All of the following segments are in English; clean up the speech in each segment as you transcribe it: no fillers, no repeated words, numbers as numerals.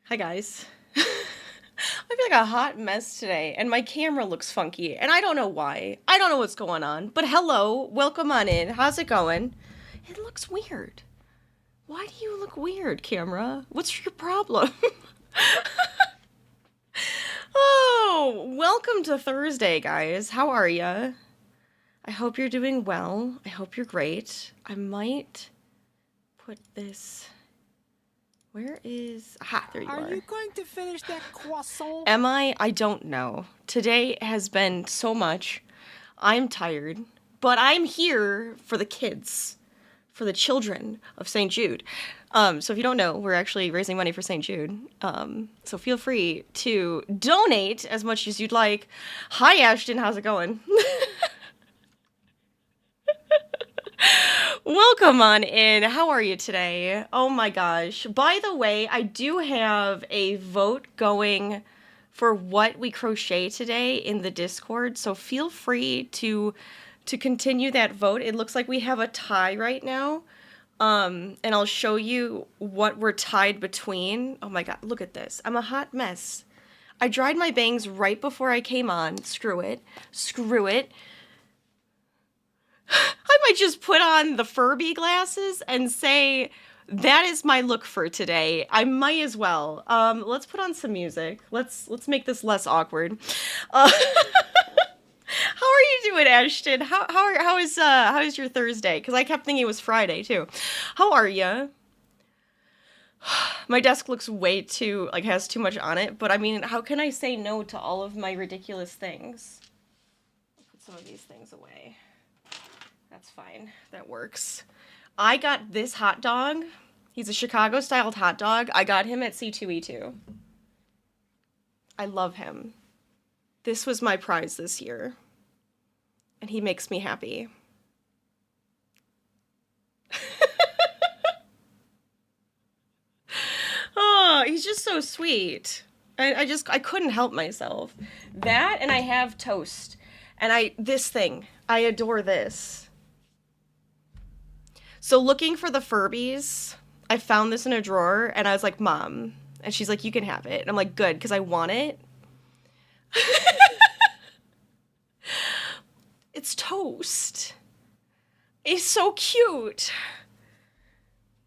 Hi guys. I feel like a hot mess today, and my camera looks funky, and I don't know why. I don't know what's going on, but hello, welcome on in. How's it going? It looks weird. Why do you look weird, camera? What's your problem? Oh, welcome to Thursday, guys. How are ya? I hope you're doing well. I hope you're great. I might put this... Where is... Aha, there you are. Are you going to finish that croissant? Am I? I don't know. Today has been so much. I'm tired, but I'm here for the kids, for the children of St. Jude. So if you don't know, we're actually raising money for St. Jude. So feel free to donate as much as you'd like. Hi, Ashton. How's it going? Welcome on in. How are you today? Oh my gosh. By the way, I do have a vote going for what we crochet today in the Discord, so feel free to continue that vote. It looks like we have a tie right now. And I'll show you what we're tied between. Oh my god, look at this. I'm a hot mess. I dried my bangs right before I came on. Screw it. Screw it. I might just put on the Furby glasses and say that is my look for today. I might as well. Let's put on some music. Let's make this less awkward. How are you doing, Ashton? How is your Thursday? Because I kept thinking it was Friday too. How are you? My desk looks way too has too much on it, but I mean, how can I say no to all of my ridiculous things? I'll put some of these things away. That's fine. That works. I got this hot dog. He's a Chicago-styled hot dog. I got him at C2E2. I love him. This was my prize this year. And he makes me happy. Oh, he's just so sweet. I couldn't help myself. That, and I have toast. And this thing. I adore this. So looking for the Furbies, I found this in a drawer, and I was like, Mom. And she's like, you can have it. And I'm like, good, because I want it. It's toast. He's so cute.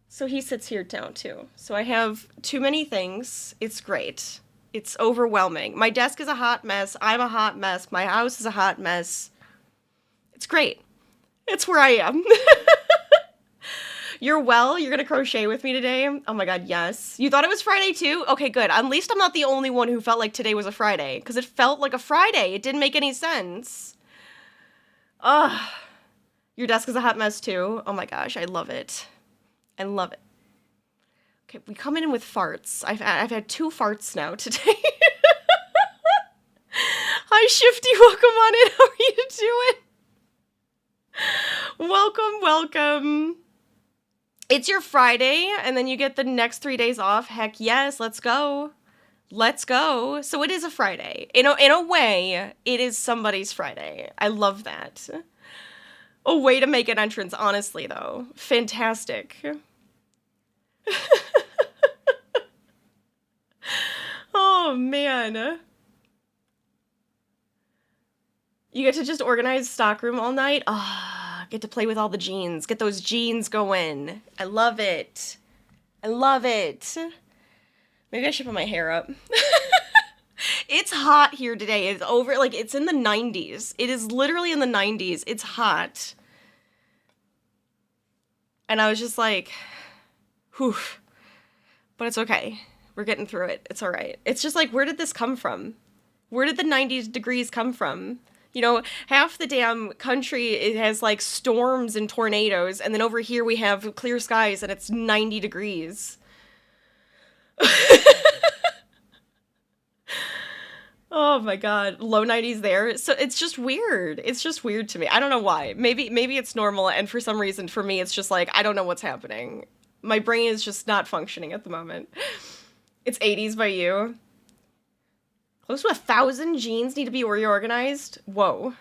So he sits here down, too. So I have too many things. It's great. It's overwhelming. My desk is a hot mess. I'm a hot mess. My house is a hot mess. It's great. It's where I am. You're well? You're gonna crochet with me today? Oh my god, yes. You thought it was Friday too? Okay, good. At least I'm not the only one who felt like today was a Friday, because it felt like a Friday. It didn't make any sense. Ugh. Your desk is a hot mess too? Oh my gosh, I love it. I love it. Okay, we come in with farts. I've had 2 farts now today. Hi, Shifty. Welcome on in. How are you doing? Welcome, welcome. It's your Friday, and then you get the next 3 days off. Heck yes, let's go. Let's go. So it is a Friday. In a way, it is somebody's Friday. I love that. A way to make an entrance, honestly, though. Fantastic. Oh, man. You get to just organize stockroom all night? Get to play with all the jeans. Get those jeans going. I love it. I love it. Maybe I should put my hair up. It's hot here today. It's it's in the 90s. It is literally in the 90s. It's hot. And I was just like, whew. But it's okay. We're getting through it. It's all right. It's just like, where did this come from? Where did the 90 degrees come from? You know, half the damn country, it has, storms and tornadoes, and then over here we have clear skies, and it's 90 degrees. Oh my god, low 90s there. So it's just weird. It's just weird to me. I don't know why. Maybe it's normal, and for some reason, for me, it's just I don't know what's happening. My brain is just not functioning at the moment. It's 80s by you. Close to 1,000 jeans need to be reorganized. Whoa.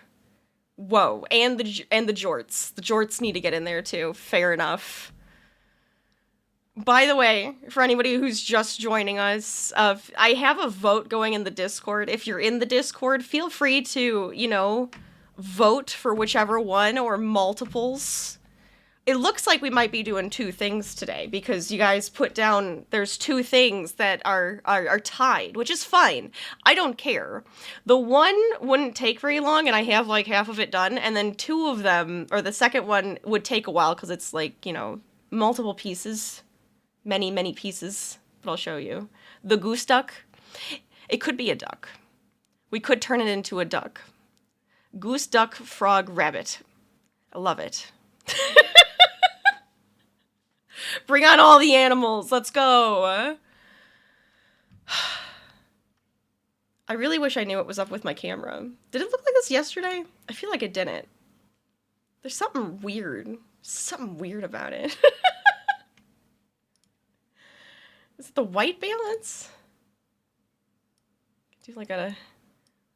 Whoa. And the jorts. The jorts need to get in there too. Fair enough. By the way, for anybody who's just joining us, I have a vote going in the Discord. If you're in the Discord, feel free to, vote for whichever one or multiples. It looks like we might be doing two things today because you guys put down there's two things that are tied, which is fine. I don't care. The one wouldn't take very long and I have like half of it done, and then two of them, or the second one, would take a while because it's like, multiple pieces. Many pieces, but I'll show you. The goose duck. It could be a duck. We could turn it into a duck. Goose, duck, frog, rabbit. I love it. Bring on all the animals. Let's go. I really wish I knew what was up with my camera. Did it look like this yesterday? I feel like it didn't. There's something weird. Something weird about it. Is it the white balance? Do like a...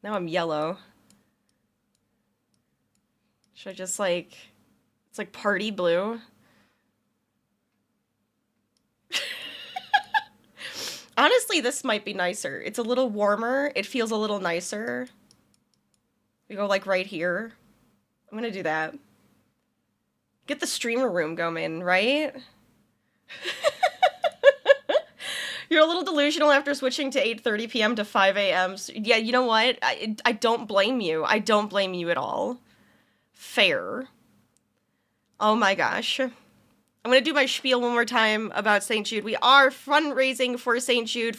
Now I'm yellow. Should I just like... It's like party blue. Honestly, this might be nicer. It's a little warmer. It feels a little nicer. We go like right here. I'm gonna do that. Get the streamer room going, right? You're a little delusional after switching to 8:30 p.m. to 5 a.m. Yeah, you know what? I don't blame you. I don't blame you at all. Fair. Oh my gosh. I'm going to do my spiel one more time about St. Jude. We are fundraising for St. Jude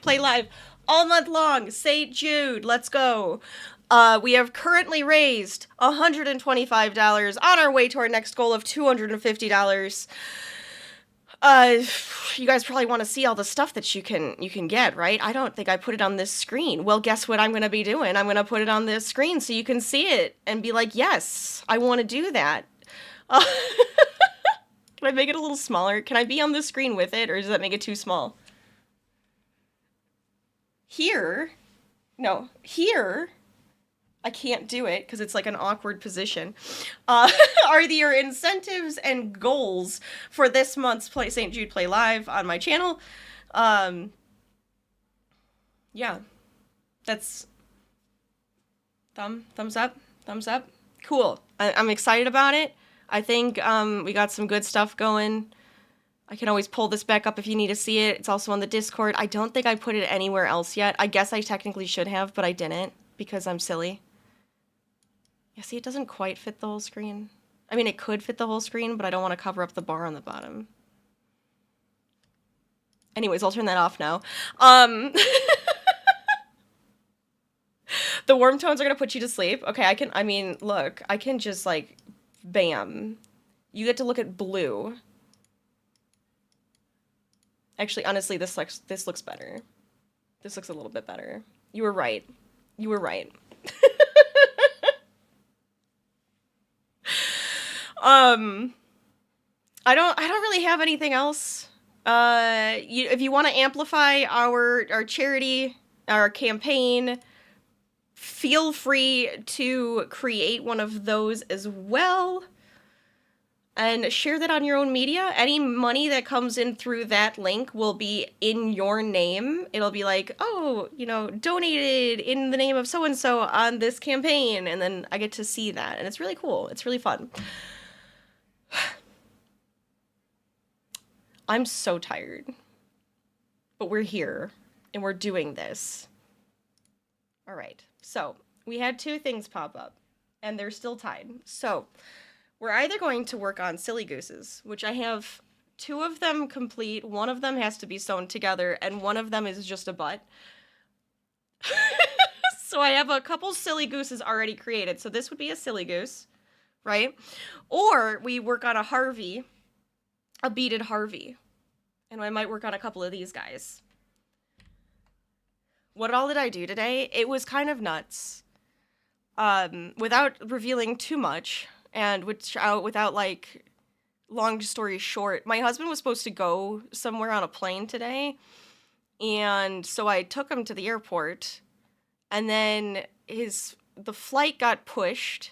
Play Live all month long. St. Jude, let's go. We have currently raised $125 on our way to our next goal of $250. You guys probably want to see all the stuff that you can get, right? I don't think I put it on this screen. Well, guess what I'm going to be doing? I'm going to put it on this screen so you can see it and be like, yes, I want to do that. Can I make it a little smaller? Can I be on the screen with it, or does that make it too small? Here, I can't do it because it's like an awkward position. Are your incentives and goals for this month's St. Jude Play Live on my channel? Yeah, that's thumbs up. Cool. I'm excited about it. I think we got some good stuff going. I can always pull this back up if you need to see it. It's also on the Discord. I don't think I put it anywhere else yet. I guess I technically should have, but I didn't because I'm silly. Yeah, see, it doesn't quite fit the whole screen. I mean, it could fit the whole screen, but I don't want to cover up the bar on the bottom. Anyways, I'll turn that off now. The warm tones are going to put you to sleep. Okay, I can just, like, bam. You get to look at blue. Actually, honestly, this looks better. This looks a little bit better. You were right. I don't really have anything else. If you want to amplify our charity, our campaign, feel free to create one of those as well. And share that on your own media. Any money that comes in through that link will be in your name. It'll be like, oh, donated in the name of so-and-so on this campaign. And then I get to see that. And it's really cool. It's really fun. I'm so tired. But we're here. And we're doing this. All right. So, we had two things pop up. And they're still tied. So... we're either going to work on silly gooses, which I have two of them complete. One of them has to be sewn together, and one of them is just a butt. So I have a couple silly gooses already created. So this would be a silly goose, right? Or we work on a beaded Harvey. And I might work on a couple of these guys. What all did I do today? It was kind of nuts. Without revealing too much... and without, like, long story short, my husband was supposed to go somewhere on a plane today, and so I took him to the airport, and then the flight got pushed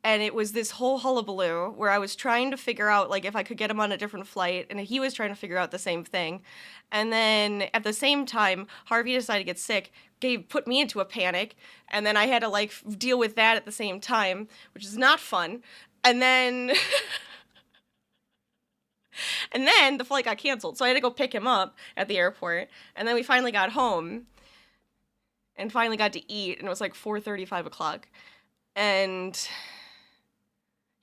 And it was this whole hullabaloo where I was trying to figure out like if I could get him on a different flight, and he was trying to figure out the same thing. And then at the same time, Harvey decided to get sick, put me into a panic, and then I had to like deal with that at the same time, which is not fun. And then and then the flight got canceled, so I had to go pick him up at the airport. And then we finally got home and finally got to eat, and it was like 4:30, 5 o'clock. And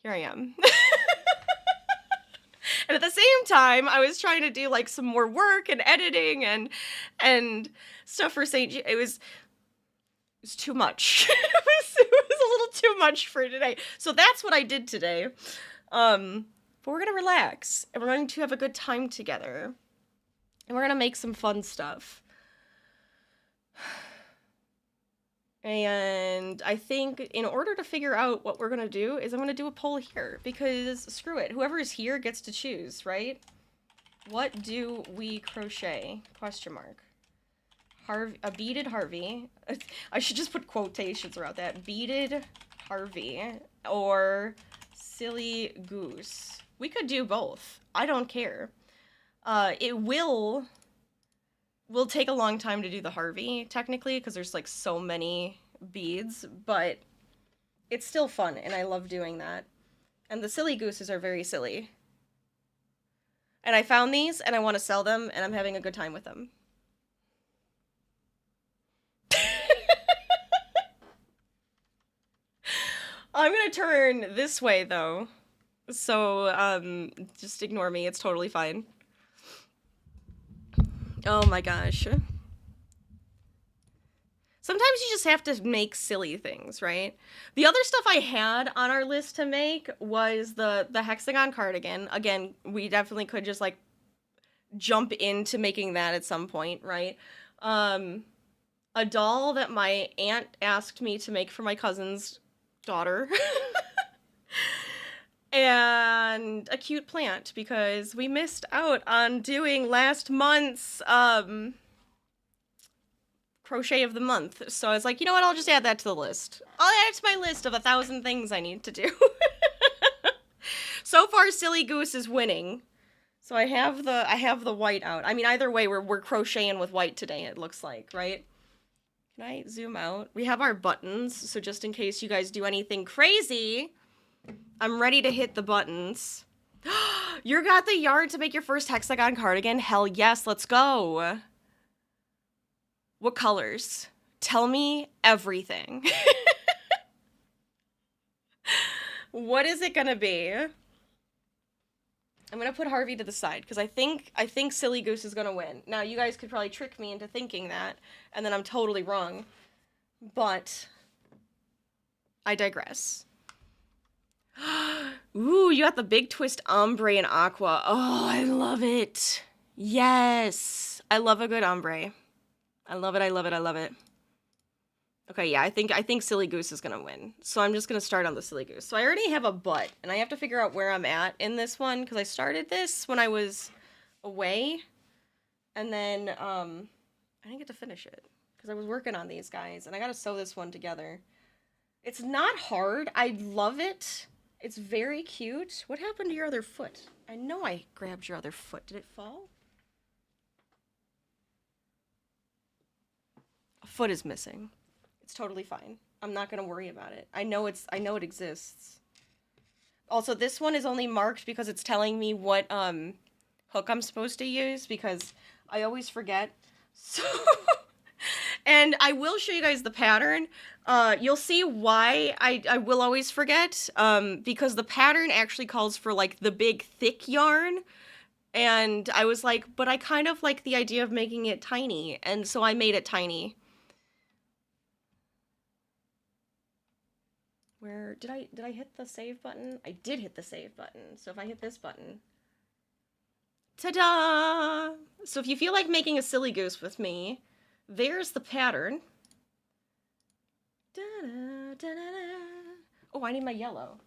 here I am. And at the same time, I was trying to do like some more work and editing and stuff for St. Jude. It was too much. it was a little too much for today. So that's what I did today. But we're gonna relax and we're going to have a good time together. And we're gonna make some fun stuff. And I think in order to figure out what we're gonna do is I'm gonna do a poll here, because screw it, whoever is here gets to choose, right? What do we crochet? Question mark. A beaded Harvey. I should just put quotations around that. Beaded Harvey or silly goose. We could do both. I don't care. It will take a long time to do the Harvey, technically, because there's like so many beads, but it's still fun, and I love doing that. And the silly gooses are very silly. And I found these, and I want to sell them, and I'm having a good time with them. I'm gonna turn this way, though. So, just ignore me. It's totally fine. Oh my gosh. Sometimes you just have to make silly things, right? The other stuff I had on our list to make was the hexagon cardigan. Again, we definitely could just, like, jump into making that at some point, right? A doll that my aunt asked me to make for my cousin's daughter. And a cute plant, because we missed out on doing last month's, crochet of the month. So I was like, you know what, I'll just add that to the list. I'll add it to my list of 1,000 things I need to do. So far, Silly Goose is winning. So I have the white out. I mean, either way, we're crocheting with white today, it looks like, right? Can I zoom out? We have our buttons, so just in case you guys do anything crazy, I'm ready to hit the buttons. You got the yarn to make your first hexagon cardigan? Hell yes, let's go. What colors? Tell me everything. What is it gonna be? I'm gonna put Harvey to the side, because I think Silly Goose is gonna win. Now, you guys could probably trick me into thinking that, and then I'm totally wrong. But I digress. Ooh, you got the big twist ombre and aqua. Oh, I love it. Yes. I love a good ombre. I love it, I love it, I love it. Okay, yeah, I think Silly Goose is gonna win. So I'm just gonna start on the Silly Goose. So I already have a butt, and I have to figure out where I'm at in this one, because I started this when I was away, and then, I didn't get to finish it, because I was working on these guys, and I gotta sew this one together. It's not hard. I love it. It's very cute. What happened to your other foot? I know I grabbed your other foot. Did it fall? A foot is missing. It's totally fine. I'm not gonna worry about it. I know it exists. Also, this one is only marked because it's telling me what hook I'm supposed to use, because I always forget. So and I will show you guys the pattern. You'll see why I will always forget, because the pattern actually calls for like the big thick yarn. And I was like, but I kind of like the idea of making it tiny, and so I made it tiny. Where did I hit the save button? I did hit the save button. So if I hit this button, ta-da! So if you feel like making a Silly Goose with me, there's the pattern. Da-da, da-da-da. Oh, I need my yellow.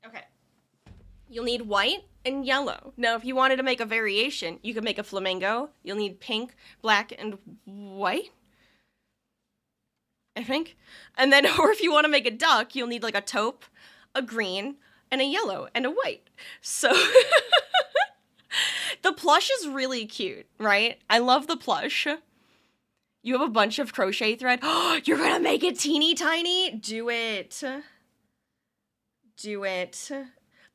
Okay. You'll need white and yellow. Now, if you wanted to make a variation, you could make a flamingo. You'll need pink, black, and white, I think. And then, or if you want to make a duck, you'll need like a taupe, a green, and a yellow, and a white. So the plush is really cute, right? I love the plush. You have a bunch of crochet thread. Oh, you're gonna make it teeny tiny? Do it. Do it.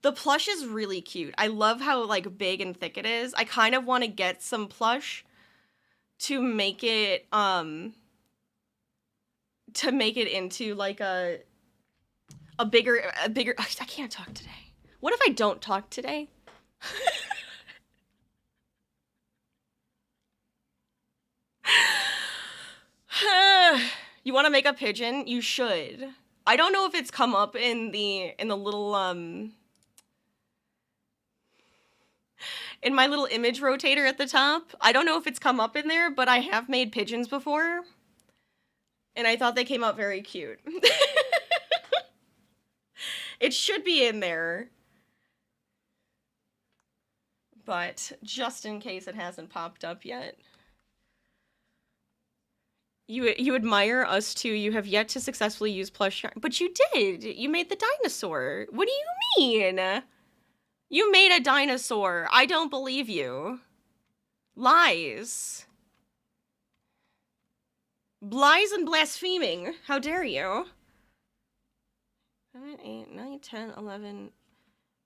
The plush is really cute. I love how like big and thick it is. I kind of want to get some plush to make it into like a bigger I can't talk today. What if I don't talk today? You want to make a pigeon? You should. I don't know if it's come up in the little in my little image rotator at the top. I don't know if it's come up in there, but I have made pigeons before. And I thought they came out very cute. It should be in there. But just in case it hasn't popped up yet. You admire us too. You have yet to successfully use plush yarn. But you did. You made the dinosaur. What do you mean? You made a dinosaur. I don't believe you. Lies. Lies and blaspheming. How dare you? 7, 8, 9, 10, 11...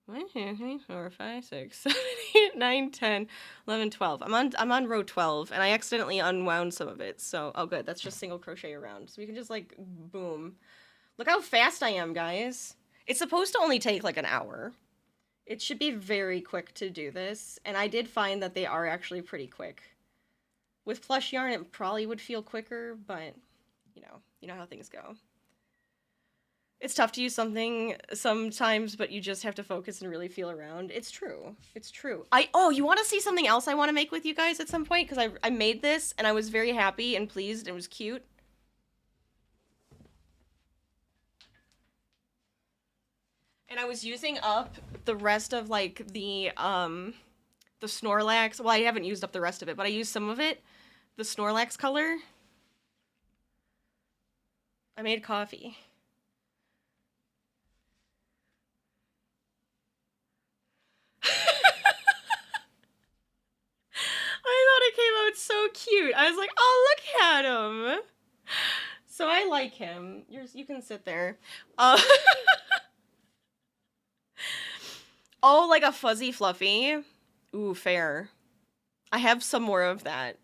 1, 2, 3, 4, 5, 6, 7, 8, 9, 10, 11, 12. I'm on row 12, and I accidentally unwound some of it, so... Oh, good. That's just single crochet around. So we can just, like, boom. Look how fast I am, guys. It's supposed to only take, like, an hour. It should be very quick to do this, and I did find that they are actually pretty quick. With plush yarn, it probably would feel quicker, but, you know how things go. It's tough to use something sometimes, but you just have to focus and really feel around. It's true. It's true. Oh, you want to see something else I want to make with you guys at some point? Because I made this, and I was very happy and pleased, and it was cute. And I was using up the rest of, like, the Snorlax. Well, I haven't used up the rest of it, but I used some of it. The Snorlax color. I made coffee. I thought it came out so cute. I was like, oh, look at him. So I like him. You can sit there. Oh, like a fuzzy fluffy. Ooh, fair. I have some more of that.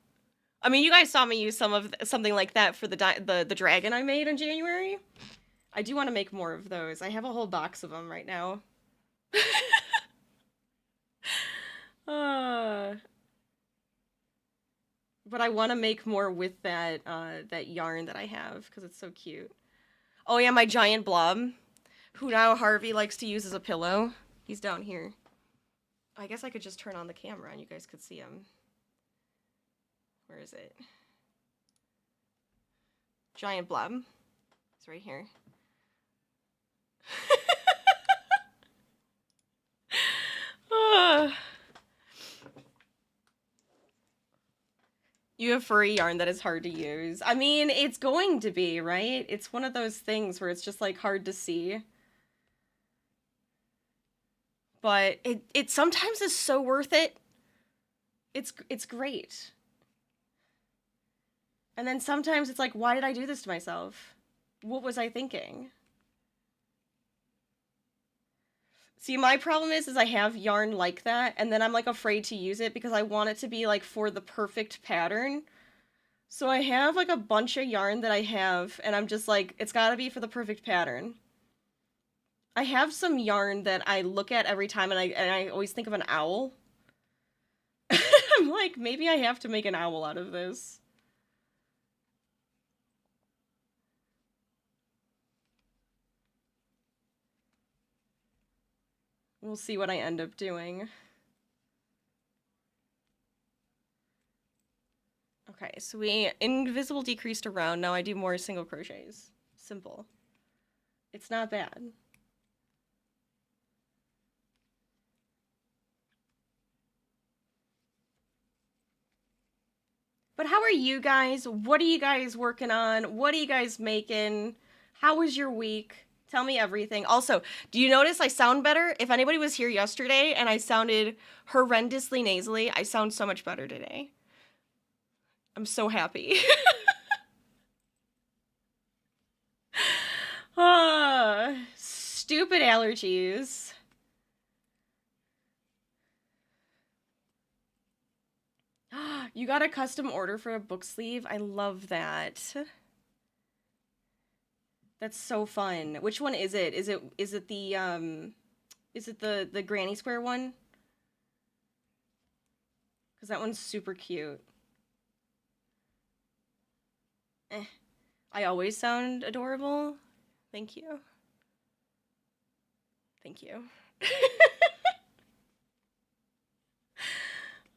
I mean, you guys saw me use something like that for the dragon I made in January. I do want to make more of those. I have a whole box of them right now. But I want to make more with that yarn that I have because it's so cute. Oh yeah, my giant blob, who now Harvey likes to use as a pillow. He's down here. I guess I could just turn on the camera and you guys could see him. Where is it? Giant blob. It's right here. You have furry yarn that is hard to use. I mean, it's going to be, right? It's one of those things where it's just, like, hard to see. But it sometimes is so worth it. It's great. And then sometimes it's like, why did I do this to myself? What was I thinking? See, my problem is I have yarn like that, and then I'm, like, afraid to use it because I want it to be, like, for the perfect pattern. So I have, like, a bunch of yarn that I have, and I'm just like, it's gotta be for the perfect pattern. I have some yarn that I look at every time, and I always think of an owl. I'm like, maybe I have to make an owl out of this. We'll see what I end up doing. Okay, so we invisible decreased around. Now I do more single crochets. Simple. It's not bad. But how are you guys? What are you guys working on? What are you guys making? How was your week? Tell me everything. Also, do you notice I sound better? If anybody was here yesterday and I sounded horrendously nasally, I sound so much better today. I'm so happy. Stupid allergies. You got a custom order for a book sleeve? I love that. That's so fun. Which one is it? Is it the granny square one? Cuz that one's super cute. Eh. I always sound adorable. Thank you. Thank you.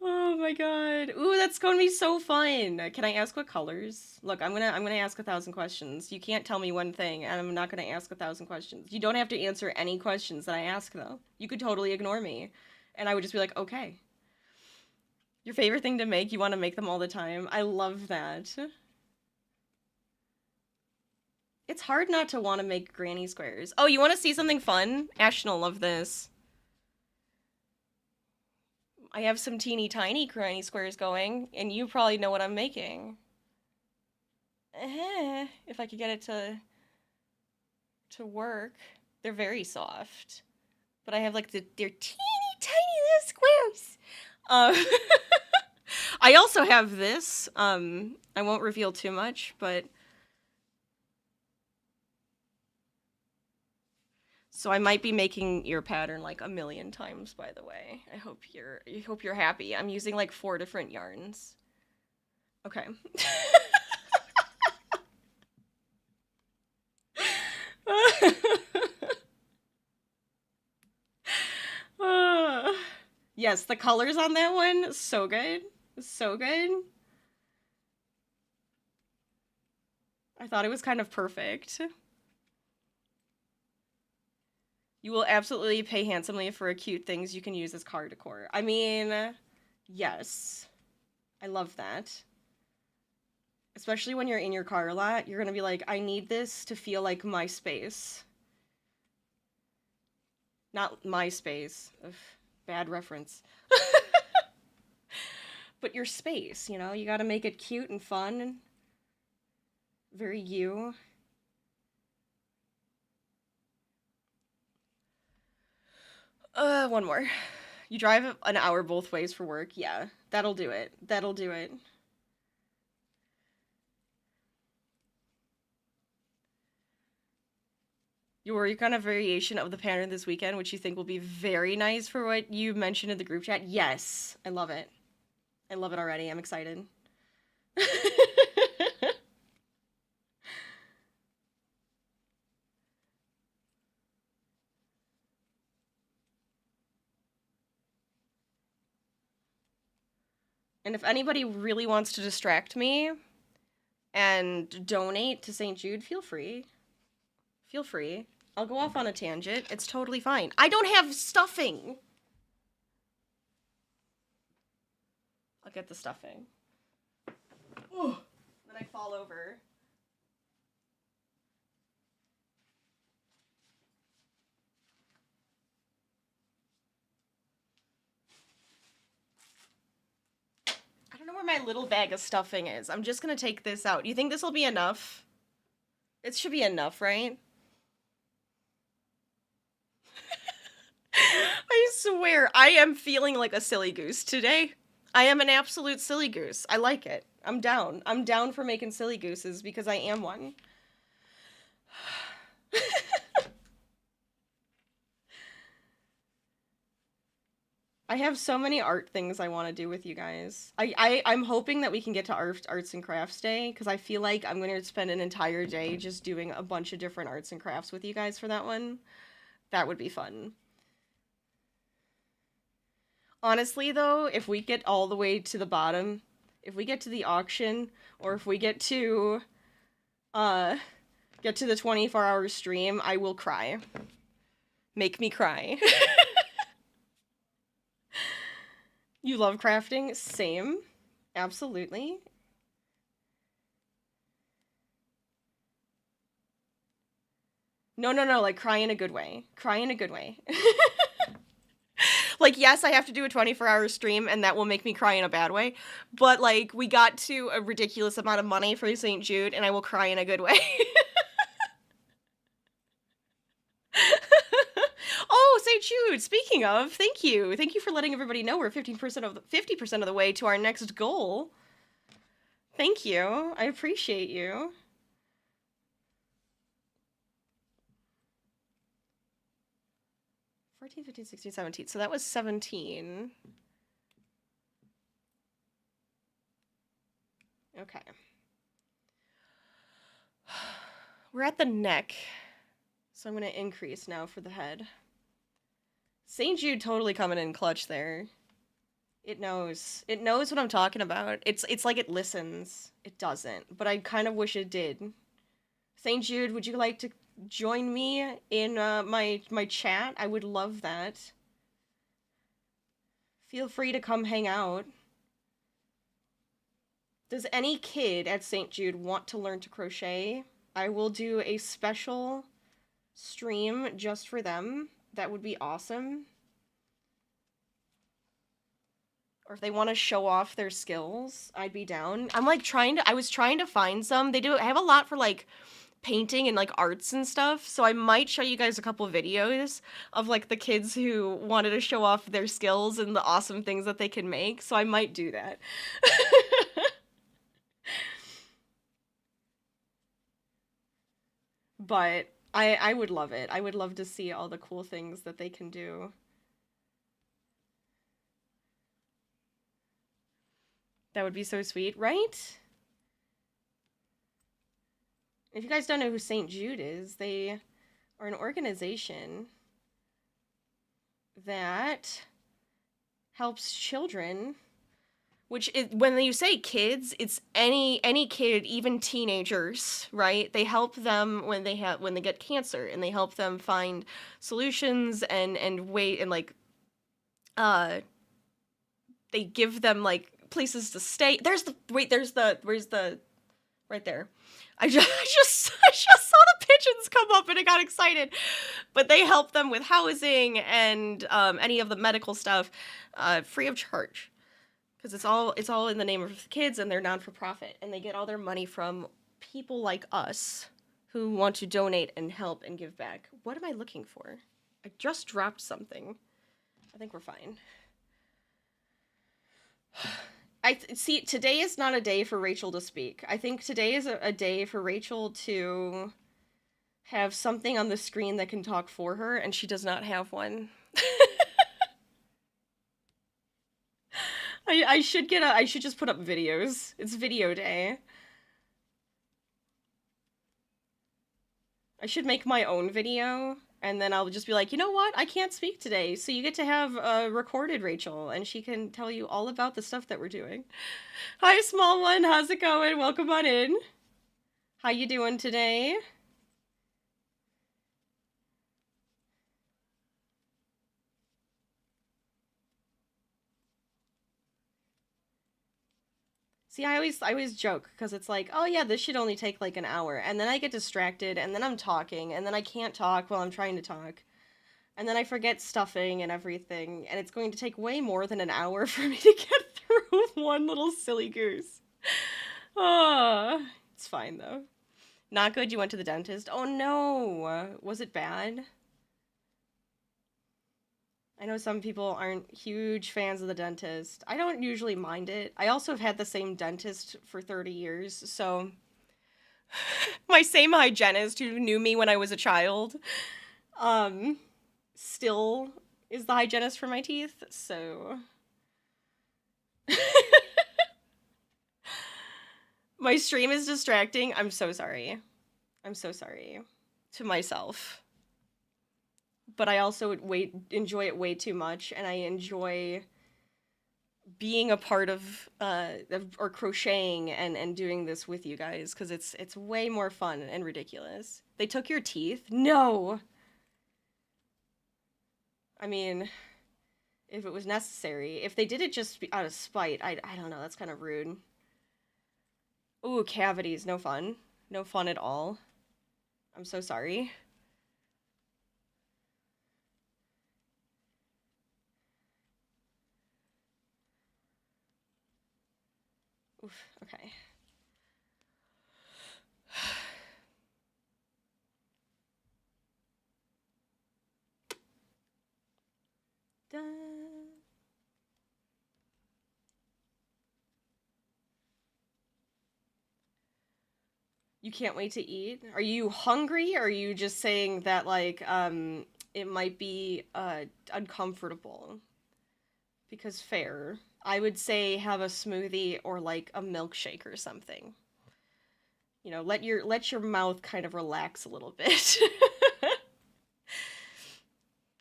Oh my god. Ooh, that's going to be so fun. Can I ask what colors? Look, I'm gonna ask 1,000 questions. You can't tell me one thing, and I'm not gonna ask 1,000 questions. You don't have to answer any questions that I ask, though. You could totally ignore me, and I would just be like, okay. Your favorite thing to make, you want to make them all the time. I love that. It's hard not to want to make granny squares. Oh, you want to see something fun? Ashton will love this. I have some teeny tiny granny squares going, and you probably know what I'm making. If I could get it to work. They're very soft. But I have like they're teeny tiny little squares. I also have this. I won't reveal too much, but so I might be making your pattern like a million times, by the way. I hope you're happy. I'm using like 4 different yarns. Okay. Yes, the colors on that one, so good. So good. I thought it was kind of perfect. You will absolutely pay handsomely for cute things you can use as car decor. I mean, yes. I love that. Especially when you're in your car a lot, you're gonna be like, I need this to feel like my space. Not my space. Ugh, bad reference. But your space, you know? You gotta make it cute and fun. And very you. One more. You drive an hour both ways for work? Yeah, that'll do it. That'll do it. You work on a variation of the pattern this weekend, which you think will be very nice for what you mentioned in the group chat? Yes, I love it. I love it already. I'm excited. And if anybody really wants to distract me and donate to St. Jude, feel free. Feel free. I'll go off on a tangent. It's totally fine. I don't have stuffing. I'll get the stuffing. Ooh, then I fall over. I don't know where my little bag of stuffing is. I'm just gonna take this out. You think this will be enough? It should be enough, right? I swear, I am feeling like a silly goose today. I am an absolute silly goose. I like it. I'm down. I'm down for making silly gooses because I am one. I have so many art things I want to do with you guys. I'm hoping that we can get to Arts and Crafts Day because I feel like I'm going to spend an entire day just doing a bunch of different arts and crafts with you guys for that one. That would be fun. Honestly, though, if we get all the way to the bottom, if we get to the auction, or if we get to the 24-hour stream, I will cry. Make me cry. You love crafting? Same. Absolutely. No, no, no, like cry in a good way. Cry in a good way. Like, yes, I have to do a 24-hour stream, and that will make me cry in a bad way. But, like, we got to a ridiculous amount of money for St. Jude, and I will cry in a good way. Oh, St. Jude, speaking of, thank you. Thank you for letting everybody know we're 50% of the way to our next goal. Thank you. I appreciate you. 14, 15, 16, 17. So that was 17. Okay. We're at the neck. So I'm going to increase now for the head. St. Jude totally coming in clutch there. It knows. It knows what I'm talking about. It's like it listens. It doesn't, but I kind of wish it did. St. Jude, would you like to join me in my chat? I would love that. Feel free to come hang out. Does any kid at St. Jude want to learn to crochet? I will do a special stream just for them. That would be awesome. Or if they want to show off their skills, I'd be down. I was trying to find some. They have a lot for like painting and like arts and stuff. So I might show you guys a couple videos of like the kids who wanted to show off their skills and the awesome things that they can make. So I might do that. But I would love it. I would love to see all the cool things that they can do. That would be so sweet, right? If you guys don't know who St. Jude is, they are an organization that helps children, which is, when you say kids, it's any kid, even teenagers, right? They help them when they get cancer, and they help them find solutions and wait and like they give them like places to stay. Where's the right there. I just saw the pigeons come up and I got excited. But they help them with housing and any of the medical stuff free of charge. Because it's all in the name of the kids, and they're non-for-profit, and they get all their money from people like us who want to donate and help and give back. What am I looking for? I just dropped something. I think we're fine. See, today is not a day for Rachel to speak. I think today is a day for Rachel to have something on the screen that can talk for her, and she does not have one. I should just put up videos. It's video day. I should make my own video, and then I'll just be like, you know what? I can't speak today, so you get to have a recorded Rachel, and she can tell you all about the stuff that we're doing. Hi, small one. How's it going? Welcome on in. How you doing today? See, I always joke, because it's like, oh yeah, this should only take like an hour, and then I get distracted, and then I'm talking, and then I can't talk while I'm trying to talk, and then I forget stuffing and everything, and it's going to take way more than an hour for me to get through one little silly goose. Oh, it's fine though. Not good, you went to the dentist? Oh no! Was it bad? I know some people aren't huge fans of the dentist. I don't usually mind it. I also have had the same dentist for 30 years, so my same hygienist who knew me when I was a child, still is the hygienist for my teeth, so... My stream is distracting. I'm so sorry. I'm so sorry. To myself. But I also enjoy it way too much, and I enjoy being a part of or crocheting and doing this with you guys, because it's way more fun and ridiculous. They took your teeth? No! I mean, if it was necessary. If they did it just out of spite, I don't know, that's kind of rude. Ooh, cavities, no fun. No fun at all. I'm so sorry. Oof, okay. Dun. You can't wait to eat? Are you hungry, or are you just saying that, like, it might be, uncomfortable? Because fair. I would say have a smoothie or, like, a milkshake or something. You know, let your mouth kind of relax a little bit.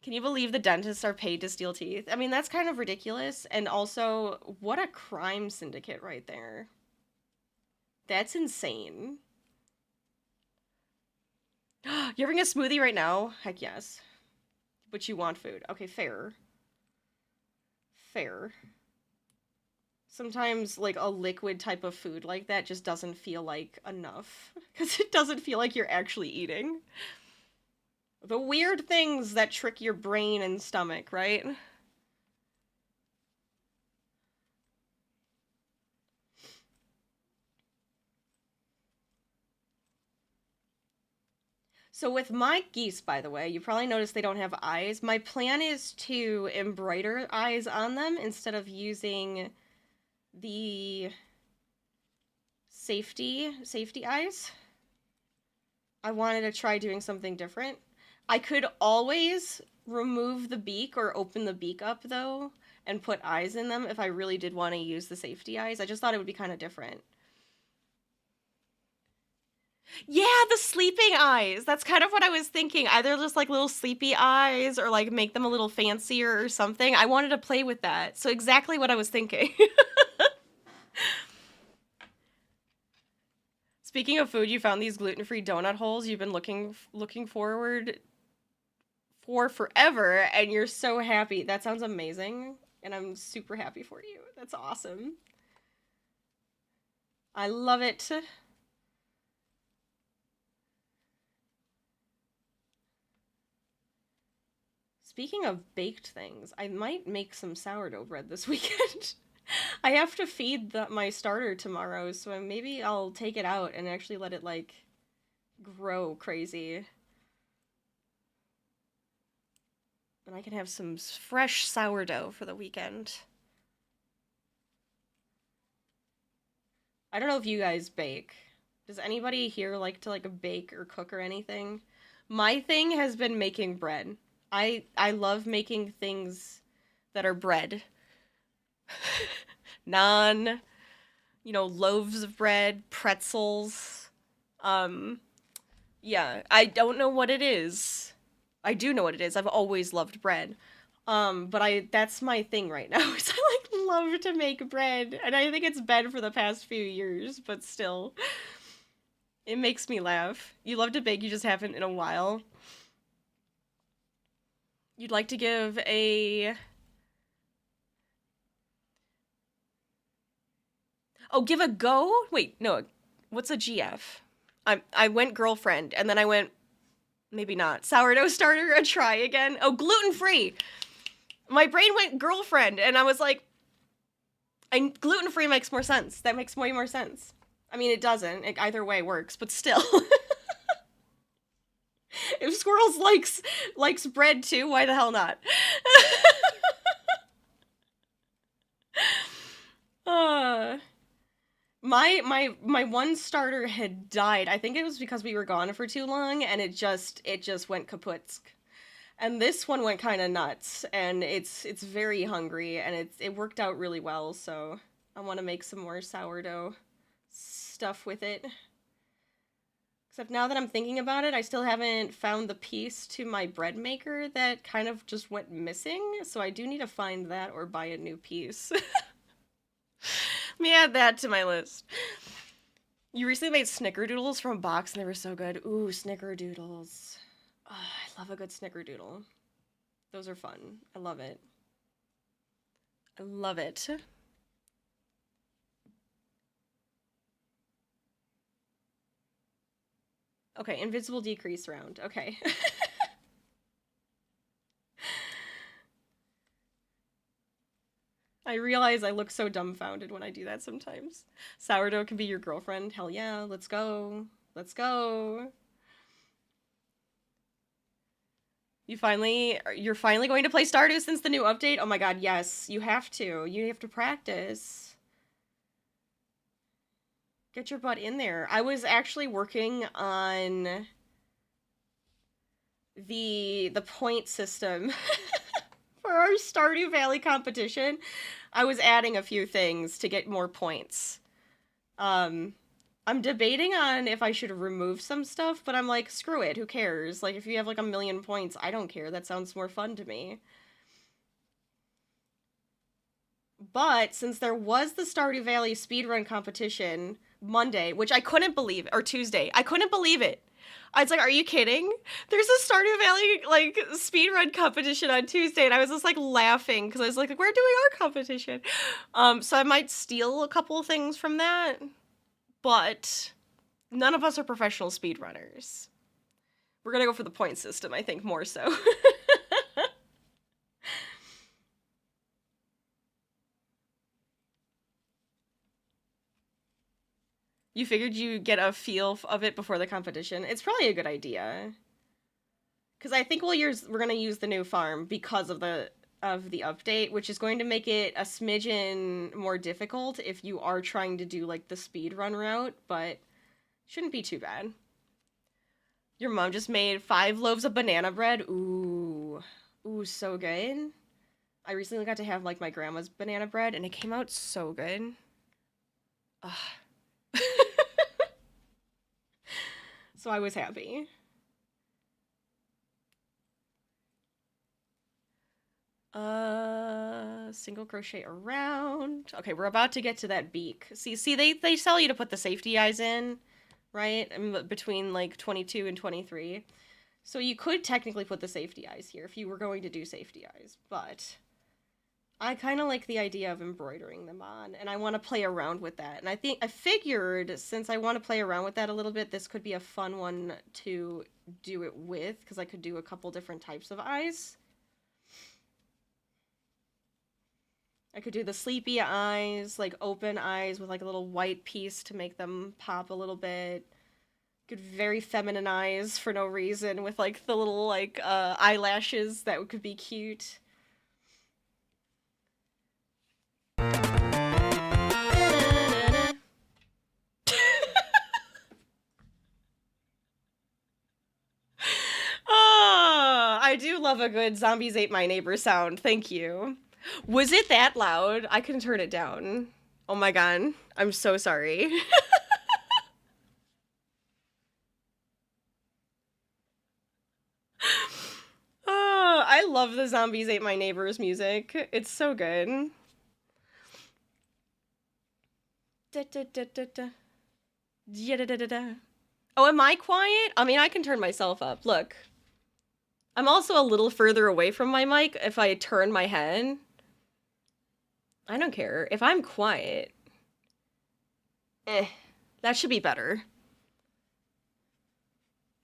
Can you believe the dentists are paid to steal teeth? I mean, that's kind of ridiculous, and also, what a crime syndicate right there. That's insane. You're having a smoothie right now? Heck yes. But you want food. Okay, fair. Fair. Sometimes, like, a liquid type of food like that just doesn't feel like enough. Because it doesn't feel like you're actually eating. The weird things that trick your brain and stomach, right? So with my geese, by the way, you probably noticed they don't have eyes. My plan is to embroider eyes on them instead of using the safety eyes. I wanted to try doing something different. I could always remove the beak or open the beak up, though, and put eyes in them if I really did want to use the safety eyes. I just thought it would be kind of different. Yeah, the sleeping eyes. That's kind of what I was thinking. Either just like little sleepy eyes or like make them a little fancier or something. I wanted to play with that. So exactly what I was thinking. Speaking of food, you found these gluten-free donut holes you've been looking forward for forever, and you're so happy. That sounds amazing, and I'm super happy for you. That's awesome. I love it. Speaking of baked things, I might make some sourdough bread this weekend. I have to feed my starter tomorrow, so maybe I'll take it out and actually let it, like, grow crazy. And I can have some fresh sourdough for the weekend. I don't know if you guys bake. Does anybody here like to, like, bake or cook or anything? My thing has been making bread. I love making things that are bread. Naan, loaves of bread, pretzels. Yeah, I don't know what it is. I do know what it is. I've always loved bread. But that's my thing right now. Is I like love to make bread, and I think it's been for the past few years, but still. It makes me laugh. You love to bake, you just haven't in a while. You'd like to give a Oh, give a go? Wait, no. What's a GF? I went girlfriend, and then I went maybe not. Sourdough starter, a try again. Oh, gluten-free. My brain went girlfriend, and I was like, gluten-free makes more sense. That makes way more sense. I mean, it doesn't. Either way works, but still. If squirrels likes bread too, why the hell not? uh, my one starter had died. I think it was because we were gone for too long, and it just went kaputsk. And this one went kind of nuts, and it's very hungry, and it worked out really well. So I want to make some more sourdough stuff with it. Except now that I'm thinking about it, I still haven't found the piece to my bread maker that kind of just went missing. So I do need to find that or buy a new piece. Let me add that to my list. You recently made snickerdoodles from a box and they were so good. Ooh, snickerdoodles. Oh, I love a good snickerdoodle. Those are fun. I love it. I love it. Okay, invisible decrease round. Okay. I realize I look so dumbfounded when I do that sometimes. Sourdough can be your girlfriend. Hell yeah, let's go. Let's go. You're finally going to play Stardew since the new update? Oh my god, yes. You have to. You have to practice. Get your butt in there. I was actually working on the point system for our Stardew Valley competition. I was adding a few things to get more points. I'm debating on if I should remove some stuff, but I'm like, screw it, who cares? Like, if you have like 1,000,000 points, I don't care. That sounds more fun to me. But since there was the Stardew Valley speedrun competition Monday, which I couldn't believe, or Tuesday, I couldn't believe it. I was like, are you kidding? There's a Stardew Valley, like, speedrun competition on Tuesday, and I was just, like, laughing, because I was like, we're doing our competition. So I might steal a couple things from that, but none of us are professional speedrunners. We're gonna go for the point system, I think, more so. You figured you'd get a feel of it before the competition. It's probably a good idea. Because I think we're gonna use the new farm because of the update, which is going to make it a smidgen more difficult if you are trying to do like the speed run route, but shouldn't be too bad. Your mom just made 5 loaves of banana bread. Ooh. Ooh, so good. I recently got to have like my grandma's banana bread and it came out so good. Ugh. So I was happy. Single crochet around. Okay, we're about to get to that beak. See, they tell you to put the safety eyes in, right? Between like 22 and 23. So you could technically put the safety eyes here if you were going to do safety eyes, but I kind of like the idea of embroidering them on, and I want to play around with that. And I figured since I want to play around with that a little bit, this could be a fun one to do it with, because I could do a couple different types of eyes. I could do the sleepy eyes, like open eyes with like a little white piece to make them pop a little bit. Could very feminine eyes for no reason with like the little like eyelashes that could be cute. Oh, I do love a good zombies ate my neighbor sound. Thank you. Was it that loud? I couldn't turn it down. Oh my god. I'm so sorry. Oh, I love the zombies ate my neighbors music. It's so good. Da, da, da, da, da. Da, da, da, da, da. Oh, am I quiet? I mean, I can turn myself up. Look. I'm also a little further away from my mic if I turn my head. I don't care. If I'm quiet, that should be better.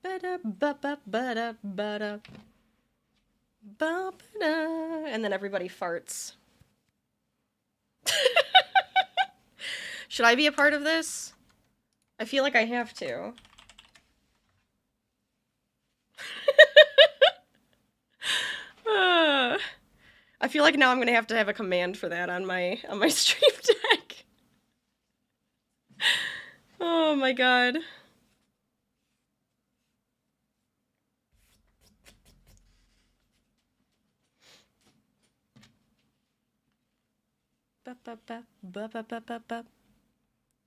And then everybody farts. Should I be a part of this? I feel like I have to. I feel like now I'm gonna have to have a command for that on my stream deck. Oh my god.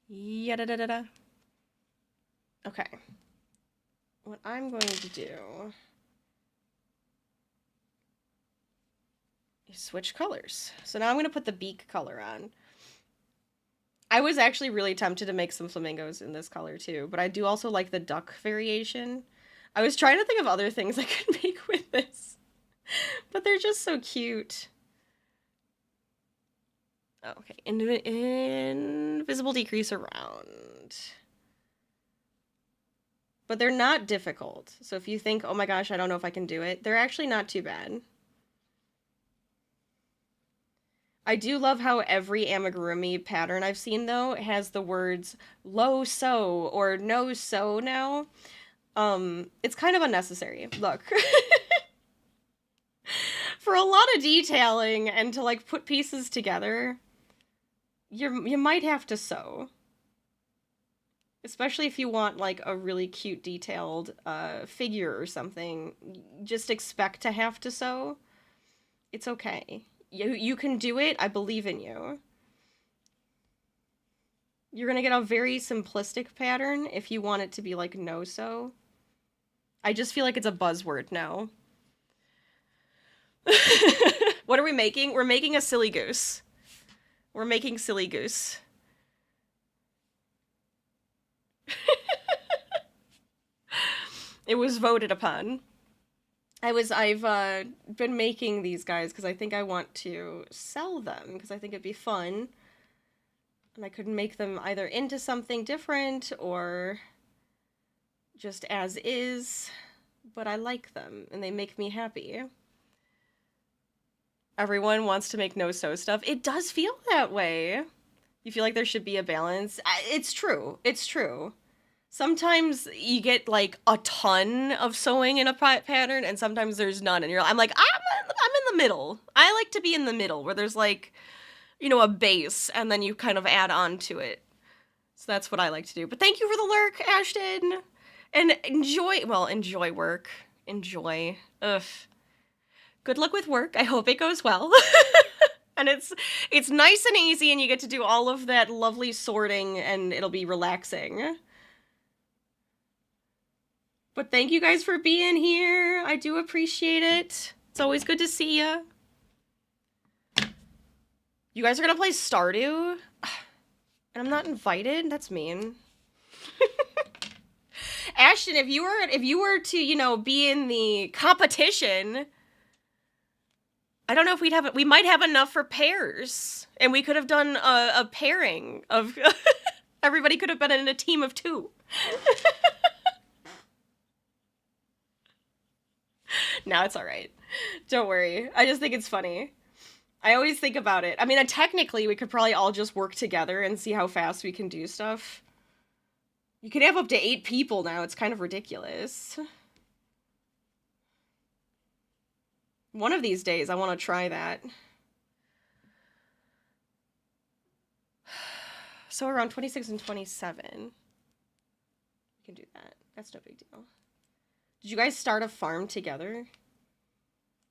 Yada-da-da-da. Okay. What I'm going to do is switch colors. So now I'm going to put the beak color on. I was actually really tempted to make some flamingos in this color too, but I do also like the duck variation. I was trying to think of other things I could make with this, but they're just so cute. Okay, invisible decrease around. But they're not difficult. So if you think, oh my gosh, I don't know if I can do it, they're actually not too bad. I do love how every amigurumi pattern I've seen, though, has the words low sew or no sew now. It's kind of unnecessary. Look. For a lot of detailing and to, like, put pieces together, you might have to sew. Especially if you want, like, a really cute detailed figure or something. Just expect to have to sew. It's okay. You can do it. I believe in you. You're gonna get a very simplistic pattern if you want it to be, like, no-sew. I just feel like it's a buzzword now. What are we making? We're making a silly goose. We're making silly goose. It was voted upon. I've been making these guys because I think I want to sell them because I think it'd be fun. And I could make them either into something different or just as is, but I like them and they make me happy. Everyone wants to make no-sew stuff. It does feel that way. You feel like there should be a balance. It's true. It's true. Sometimes you get, like, a ton of sewing in a pattern, and sometimes there's none, and I'm like, I'm in the middle. I like to be in the middle, where there's, like, you know, a base, and then you kind of add on to it. So that's what I like to do. But thank you for the lurk, Ashton! And enjoy work. Enjoy. Ugh. Good luck with work. I hope it goes well. And it's nice and easy, and you get to do all of that lovely sorting, and it'll be relaxing. But thank you guys for being here. I do appreciate it. It's always good to see ya. You guys are gonna play Stardew? And I'm not invited? That's mean. Ashton, if you were to, you know, be in the competition, I don't know if we might have enough for pairs. And we could have done a pairing of everybody could have been in a team of 2. No, it's all right. Don't worry. I just think it's funny. I always think about it. I mean, technically, we could probably all just work together and see how fast we can do stuff. You can have up to 8 people now. It's kind of ridiculous. One of these days, I want to try that. So around 26 and 27. We can do that. That's no big deal. Did you guys start a farm together?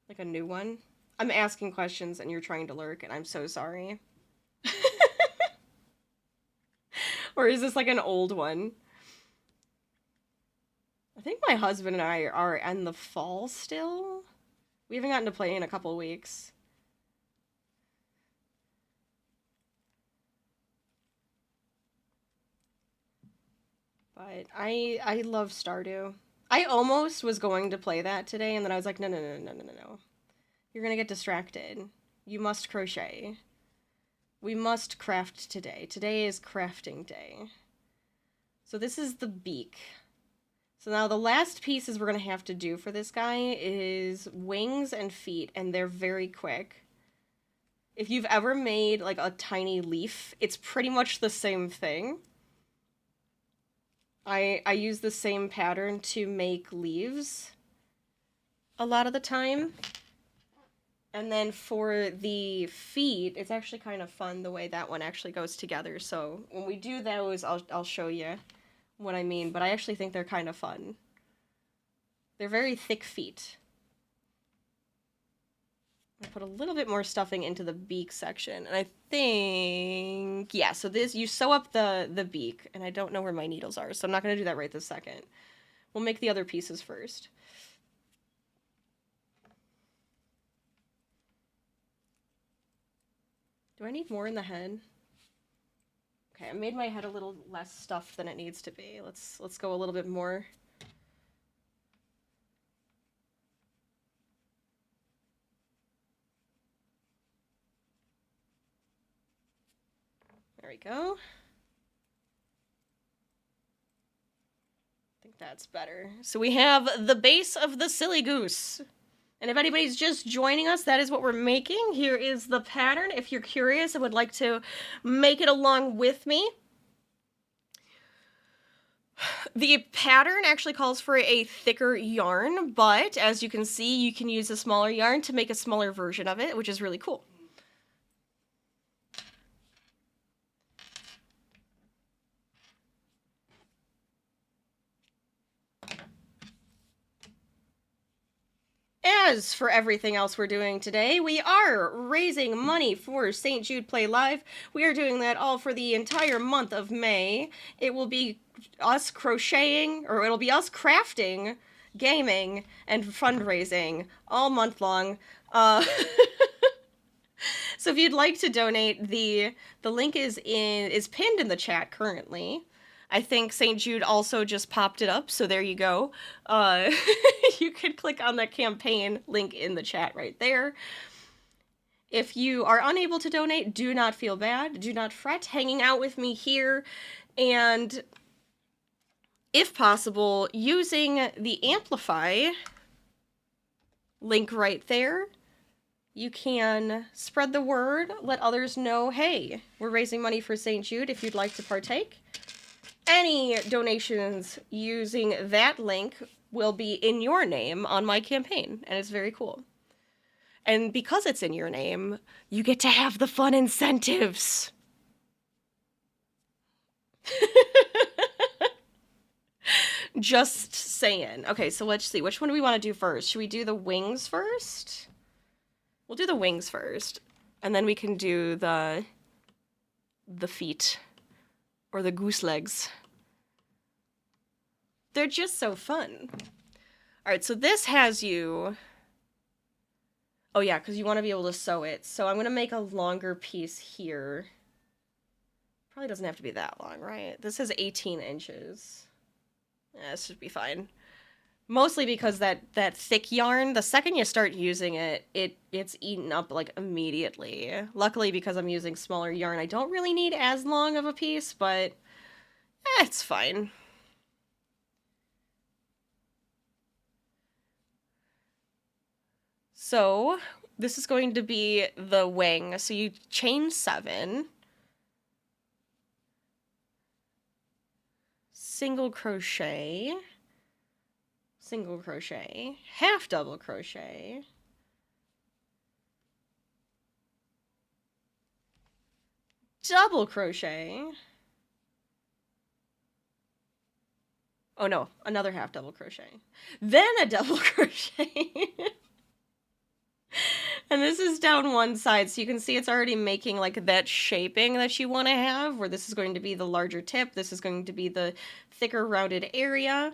Like a new one? I'm asking questions and you're trying to lurk, and I'm so sorry. Or is this like an old one? I think my husband and I are in the fall still. We haven't gotten to play in a couple weeks. But I love Stardew. I almost was going to play that today, and then I was like, no. You're gonna get distracted. You must crochet. We must craft today. Today is crafting day. So this is the beak. So now the last pieces we're gonna have to do for this guy is wings and feet, and they're very quick. If you've ever made like a tiny leaf, it's pretty much the same thing. I use the same pattern to make leaves a lot of the time. And then for the feet, it's actually kind of fun the way that one actually goes together. So when we do those, I'll show you what I mean. But I actually think they're kind of fun. They're very thick feet. I put a little bit more stuffing into the beak section. And I think, yeah, so this, you sew up the beak. And I don't know where my needles are, so I'm not going to do that right this second. We'll make the other pieces first. Do I need more in the head? Okay, I made my head a little less stuffed than it needs to be. Let's go a little bit more. There we go. I think that's better. So we have the base of the silly goose. And if anybody's just joining us, that is what we're making. Here is the pattern. If you're curious and would like to make it along with me. The pattern actually calls for a thicker yarn, but as you can see, you can use a smaller yarn to make a smaller version of it, which is really cool. As for everything else we're doing today, we are raising money for St. Jude Play Live. We are doing that all for the entire month of May. It will be us crocheting, or it'll be us crafting, gaming, and fundraising all month long. So if you'd like to donate, the link is pinned in the chat currently. I think St. Jude also just popped it up, so there you go. You could click on the campaign link in the chat right there. If you are unable to donate, do not feel bad. Do not fret. Hanging out with me here, and if possible, using the Amplify link right there, you can spread the word, let others know, hey, we're raising money for St. Jude if you'd like to partake. Any donations using that link will be in your name on my campaign, and it's very cool. And because it's in your name, you get to have the fun incentives. Just saying. Okay, so let's see. Which one do we want to do first? Should we do the wings first? We'll do the wings first, and then we can do the feet. Or the goose legs. They're just so fun. Alright, so this has you... Oh yeah, because you want to be able to sew it. So I'm going to make a longer piece here. Probably doesn't have to be that long, right? This is 18 inches. Yeah, this should be fine. Mostly because that thick yarn, the second you start using it, it's eaten up like immediately. Luckily, because I'm using smaller yarn, I don't really need as long of a piece, but it's fine. So this is going to be the wing. So you chain 7, single crochet, half double crochet, double crochet. Oh no, another half double crochet. Then a double crochet. And this is down one side, so you can see it's already making like that shaping that you want to have, where this is going to be the larger tip, this is going to be the thicker rounded area.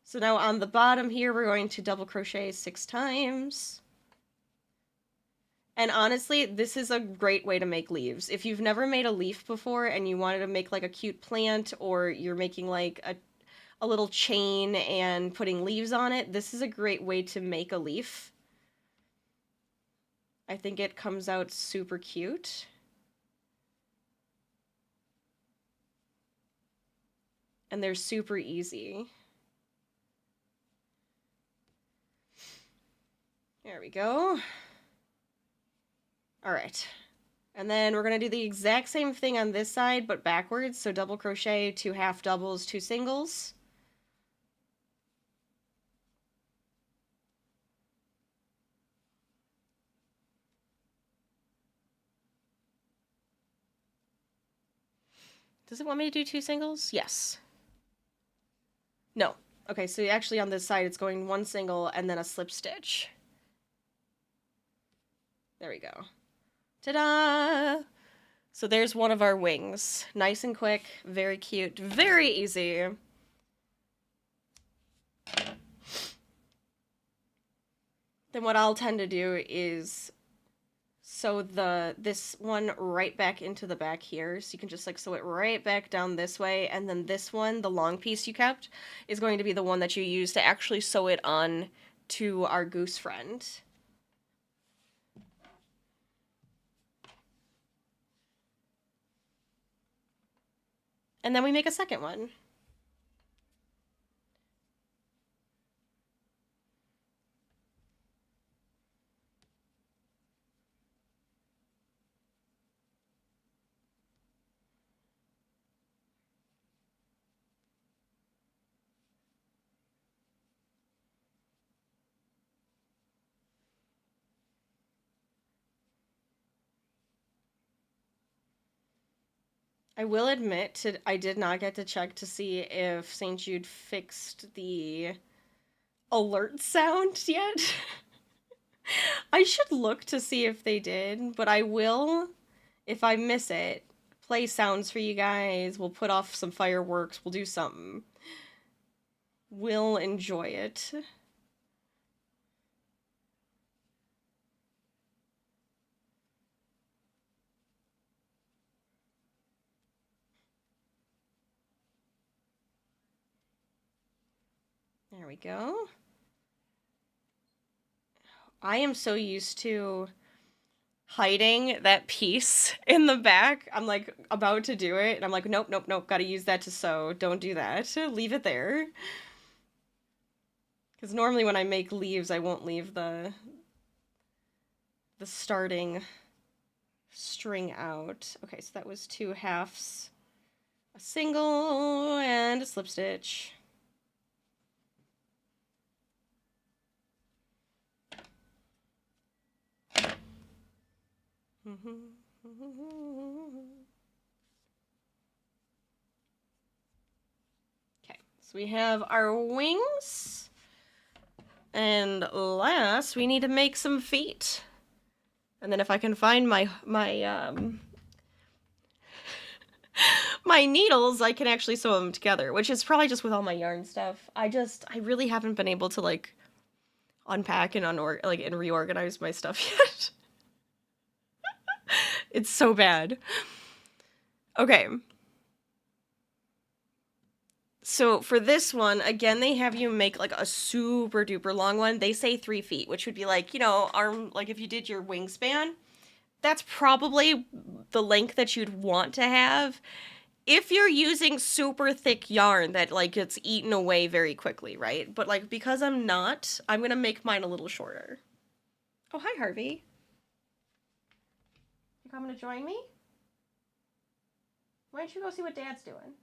So now on the bottom here, we're going to double crochet 6 times. And honestly, this is a great way to make leaves. If you've never made a leaf before and you wanted to make like a cute plant, or you're making like a little chain and putting leaves on it, this is a great way to make a leaf. I think it comes out super cute. And they're super easy. There we go. All right. And then we're going to do the exact same thing on this side, but backwards. So double crochet, 2 half doubles, 2 singles. Does it want me to do 2 singles? Yes. No. Okay, so actually on this side, it's going 1 single and then a slip stitch. There we go. Ta-da! So there's one of our wings. Nice and quick, very cute, very easy. Then what I'll tend to do is sew this one right back into the back here. So you can just like sew it right back down this way, and then this one, the long piece you kept, is going to be the one that you use to actually sew it on to our goose friend. And then we make a second one. I will admit I did not get to check to see if St. Jude fixed the alert sound yet. I should look to see if they did, but I will, if I miss it, play sounds for you guys. We'll put off some fireworks. We'll do something. We'll enjoy it. There we go. I am so used to hiding that piece in the back. I'm like about to do it, and I'm like, nope, nope, nope, gotta use that to sew. Don't do that. Leave it there. Because normally when I make leaves, I won't leave the starting string out. Okay, so that was 2 halves, a single, and a slip stitch. Okay, so we have our wings. And last, we need to make some feet. And then if I can find my my needles, I can actually sew them together, which is probably just with all my yarn stuff. I really haven't been able to like unpack and and reorganize my stuff yet. It's so bad. Okay. So for this one, again, they have you make like a super duper long one. They say 3 feet, which would be like, arm, like if you did your wingspan, that's probably the length that you'd want to have if you're using super thick yarn that like gets eaten away very quickly, right? But like because I'm not, I'm gonna make mine a little shorter. Oh, hi, Harvey. You coming to join me? Why don't you go see what Dad's doing?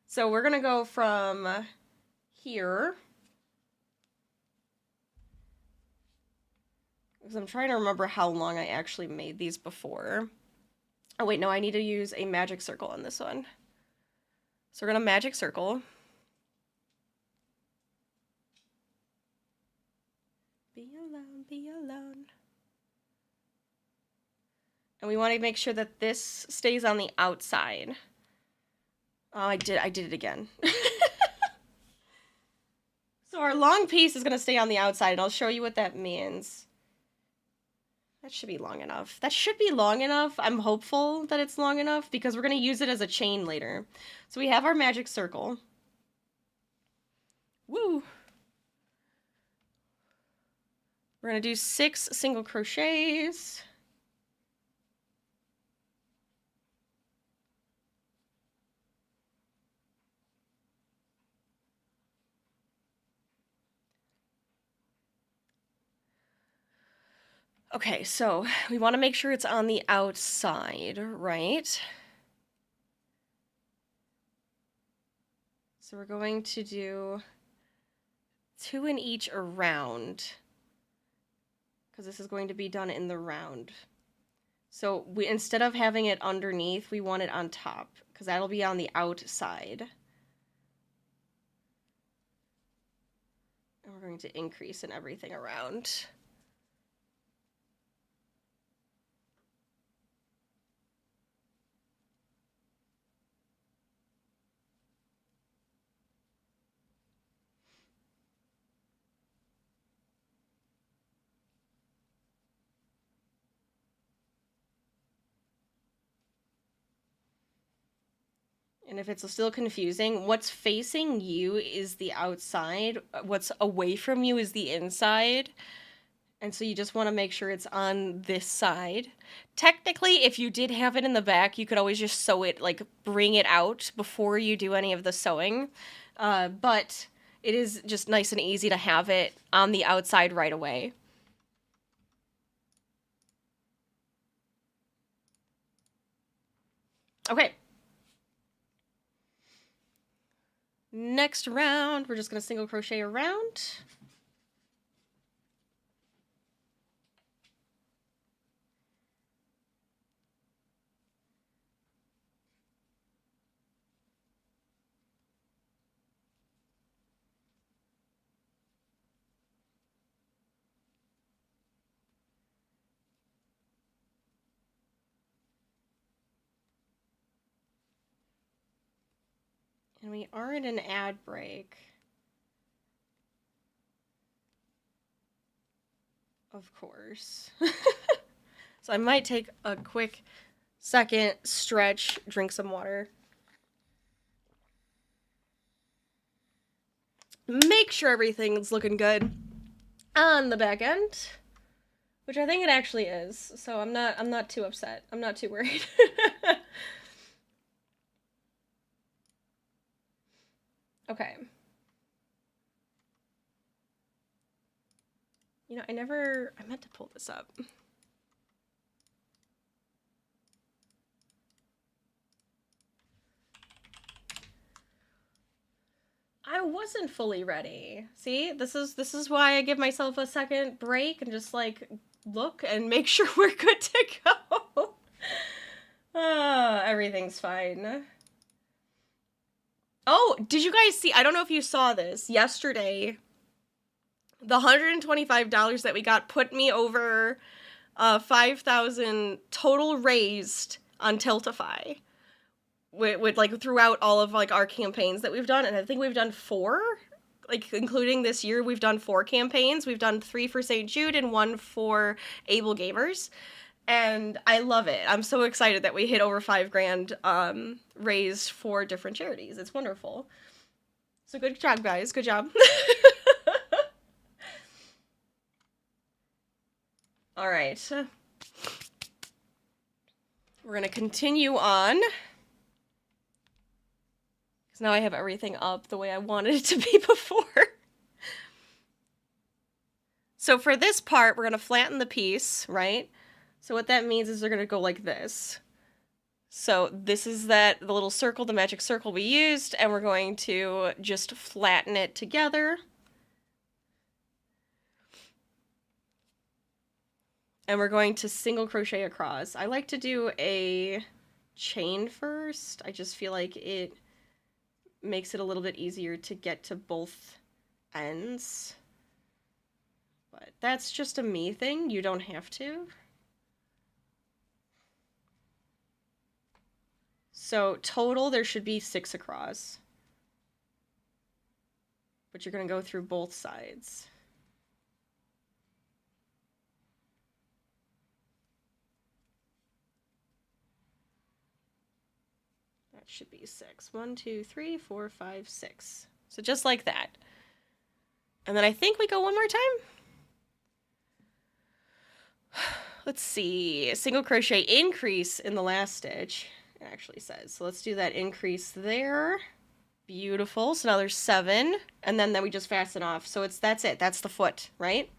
So we're gonna go from here. Because I'm trying to remember how long I actually made these before. Oh wait, no, I need to use a magic circle on this one. So we're gonna magic circle. Be alone, be alone. And we want to make sure that this stays on the outside. Oh, I did it again. So our long piece is going to stay on the outside, and I'll show you what that means. That should be long enough. That should be long enough. I'm hopeful that it's long enough because we're going to use it as a chain later. So we have our magic circle. Woo! We're going to do 6 single crochets. Okay, so we want to make sure it's on the outside, right? So we're going to do 2 in each around, because this is going to be done in the round. So we, instead of having it underneath, we want it on top, because that'll be on the outside. And we're going to increase in everything around. And if it's still confusing, what's facing you is the outside, what's away from you is the inside. And so you just want to make sure it's on this side. Technically, if you did have it in the back, you could always just sew it, like bring it out before you do any of the sewing. But it is just nice and easy to have it on the outside right away. Okay. Next round, we're just going to single crochet around. And we are in an ad break. Of course. So I might take a quick second, stretch, drink some water. Make sure everything's looking good on the back end, which I think it actually is. So I'm not too upset. I'm not too worried. Okay. You know, I meant to pull this up. I wasn't fully ready. See, this is why I give myself a second break and just like look and make sure we're good to go. Everything's fine. Oh, did you guys see? I don't know if you saw this yesterday. The $125 that we got put me over 5,000 total raised on Tiltify. With like throughout all of like our campaigns that we've done, and I think we've done 4, like including this year, we've done 4 campaigns. We've done 3 for St. Jude and 1 for Able Gamers, and I love it. I'm so excited that we hit over $5,000 raised for different charities. It's wonderful. So good job, guys. Good job. All right. We're gonna continue on. Because now I have everything up the way I wanted it to be before. So for this part, we're going to flatten the piece, right? So what that means is they're going to go like this. So this is the little circle, the magic circle we used, and we're going to just flatten it together. And we're going to single crochet across. I like to do a chain first. I just feel like it makes it a little bit easier to get to both ends. But that's just a me thing. You don't have to. So total, there should be 6 across. But you're going to go through both sides. That should be 6. 1, 2, 3, 4, 5, 6. So just like that. And then I think we go one more time. Let's see. Single crochet increase in the last stitch. It actually says. So let's do that increase there. Beautiful. So now there's 7. And then we just fasten off. So that's it. That's the foot, right?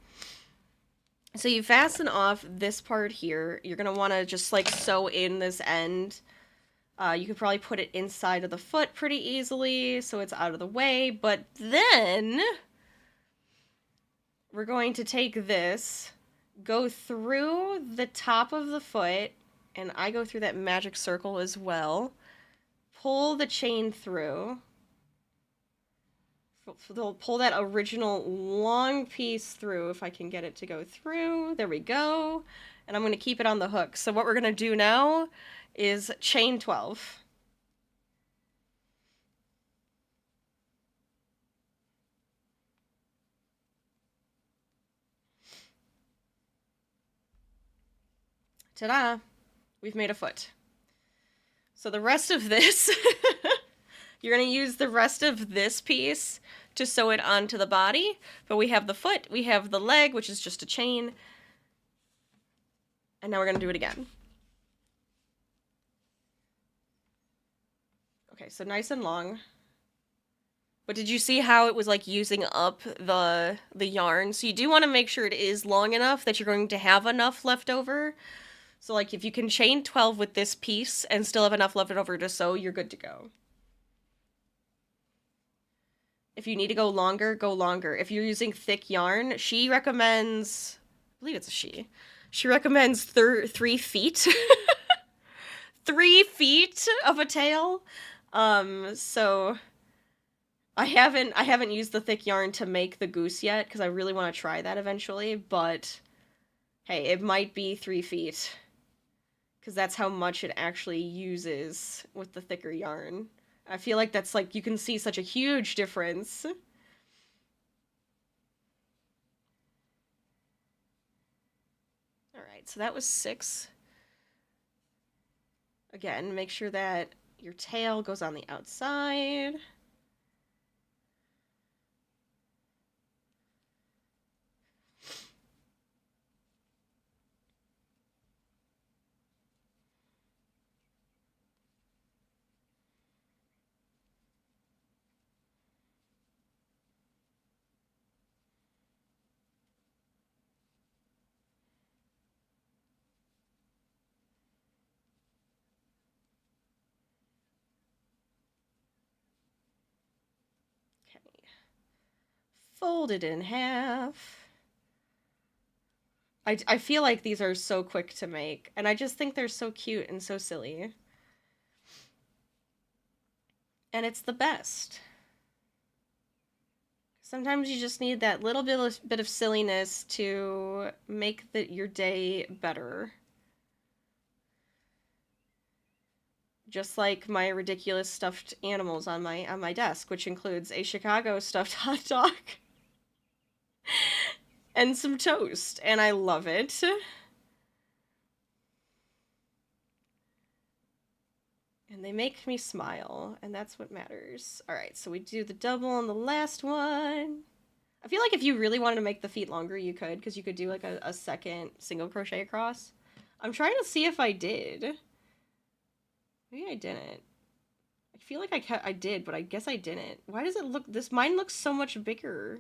So you fasten off this part here. You're going to want to just like sew in this end. You could probably put it inside of the foot pretty easily so it's out of the way. But then we're going to take this, go through the top of the foot, and I go through that magic circle as well. Pull the chain through. Pull that original long piece through if I can get it to go through. There we go. And I'm going to keep it on the hook. So what we're going to do now is chain 12. Ta-da! We've made a foot. So the rest of this, you're going to use the rest of this piece to sew it onto the body. But we have the foot, we have the leg, which is just a chain. And now we're going to do it again. Okay, so nice and long. But did you see how it was like using up the yarn? So you do want to make sure it is long enough that you're going to have enough left over. So like if you can chain 12 with this piece and still have enough left over to sew, you're good to go. If you need to go longer, go longer. If you're using thick yarn, she recommends, I believe it's a she. She recommends 3 feet. 3 feet of a tail. So I haven't used the thick yarn to make the goose yet because I really want to try that eventually, but hey, it might be 3 feet because that's how much it actually uses with the thicker yarn. I feel like that's like, you can see such a huge difference. All right, so that was 6. Again, make sure that your tail goes on the outside. Okay. Fold it in half. I feel like these are so quick to make, and I just think they're so cute and so silly. And it's the best. Sometimes you just need that little bit of silliness to make your day better. Just like my ridiculous stuffed animals on my desk, which includes a Chicago stuffed hot dog and some toast, and I love it. And they make me smile, and that's what matters. All right, so we do the double on the last one. I feel like if you really wanted to make the feet longer, you could, because you could do like a second single crochet across. I'm trying to see if I did. Maybe I didn't. I feel like I did, but I guess I didn't. Why does it look... Mine looks so much bigger.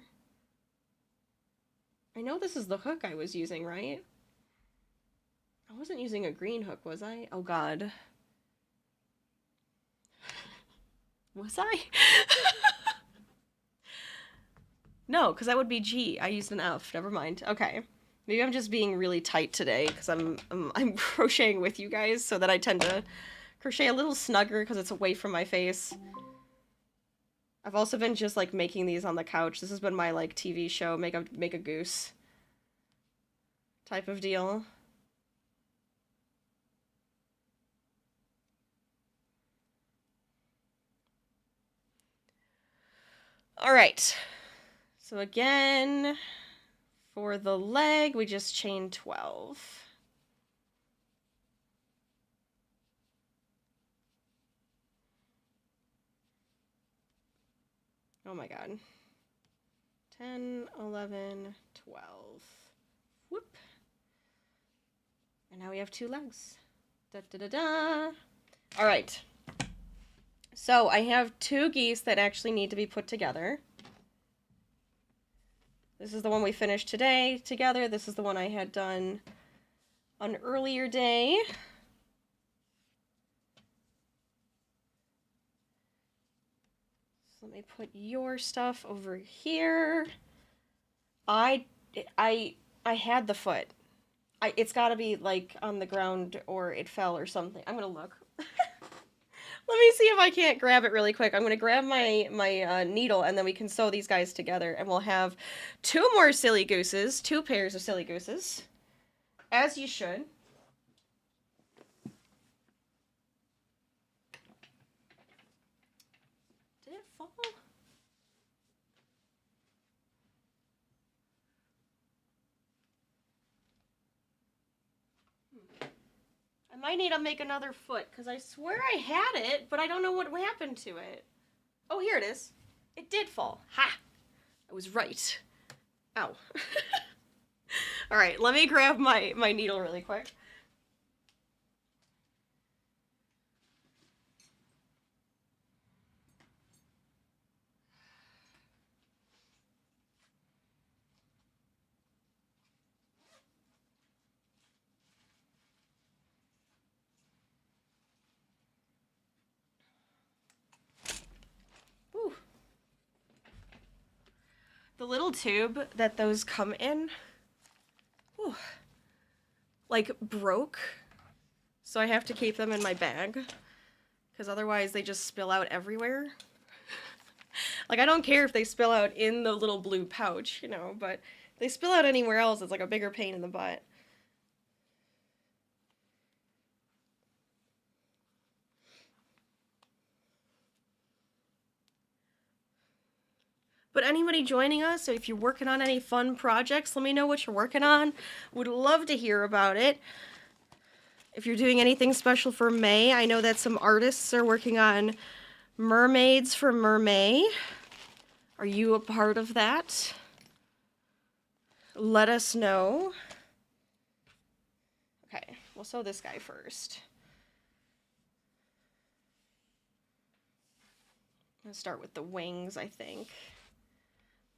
I know this is the hook I was using, right? I wasn't using a green hook, was I? Oh, God. Was I? No, because that would be G. I used an F. Never mind. Okay. Maybe I'm just being really tight today, because I'm crocheting with you guys, so that I tend to crochet a little snugger, because it's away from my face. I've also been just, like, making these on the couch. This has been my, like, TV show, make a goose type of deal. All right. So again, for the leg, we just chain 12. Oh my god. 10, 11, 12. Whoop. And now we have 2 legs. Da da da da. All right. So I have 2 geese that actually need to be put together. This is the one we finished today together. This is the one I had done an earlier day. So let me put your stuff over here. I had the foot. It's got to be like on the ground or it fell or something. I'm gonna look. Let me see if I can't grab it really quick. I'm gonna grab my needle, and then we can sew these guys together, and we'll have 2 more silly gooses, 2 pairs of silly gooses, as you should. Did it fall? I might need to make another foot, because I swear I had it, but I don't know what happened to it. Oh, here it is. It did fall. Ha! I was right. Ow. All right, let me grab my needle really quick. Whew. The little tube that those come in, whew, like, broke. So I have to keep them in my bag, because otherwise they just spill out everywhere. Like, I don't care if they spill out in the little blue pouch, you know, but if they spill out anywhere else, it's like a bigger pain in the butt. anybody joining us, so if you're working on any fun projects, let me know what you're working on. Would love to hear about it. If you're doing anything special for May, I know that some artists are working on mermaids for Mermay. Are you a part of that? Let us know. Okay, we'll sew this guy first. I'm gonna start with the wings, I think.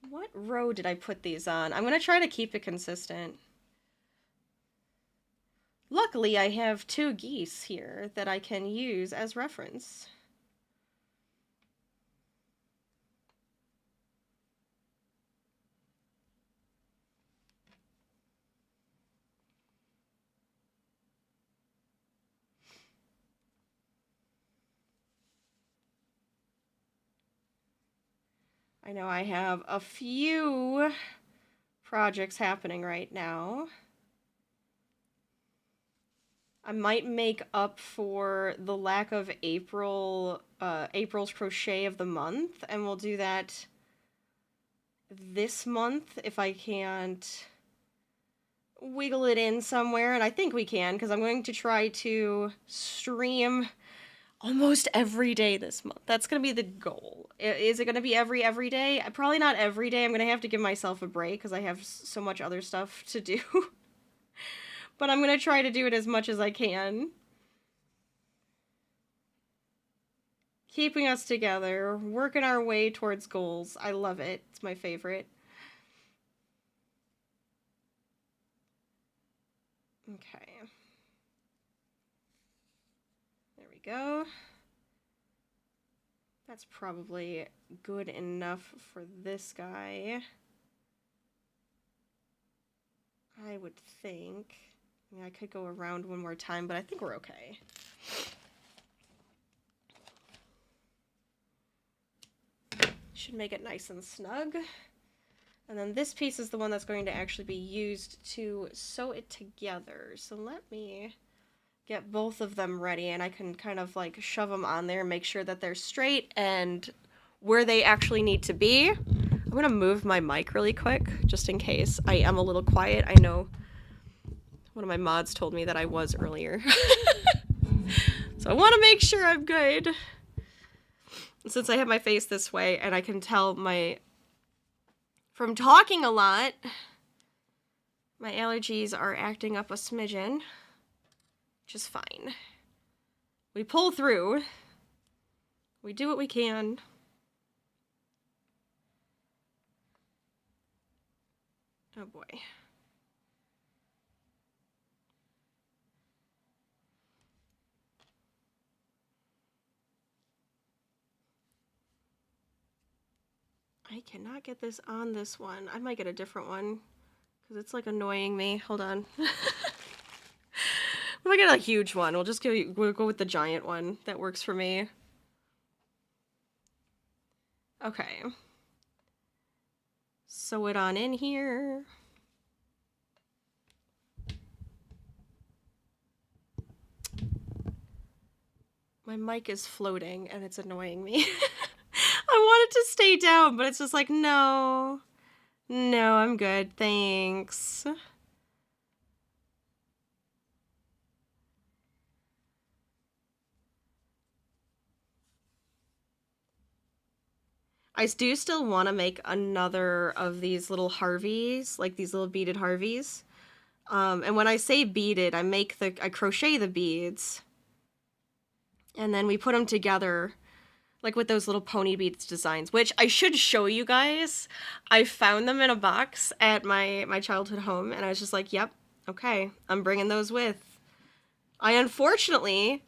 What row did I put these on? I'm gonna try to keep it consistent. Luckily, I have 2 geese here that I can use as reference. I know I have a few projects happening right now. I might make up for the lack of April's crochet of the month, and we'll do that this month if I can't wiggle it in somewhere, and I think we can, because I'm going to try to stream almost every day this month. That's going to be the goal. Is it going to be every day? Probably not every day. I'm going to have to give myself a break because I have so much other stuff to do. But I'm going to try to do it as much as I can. Keeping us together, working our way towards goals. I love it. It's my favorite. Okay. There we go. That's probably good enough for this guy. I would think. I mean, I could go around one more time, but I think we're okay. Should make it nice and snug. And then this piece is the one that's going to actually be used to sew it together. So let me get both of them ready, and I can kind of like shove them on there and make sure that they're straight and where they actually need to be. I'm gonna move my mic really quick just in case I am a little quiet. I know one of my mods told me that I was earlier. So I want to make sure I'm good. Since I have my face this way and I can tell from talking a lot, my allergies are acting up a smidgen. Which is fine. We pull through. We do what we can. Oh boy. I cannot get this on this one. I might get a different one because it's like annoying me. Hold on. If I get a huge one, we'll go with the giant one. That works for me. Okay. Sew it on in here. My mic is floating and it's annoying me. I want it to stay down, but it's just like, no. No, I'm good. Thanks. I do still want to make another of these little Harveys, like these little beaded Harveys. And when I say beaded, I crochet the beads, and then we put them together, like with those little pony beads designs, which I should show you guys. I found them in a box at my childhood home, and I was just like, yep, okay, I'm bringing those with. I unfortunately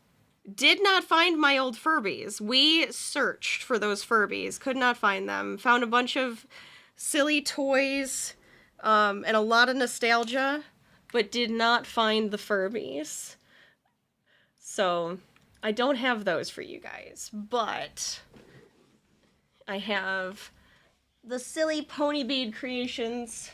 did not find my old Furbies. We searched for those Furbies, could not find them. Found a bunch of silly toys and a lot of nostalgia, but did not find the Furbies. So I don't have those for you guys, but I have the silly pony bead creations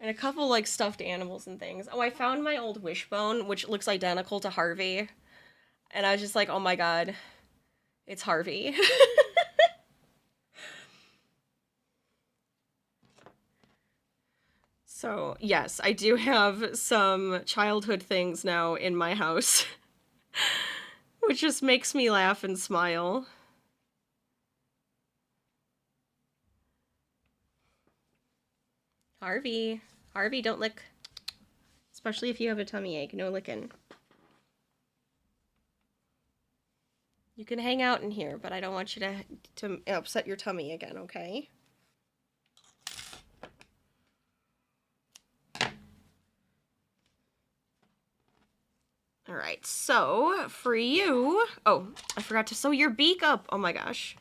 and a couple, like, stuffed animals and things. Oh, I found my old wishbone, which looks identical to Harvey. And I was just like, oh my god, it's Harvey. So, yes, I do have some childhood things now in my house, which just makes me laugh and smile. Harvey, don't lick. Especially if you have a tummy ache, no licking. You can hang out in here, but I don't want you to upset your tummy again, okay? All right, so for you, oh, I forgot to sew your beak up. Oh my gosh.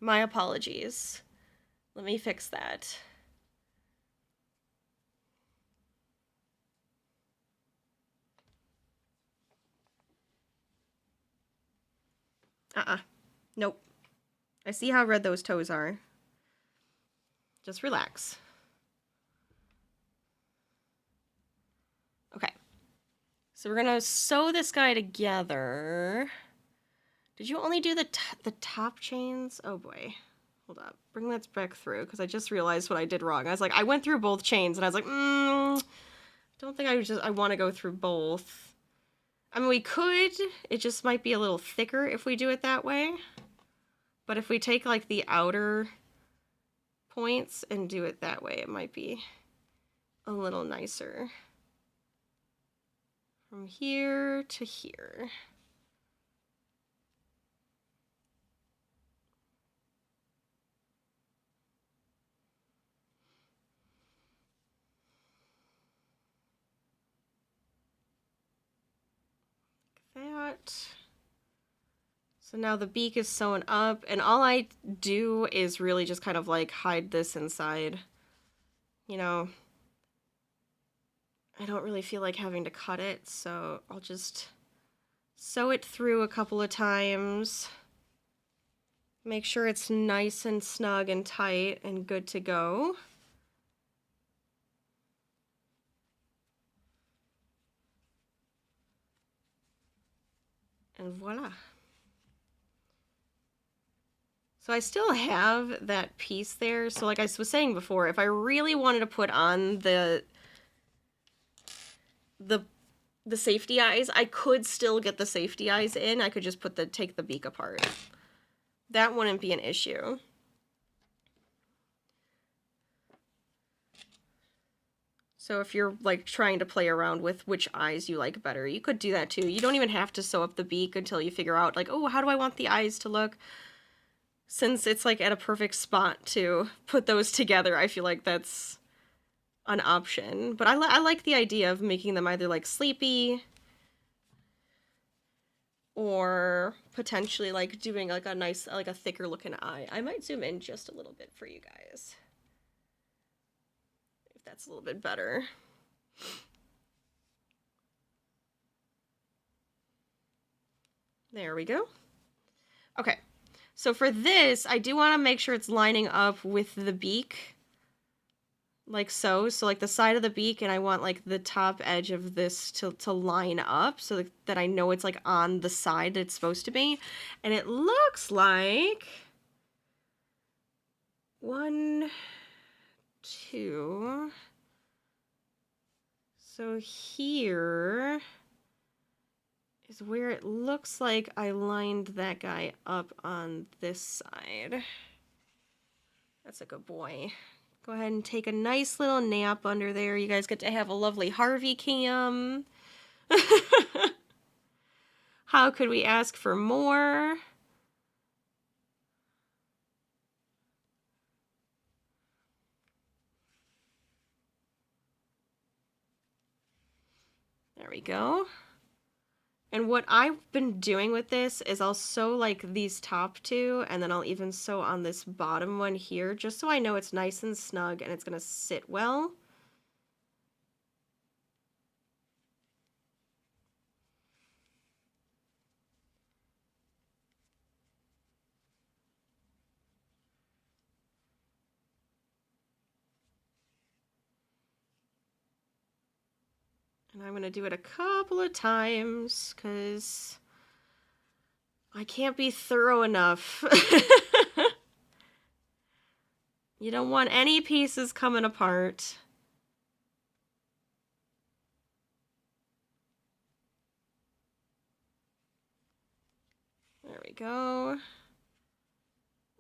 My apologies. Let me fix that. Nope. I see how red those toes are. Just relax. Okay. So we're gonna sew this guy together. Did you only do the top chains? Oh boy. Hold up. Bring that back through, because I just realized what I did wrong. I was like, I went through both chains, and I was like, don't think I want to go through both. I mean, we could. It just might be a little thicker if we do it that way. But if we take, like, the outer points and do it that way, it might be a little nicer. From here to here. That. So now the beak is sewn up, and all I do is really just kind of like hide this inside. You know, I don't really feel like having to cut it, so I'll just sew it through a couple of times. Make sure it's nice and snug and tight and good to go. And voila. So I still have that piece there. So like I was saying before, if I really wanted to put on the safety eyes, I could still get the safety eyes in. I could just take the beak apart. That wouldn't be an issue. So if you're like trying to play around with which eyes you like better, you could do that too. You don't even have to sew up the beak until you figure out like, oh, how do I want the eyes to look? Since it's like at a perfect spot to put those together, I feel like that's an option. But I like the idea of making them either like sleepy or potentially like doing like a nice, like a thicker looking eye. I might zoom in just a little bit for you guys. If that's a little bit better. There we go. Okay. So for this, I do want to make sure it's lining up with the beak. Like so. So like the side of the beak, and I want like the top edge of this to line up so that I know it's like on the side that it's supposed to be. And it looks like 1, 2. So here is where it looks like I lined that guy up on this side. That's a good boy. Go ahead and take a nice little nap under there. You guys get to have a lovely Harvey cam. How could we ask for more? There we go. And what I've been doing with this is I'll sew like these top two, and then I'll even sew on this bottom one here, just so I know it's nice and snug and it's gonna sit well. And I'm gonna do it a couple of times because I can't be thorough enough. You don't want any pieces coming apart. There we go.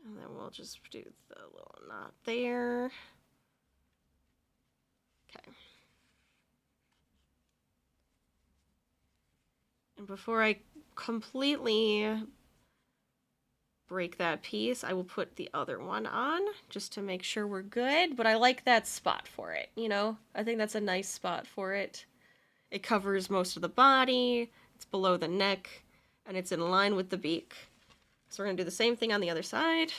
And then we'll just do the little knot there. Okay. And before I completely break that piece, I will put the other one on just to make sure we're good. But I like that spot for it, you know? I think that's a nice spot for it. It covers most of the body, it's below the neck, and it's in line with the beak. So we're gonna do the same thing on the other side.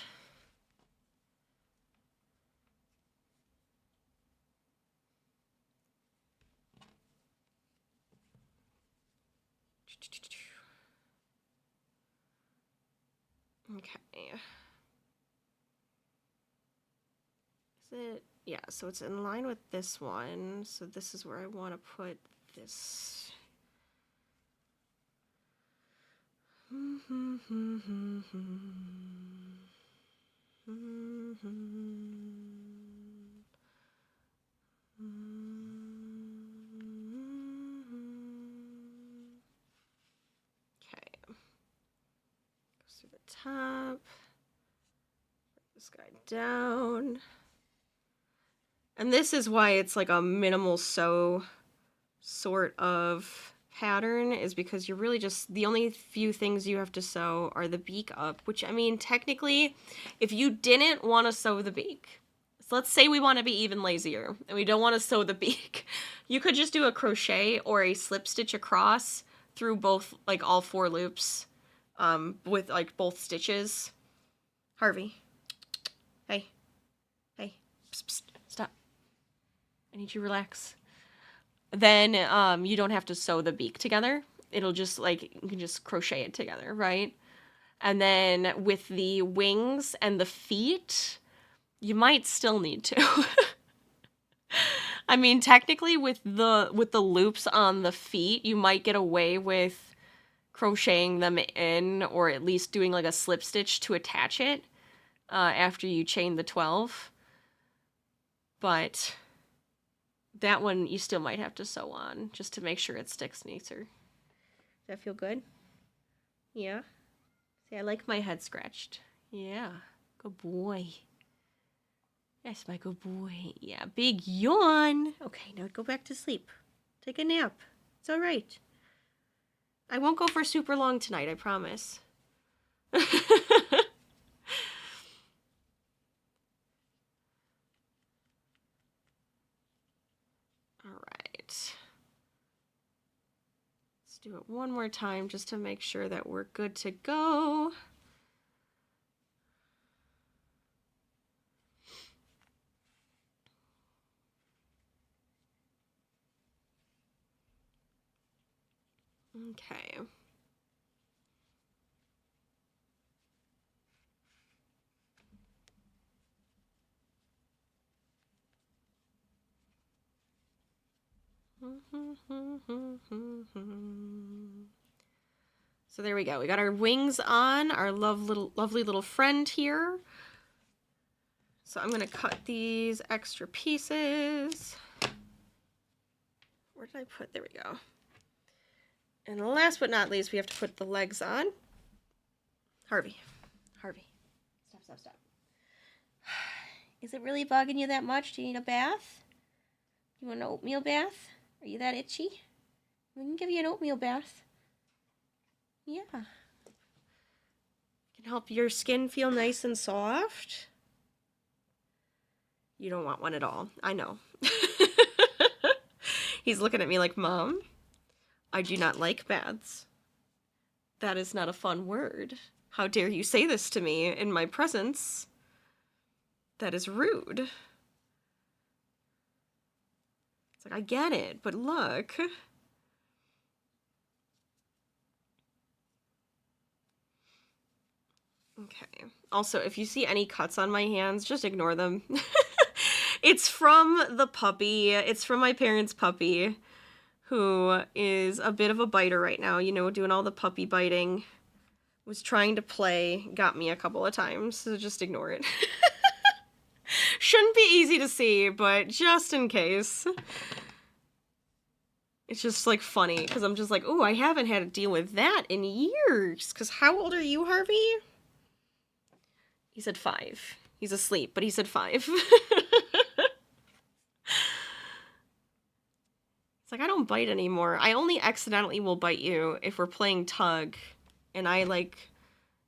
Okay. Is it? Yeah, so it's in line with this one. So this is where I want to put this. Okay. Goes through the top. Bring this guy down. And this is why it's like a minimal sew sort of pattern, is because you're really just, the only few things you have to sew are the beak up, which, I mean, technically, if you didn't want to sew the beak, so let's say we want to be even lazier and we don't want to sew the beak, you could just do a crochet or a slip stitch across through both, like all 4 loops, with like both stitches. Harvey, hey, psst, psst, stop. I need you to relax. Then you don't have to sew the beak together. It'll just, like, you can just crochet it together, right? And then with the wings and the feet, you might still need to. I mean, technically with the loops on the feet, you might get away with crocheting them in, or at least doing like a slip stitch to attach it after you chain the 12. But that one you still might have to sew on just to make sure it sticks neater. Does that feel good? Yeah? See, I like my head scratched. Yeah. Good boy. Yes, my good boy. Yeah, big yawn. Okay, now go back to sleep. Take a nap. It's all right. I won't go for super long tonight, I promise. All right. Let's do it one more time just to make sure that we're good to go. Okay. So there we go. We got our wings on, our lovely little friend here. So I'm going to cut these extra pieces. Where did I put? There we go. And last but not least, we have to put the legs on. Harvey. Stop. Is it really bugging you that much? Do you need a bath? You want an oatmeal bath? Are you that itchy? We can give you an oatmeal bath. Yeah. Can help your skin feel nice and soft. You don't want one at all. I know. He's looking at me like, Mom, I do not like baths. That is not a fun word. How dare you say this to me in my presence? That is rude. It's like, I get it, but look. Okay. Also, if you see any cuts on my hands, just ignore them. It's from the puppy. It's from my parents' puppy, who is a bit of a biter right now, you know, doing all the puppy biting. Was trying to play, got me a couple of times, so just ignore it. Shouldn't be easy to see, but just in case. It's just like funny because I'm just like, oh, I haven't had to deal with that in years. Because how old are you, Harvey? He said 5. He's asleep, but he said 5. It's like, I don't bite anymore. I only accidentally will bite you if we're playing tug and I like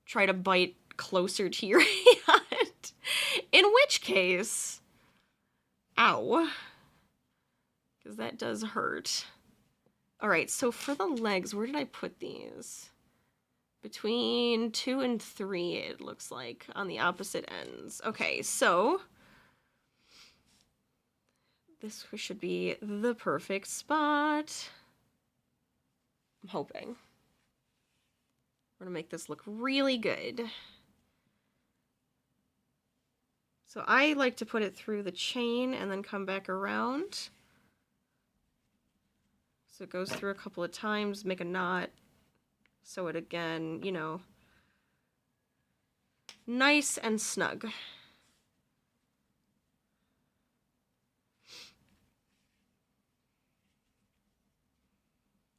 try to bite closer to your hand. In which case, ow. Because that does hurt. All right, so for the legs, where did I put these? Between 2 and 3, it looks like, on the opposite ends. Okay, so this should be the perfect spot. I'm hoping. We're gonna make this look really good. So I like to put it through the chain and then come back around. So it goes through a couple of times, make a knot, sew it again, you know, nice and snug.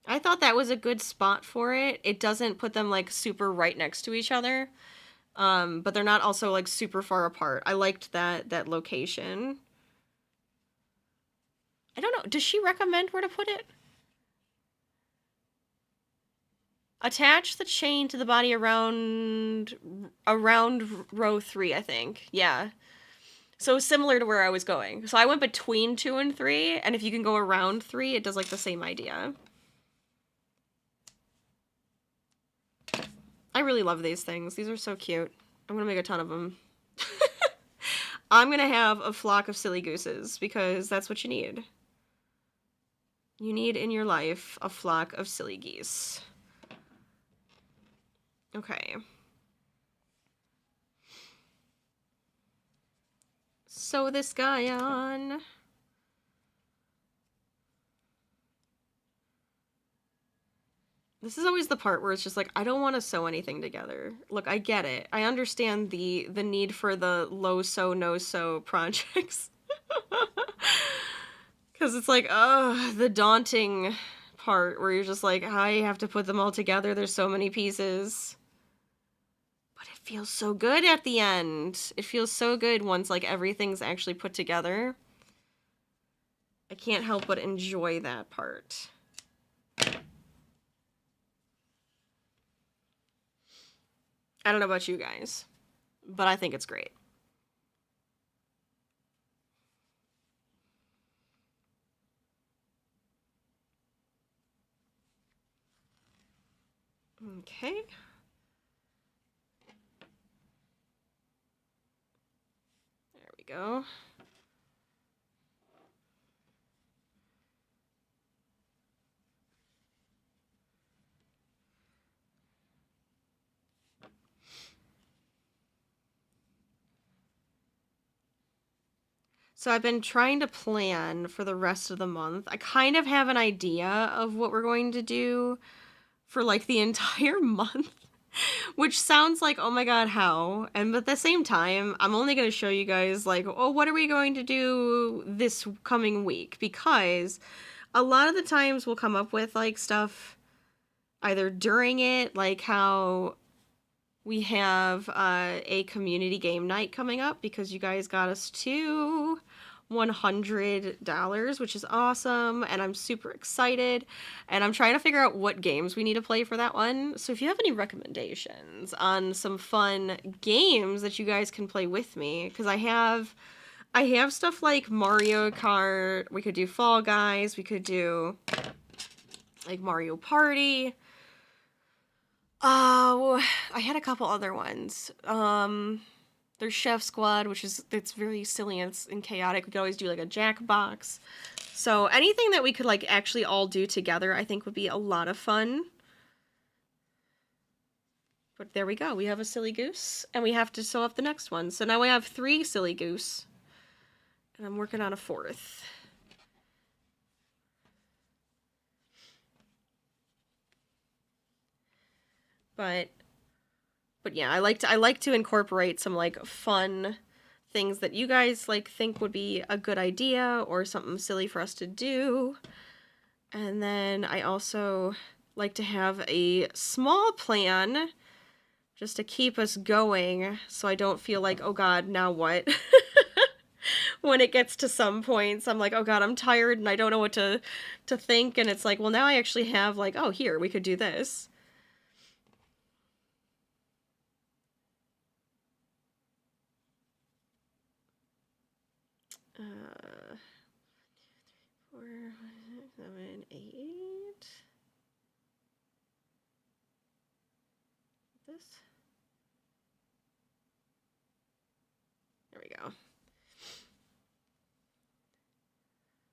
I thought that was a good spot for it. It doesn't put them like super right next to each other, but they're not also like super far apart. I liked that location. I don't know. Does she recommend where to put it? Attach the chain to the body around row 3, I think. Yeah. So similar to where I was going. So I went between 2 and 3, and if you can go around 3, it does like the same idea. I really love these things. These are so cute. I'm gonna make a ton of them. I'm gonna have a flock of silly gooses because that's what you need. You need in your life a flock of silly geese. Okay. Sew this guy on. This is always the part where it's just like, I don't want to sew anything together. Look, I get it. I understand the need for the low sew, no sew projects. Because it's like, oh, the daunting part where you're just like, I have to put them all together. There's so many pieces. But it feels so good at the end. It feels so good once like everything's actually put together. I can't help but enjoy that part. I don't know about you guys, but I think it's great. Okay. There we go. So I've been trying to plan for the rest of the month. I kind of have an idea of what we're going to do for like the entire month, which sounds like, oh my god, how? And at the same time, I'm only going to show you guys like, oh, what are we going to do this coming week? Because a lot of the times we'll come up with like stuff either during it, like how we have a community game night coming up because you guys got us to $100, which is awesome, and I'm super excited, and I'm trying to figure out what games we need to play for that one. So if you have any recommendations on some fun games that you guys can play with me, because I have stuff like Mario Kart, we could do Fall Guys, we could do like Mario Party. Oh, I had a couple other ones. There's Chef Squad, it's very silly and chaotic. We could always do like a Jackbox. So anything that we could like actually all do together, I think would be a lot of fun. But there we go. We have a silly goose, and we have to sew up the next one. So now we have 3 silly goose, and I'm working on a 4th. But yeah, I like to incorporate some like fun things that you guys like think would be a good idea or something silly for us to do. And then I also like to have a small plan just to keep us going so I don't feel like, oh God, now what? When it gets to some points, I'm like, oh God, I'm tired and I don't know what to think. And it's like, well, now I actually have like, oh, here, we could do this. Uh, 4, 5, 7, 8. This. There we go.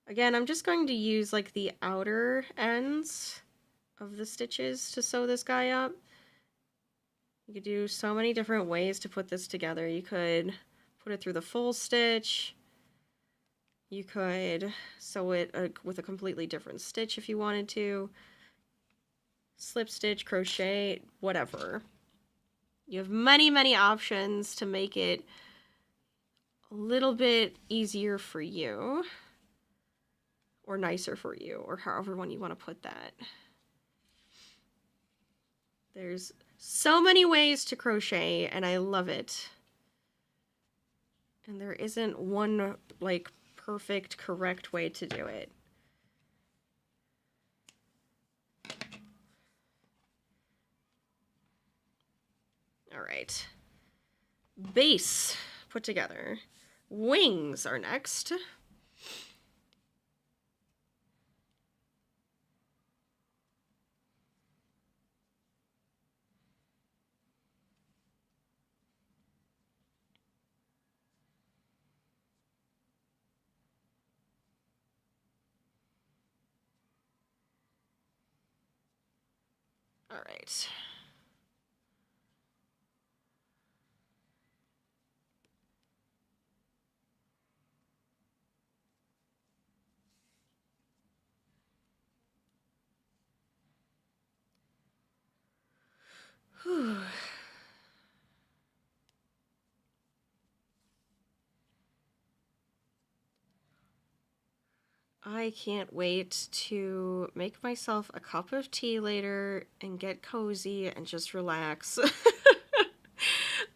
Again, I'm just going to use like the outer ends of the stitches to sew this guy up. You could do so many different ways to put this together. You could put it through the full stitch. You could sew it with a completely different stitch if you wanted to. Slip stitch, crochet, whatever. You have many, many options to make it a little bit easier for you, or nicer for you, or however one you want to put that. There's so many ways to crochet, and I love it. And there isn't one, like, perfect, correct way to do it. All right. Base put together. Wings are next. All right. Whew. I can't wait to make myself a cup of tea later and get cozy and just relax.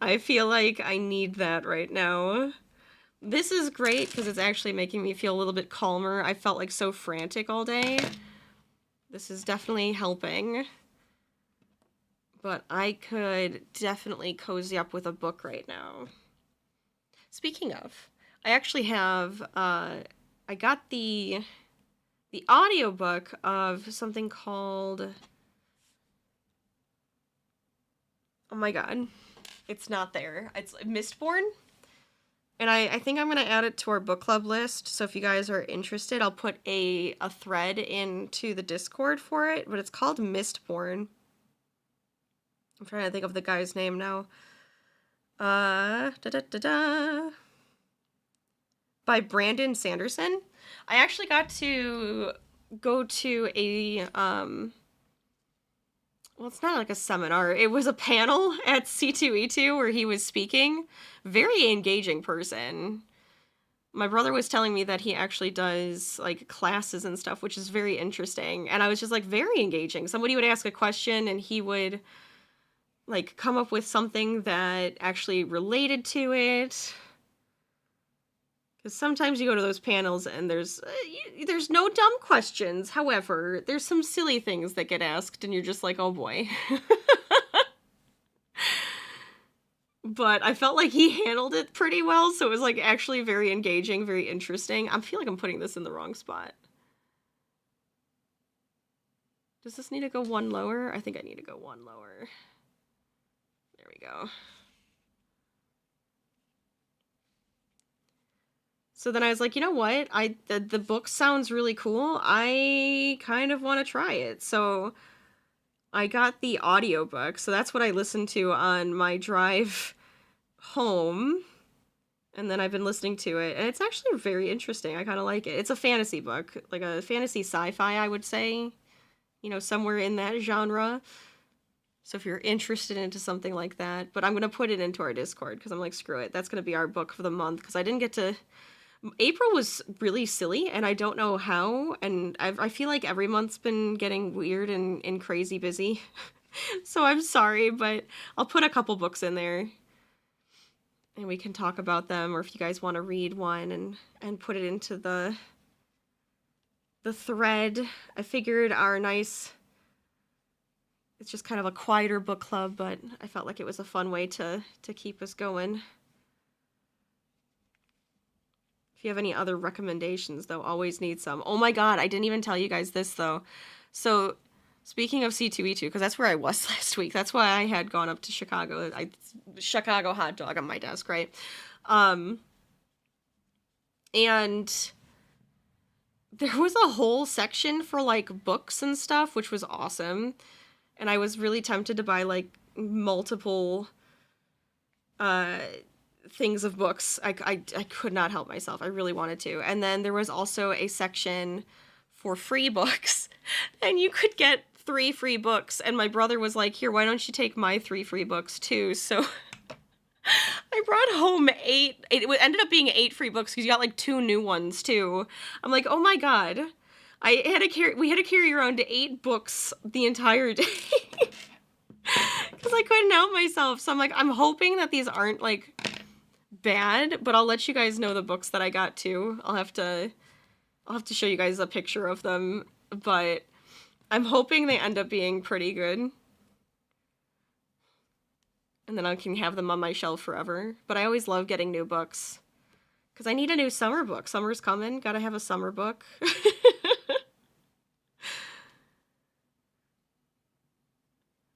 I feel like I need that right now. This is great because it's actually making me feel a little bit calmer. I felt like so frantic all day. This is definitely helping. But I could definitely cozy up with a book right now. Speaking of, I actually have, I got the audiobook of something called, oh my god, it's not there. It's Mistborn. And I think I'm going to add it to our book club list. So if you guys are interested, I'll put a thread into the Discord for it. But it's called Mistborn. I'm trying to think of the guy's name now. By Brandon Sanderson. I actually got to go to a, well, it's not like a seminar. It was a panel at C2E2 where he was speaking. Very engaging person. My brother was telling me that he actually does like classes and stuff, which is very interesting. And I was just like, very engaging. Somebody would ask a question and he would like come up with something that actually related to it. Because sometimes you go to those panels and there's no dumb questions. However, there's some silly things that get asked and you're just like, oh boy. But I felt like he handled it pretty well, so it was like actually very engaging, very interesting. I feel like I'm putting this in the wrong spot. Does this need to go one lower? I think I need to go one lower. There we go. So then I was like, you know what? The book sounds really cool. I kind of want to try it. So I got the audiobook. So that's what I listened to on my drive home. And then I've been listening to it. And it's actually very interesting. I kind of like it. It's a fantasy book, like a fantasy sci-fi, I would say. You know, somewhere in that genre. So if you're interested into something like that. But I'm going to put it into our Discord because I'm like, screw it. That's going to be our book for the month because I didn't get to April was really silly, and I don't know how, and I feel like every month's been getting weird and crazy busy. So I'm sorry, but I'll put a couple books in there, and we can talk about them, or if you guys want to read one and put it into the thread. I figured our nice, it's just kind of a quieter book club, but I felt like it was a fun way to keep us going. If you have any other recommendations, though, always need some. Oh my god, I didn't even tell you guys this, though. So, speaking of C2E2, because that's where I was last week. That's why I had gone up to Chicago. Chicago hot dog on my desk, right? And there was a whole section for, like, books and stuff, which was awesome. And I was really tempted to buy, like, multiple things of books. I could not help myself. I really wanted to. And then there was also a section for free books, and you could get 3 free books. And my brother was like, here, why don't you take my 3 free books too? So I brought home 8. It ended up being 8 free books because you got like 2 new ones too. I'm like, oh my god. We had to carry around 8 books the entire day. Because I couldn't help myself. So I'm like, I'm hoping that these aren't like bad, but I'll let you guys know the books that I got too. I'll have to show you guys a picture of them, but I'm hoping they end up being pretty good. And then I can have them on my shelf forever. But I always love getting new books. Because I need a new summer book. Summer's coming. Gotta have a summer book.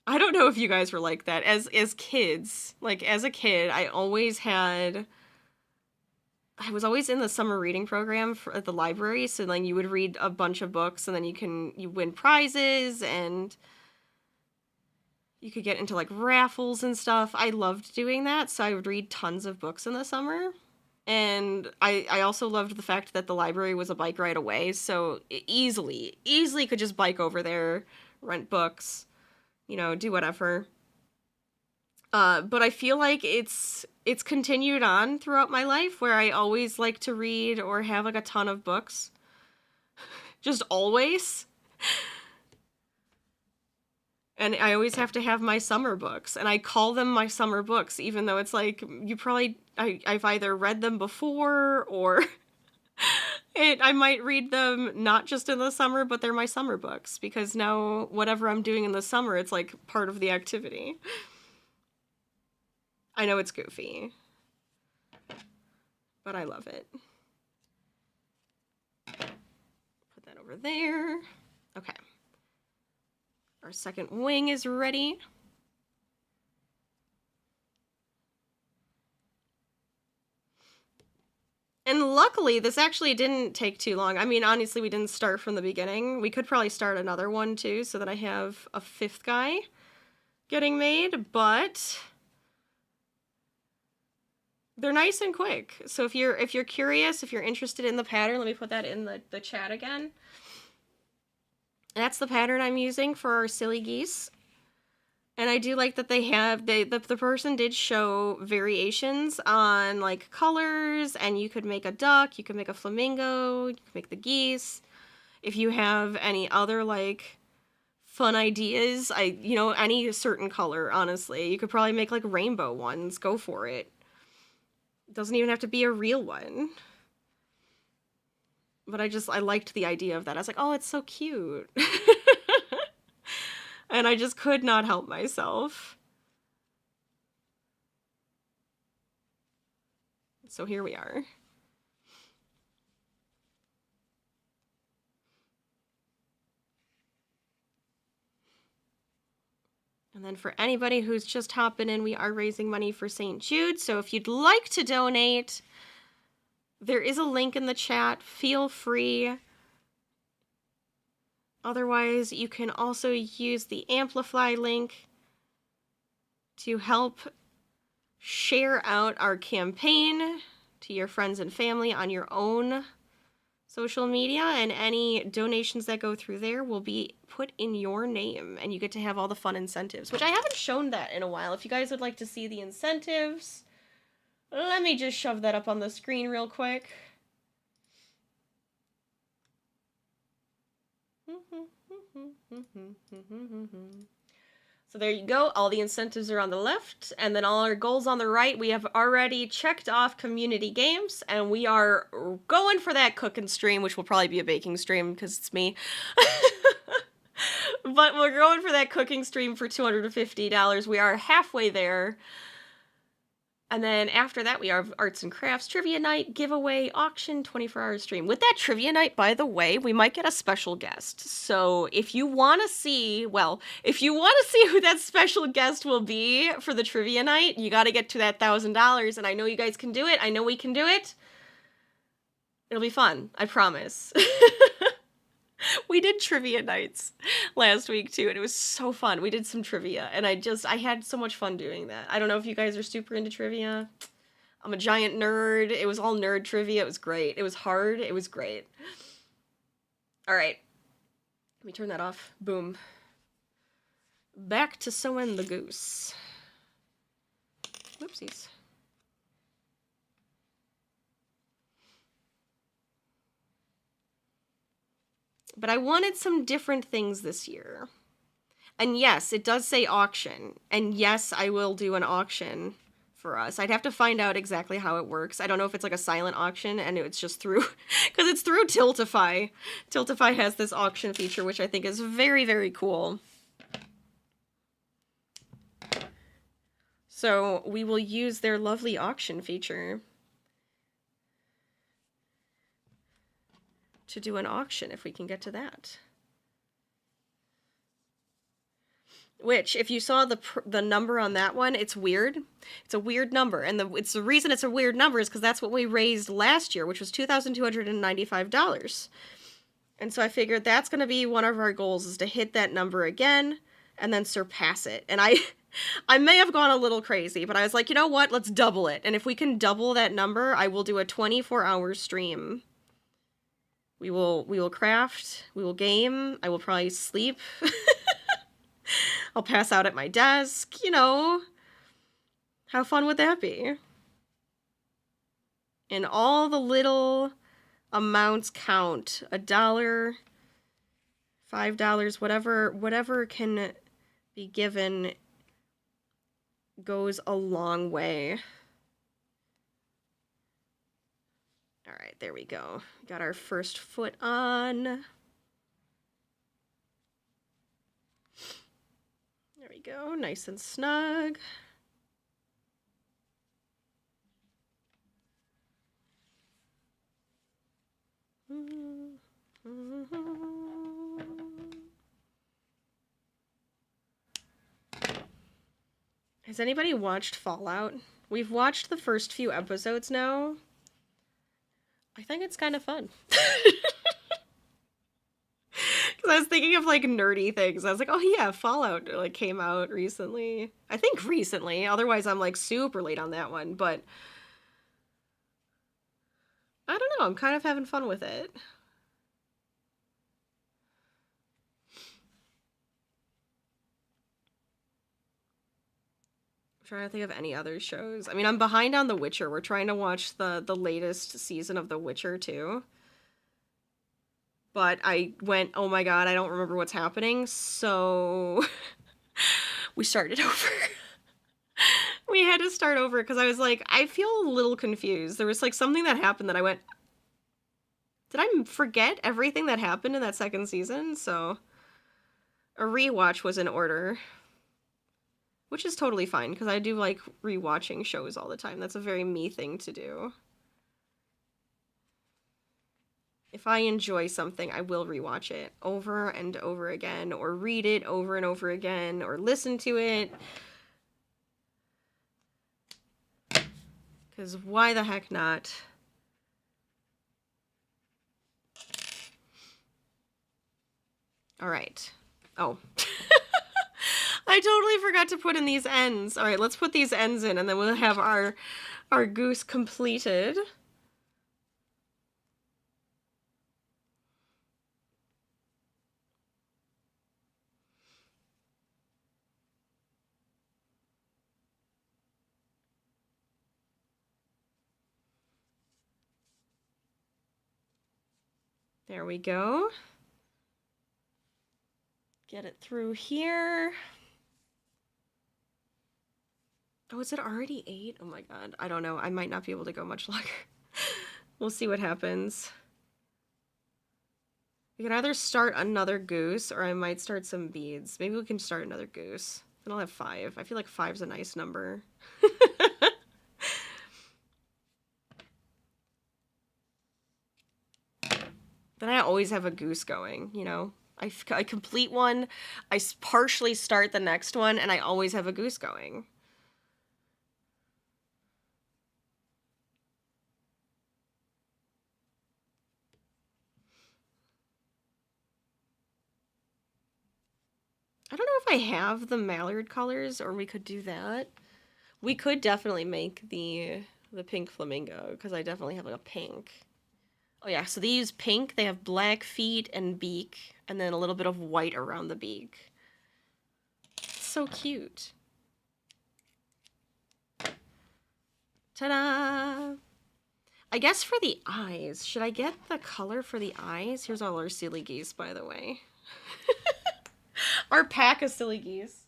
I don't know if you guys were like that. As kids, like as a kid, I was always in the summer reading program at the library, so then you would read a bunch of books, and then you win prizes, and you could get into like raffles and stuff. I loved doing that, so I would read tons of books in the summer. And I also loved the fact that the library was a bike ride away, so easily could just bike over there, rent books, do whatever. But I feel like it's continued on throughout my life, where I always like to read or have like a ton of books. Just always. And I always have to have my summer books, and I call them my summer books, even though it's like, I've either read them before, or I might read them not just in the summer, but they're my summer books, because now whatever I'm doing in the summer, it's like part of the activity. I know it's goofy, but I love it. Put that over there. Okay. Our second wing is ready. And luckily, this actually didn't take too long. I mean, honestly, we didn't start from the beginning. We could probably start another one too, so that I have a 5th guy getting made, but they're nice and quick. So if you're curious, if you're interested in the pattern, let me put that in the chat again. That's the pattern I'm using for our silly geese. And I do like that they have, the person did show variations on like colors, and you could make a duck, you could make a flamingo, you could make the geese. If you have any other like fun ideas, any certain color, honestly, you could probably make like rainbow ones. Go for it. It doesn't even have to be a real one. But I liked the idea of that. I was like, oh, it's so cute. And I just could not help myself. So here we are. And then for anybody who's just hopping in, we are raising money for St. Jude. So if you'd like to donate, there is a link in the chat. Feel free. Otherwise, you can also use the Amplify link to help share out our campaign to your friends and family on your own social media, and any donations that go through there will be put in your name, and you get to have all the fun incentives, which I haven't shown that in a while. If you guys would like to see the incentives, let me just shove that up on the screen real quick. So there you go. All the incentives are on the left, and then all our goals on the right. We have already checked off community games, and we are going for that cooking stream, which will probably be a baking stream because it's me. But we're going for that cooking stream for $250. We are halfway there. And then after that, we have arts and crafts, trivia night, giveaway, auction, 24-hour stream. With that trivia night, by the way, we might get a special guest. So if you want to see, who that special guest will be for the trivia night, you got to get to that $1,000. And I know you guys can do it. I know we can do it. It'll be fun. I promise. We did trivia nights last week too, and it was so fun. We did some trivia, and I had so much fun doing that. I don't know if you guys are super into trivia. I'm a giant nerd. It was all nerd trivia. It was great. It was hard. It was great. All right. Let me turn that off. Boom. Back to sewing the goose. Whoopsies. But I wanted some different things this year. And yes, it does say auction. And yes, I will do an auction for us. I'd have to find out exactly how it works. I don't know if it's like a silent auction and it's just through, because it's through Tiltify. Tiltify has this auction feature, which I think is very, very cool. So we will use their lovely auction feature to do an auction if we can get to that. Which, if you saw the number on that one, it's weird. It's a weird number, and the reason it's a weird number is because that's what we raised last year, which was $2,295. And so I figured that's going to be one of our goals, is to hit that number again and then surpass it. And I may have gone a little crazy, but I was like, you know what? Let's double it. And if we can double that number, I will do a 24-hour stream. We will craft, we will game, I will probably sleep. I'll pass out at my desk, you know. How fun would that be? And all the little amounts count. $1, $5, whatever can be given goes a long way. All right, there we go. Got our first foot on. There we go, nice and snug. Has anybody watched Fallout? We've watched the first few episodes now. I think it's kind of fun. Because I was thinking of, like, nerdy things. I was like, oh yeah, Fallout, like, came out recently. I think recently. Otherwise, I'm, like, super late on that one. But I don't know. I'm kind of having fun with it. I'm trying to think of any other shows. I mean, I'm behind on The Witcher. We're trying to watch the latest season of The Witcher, too. But I went, oh my god, I don't remember what's happening, so we started over. We had to start over because I was like, I feel a little confused. There was like something that happened that I went, did I forget everything that happened in that second season? So a rewatch was in order, which is totally fine because I do like rewatching shows all the time. That's a very me thing to do. If I enjoy something, I will rewatch it over and over again, or read it over and over again, or listen to it. Because why the heck not? All right. Oh. I totally forgot to put in these ends. All right, let's put these ends in, and then we'll have our goose completed. There we go. Get it through here. Oh, is it already 8? Oh my god. I don't know. I might not be able to go much longer. We'll see what happens. We can either start another goose, or I might start some beads. Maybe we can start another goose. Then I'll have 5. I feel like 5's a nice number. Then I always have a goose going, you know? I complete one, I partially start the next one, and I always have a goose going. I don't know if I have the mallard colors, or we could do that. We could definitely make the pink flamingo, because I definitely have like a pink. Oh yeah, so they use pink, they have black feet and beak, and then a little bit of white around the beak. It's so cute. Ta-da! I guess for the eyes, should I get the color for the eyes? Here's all our silly geese, by the way. Our pack of silly geese.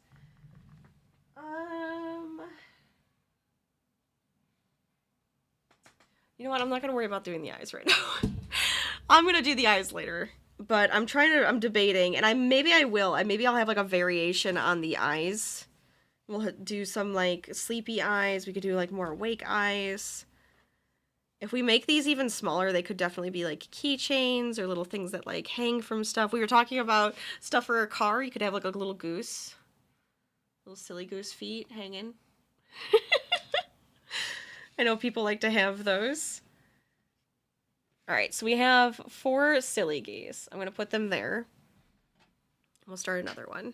You know what? I'm not gonna worry about doing the eyes right now. I'm gonna do the eyes later. But I'm debating, and maybe I will. Maybe I'll have like a variation on the eyes. We'll do some like sleepy eyes. We could do like more awake eyes. If we make these even smaller, they could definitely be like keychains or little things that like hang from stuff. We were talking about stuff for a car. You could have like a little goose. Little silly goose feet hanging. I know people like to have those. All right, so we have 4 silly geese. I'm going to put them there. We'll start another one.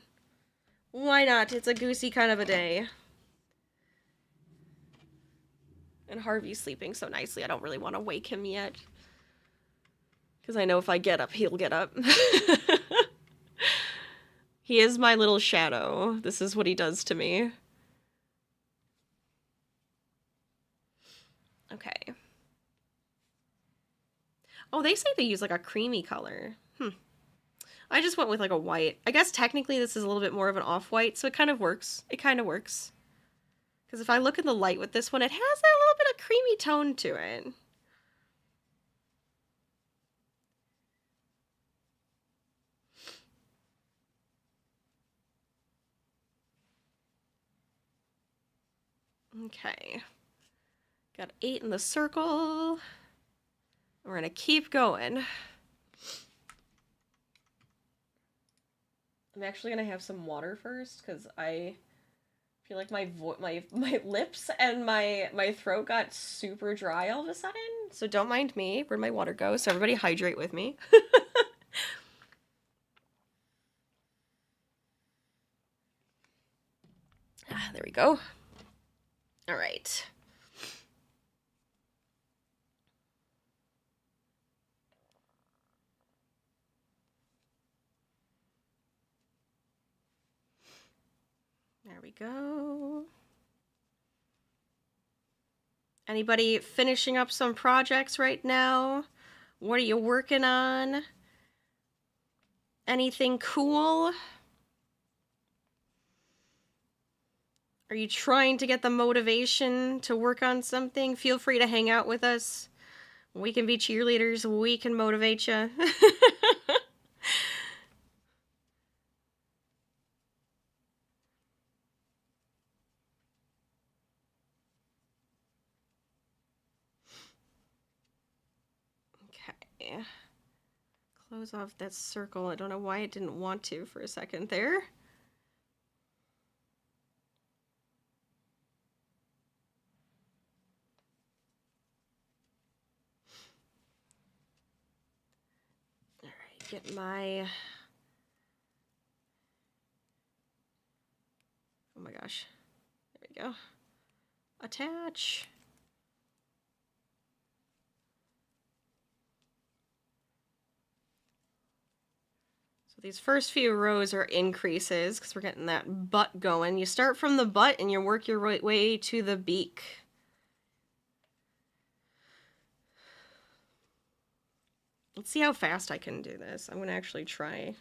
Why not? It's a goosey kind of a day. And Harvey's sleeping so nicely, I don't really want to wake him yet. Because I know if I get up, he'll get up. He is my little shadow. This is what he does to me. Okay. Oh, they say they use like a creamy color. I just went with like a white. I guess technically this is a little bit more of an off-white, so it kind of works. It kind of works. Because if I look in the light with this one, it has a little bit of creamy tone to it. Okay. Got 8 in the circle. We're going to keep going. I'm actually going to have some water first, because I feel like my lips and my throat got super dry all of a sudden. So don't mind me. Where'd my water go? So everybody hydrate with me. There we go. All right. There we go. Anybody finishing up some projects right now? What are you working on? Anything cool? Are you trying to get the motivation to work on something? Feel free to hang out with us. We can be cheerleaders. We can motivate you. Okay. Close off that circle. I don't know why it didn't want to for a second there. All right, get my... Oh my gosh. There we go. Attach. So these first few rows are increases because we're getting that butt going. You start from the butt and you work your way to the beak. Let's see how fast I can do this. I'm going to actually try.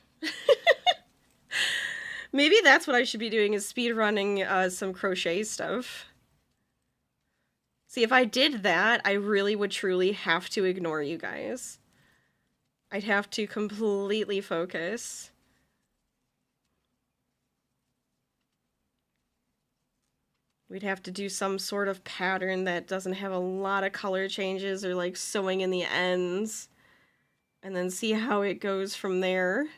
Maybe that's what I should be doing, is speed running some crochet stuff. See, if I did that, I really would truly have to ignore you guys. I'd have to completely focus. We'd have to do some sort of pattern that doesn't have a lot of color changes or like sewing in the ends, and then see how it goes from there.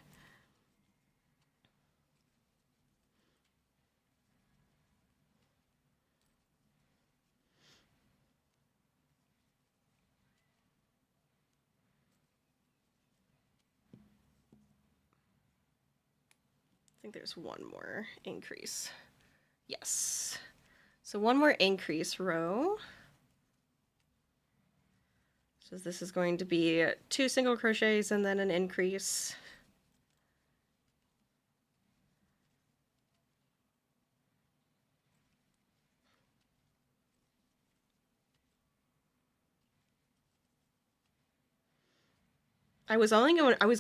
I think there's one more increase. Yes. So one more increase row. So this is going to be 2 single crochets and then an increase. I was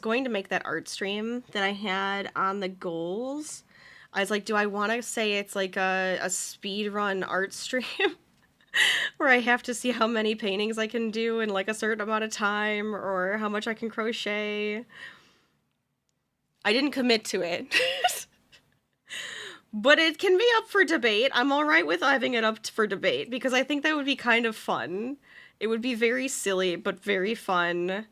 going to make that art stream that I had on the goals. I was like, do I want to say it's like a speed run art stream where I have to see how many paintings I can do in like a certain amount of time, or how much I can crochet? I didn't commit to it. But it can be up for debate. I'm all right with having it up for debate, because I think that would be kind of fun. It would be very silly, but very fun.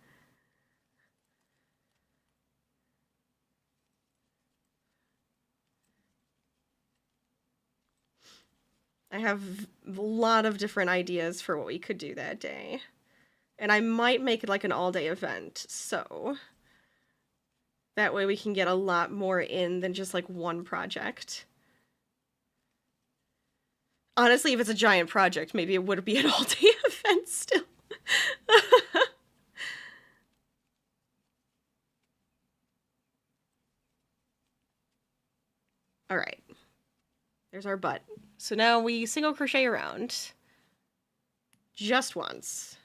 I have a lot of different ideas for what we could do that day. And I might make it like an all-day event, so that way we can get a lot more in than just like one project. Honestly, if it's a giant project, maybe it would be an all-day event still. All right. There's our butt. So now we single crochet around. Just once.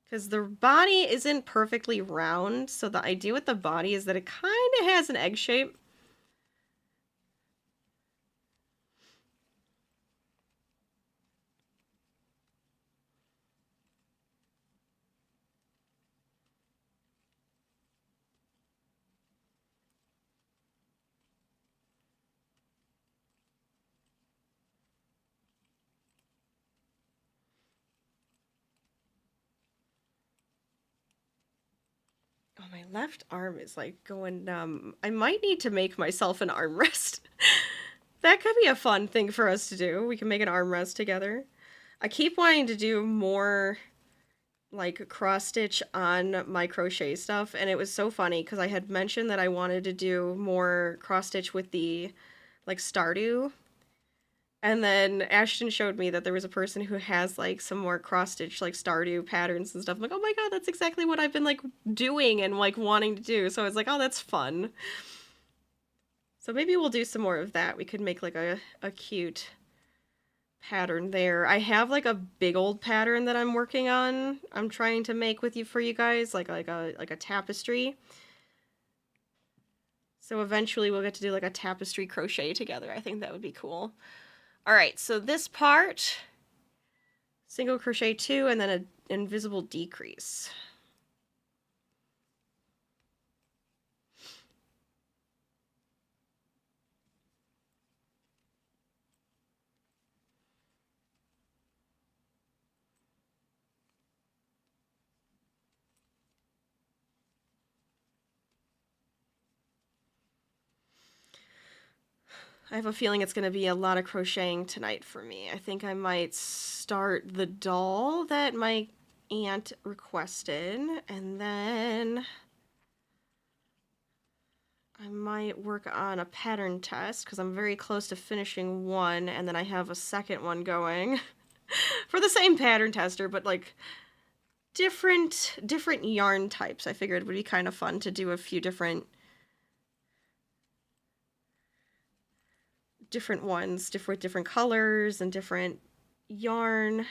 Because the body isn't perfectly round, so the idea with the body is that it kind of has an egg shape. Oh, my left arm is like going numb. I might need to make myself an armrest. That could be a fun thing for us to do. We can make an armrest together. I keep wanting to do more like cross stitch on my crochet stuff, and it was so funny because I had mentioned that I wanted to do more cross stitch with the like Stardew. And then Ashton showed me that there was a person who has like some more cross stitch like Stardew patterns and stuff. I'm like, oh my god, that's exactly what I've been like doing and like wanting to do. So I was like, oh, that's fun. So maybe we'll do some more of that. We could make like a cute pattern there. I have like a big old pattern that I'm working on. I'm trying to make with you for you guys, like a tapestry. So eventually we'll get to do like a tapestry crochet together. I think that would be cool. All right, so this part, single crochet 2 and then an invisible decrease. I have a feeling it's going to be a lot of crocheting tonight for me. I think I might start the doll that my aunt requested, and then I might work on a pattern test because I'm very close to finishing one, and then I have a second one going for the same pattern tester, but like different yarn types. I figured it would be kind of fun to do a few different ones, different colors and different yarn,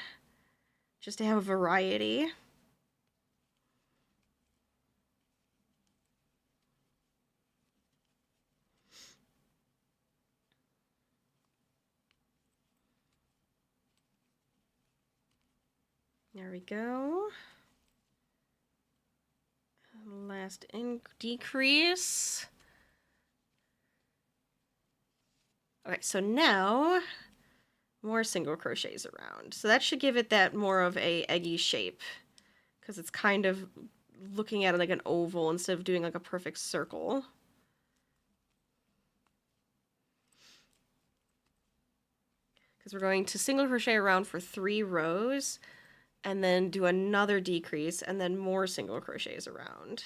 just to have a variety. There we go. Last decrease. Okay, so now more single crochets around. So that should give it that more of a eggy shape, because it's kind of looking at it like an oval instead of doing like a perfect circle. Because we're going to single crochet around for 3 rows, and then do another decrease, and then more single crochets around.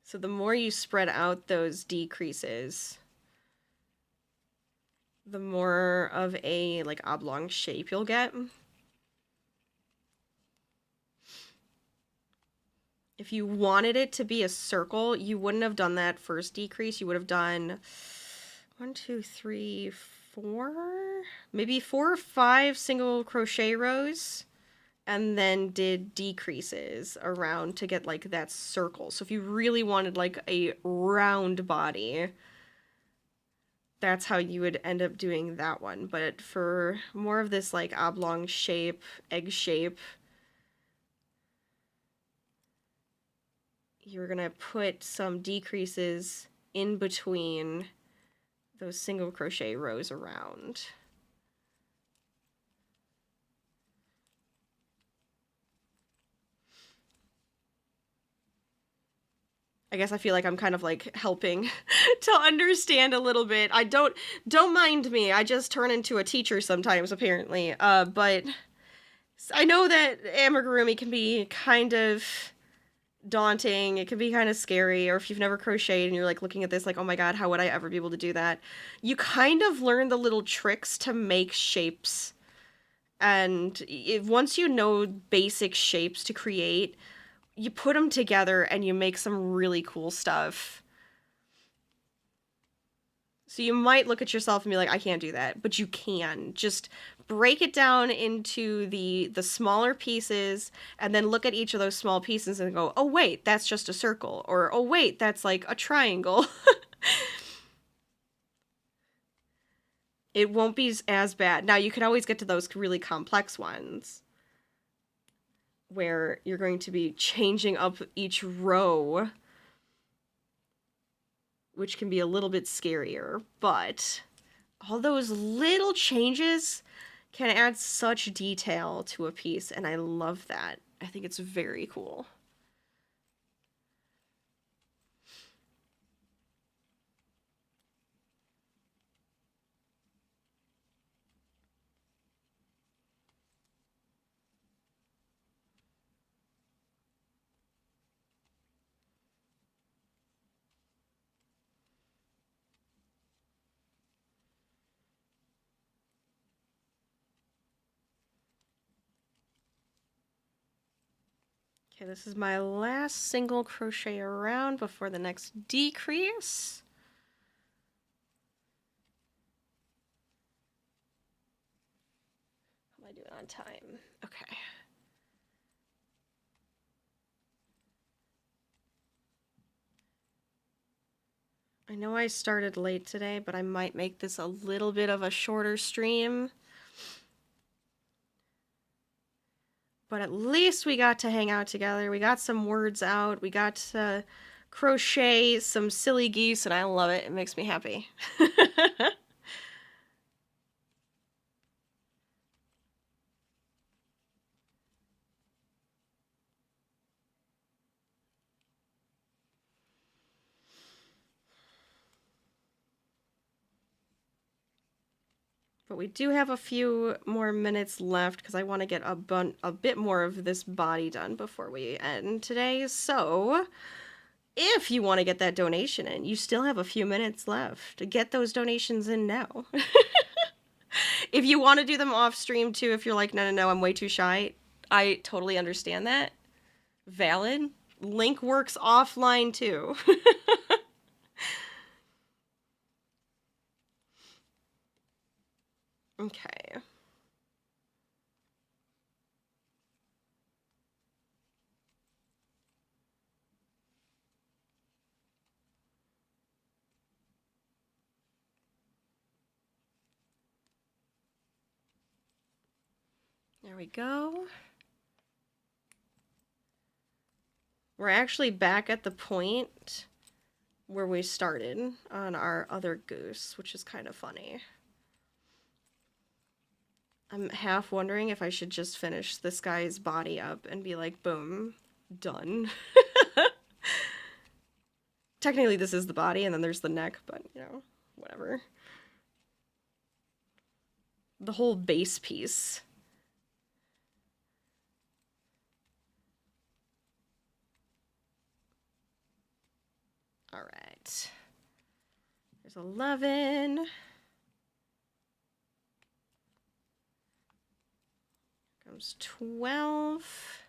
So the more you spread out those decreases, the more of a like oblong shape you'll get. If you wanted it to be a circle, you wouldn't have done that first decrease. You would have done 1, 2, 3, 4, maybe 4 or 5 single crochet rows, and then did decreases around to get like that circle. So if you really wanted like a round body, that's how you would end up doing that one. But for more of this like oblong shape, egg shape, you're gonna put some decreases in between those single crochet rows around. I guess I feel like I'm kind of like helping to understand a little bit. I don't mind me. I just turn into a teacher sometimes, apparently. But I know that amigurumi can be kind of daunting. It can be kind of scary. Or if you've never crocheted and you're like looking at this like, oh my god, how would I ever be able to do that? You kind of learn the little tricks to make shapes. And once you know basic shapes to create, you put them together and you make some really cool stuff. So you might look at yourself and be like, I can't do that, but you can. Just break it down into the smaller pieces, and then look at each of those small pieces and go, oh wait, that's just a circle, or oh wait, that's like a triangle. It won't be as bad. Now you can always get to those really complex ones where you're going to be changing up each row, which can be a little bit scarier, but all those little changes can add such detail to a piece, and I love that. I think it's very cool. Okay, this is my last single crochet around before the next decrease. How am I doing on time? Okay. I know I started late today, but I might make this a little bit of a shorter stream. But at least we got to hang out together. We got some words out. We got to crochet some silly geese, and I love it. It makes me happy. But we do have a few more minutes left because I want to get a bit more of this body done before we end today. So if you want to get that donation in, you still have a few minutes left to get those donations in now. If you want to do them off stream too, if you're like, no, I'm way too shy, I totally understand that. Valid. Link works offline too. Okay. There we go. We're actually back at the point where we started on our other goose, which is kind of funny. I'm half wondering if I should just finish this guy's body up and be like, boom, done. Technically, this is the body, and then there's the neck, but, you know, whatever. The whole base piece. All right. There's 11. Comes 12.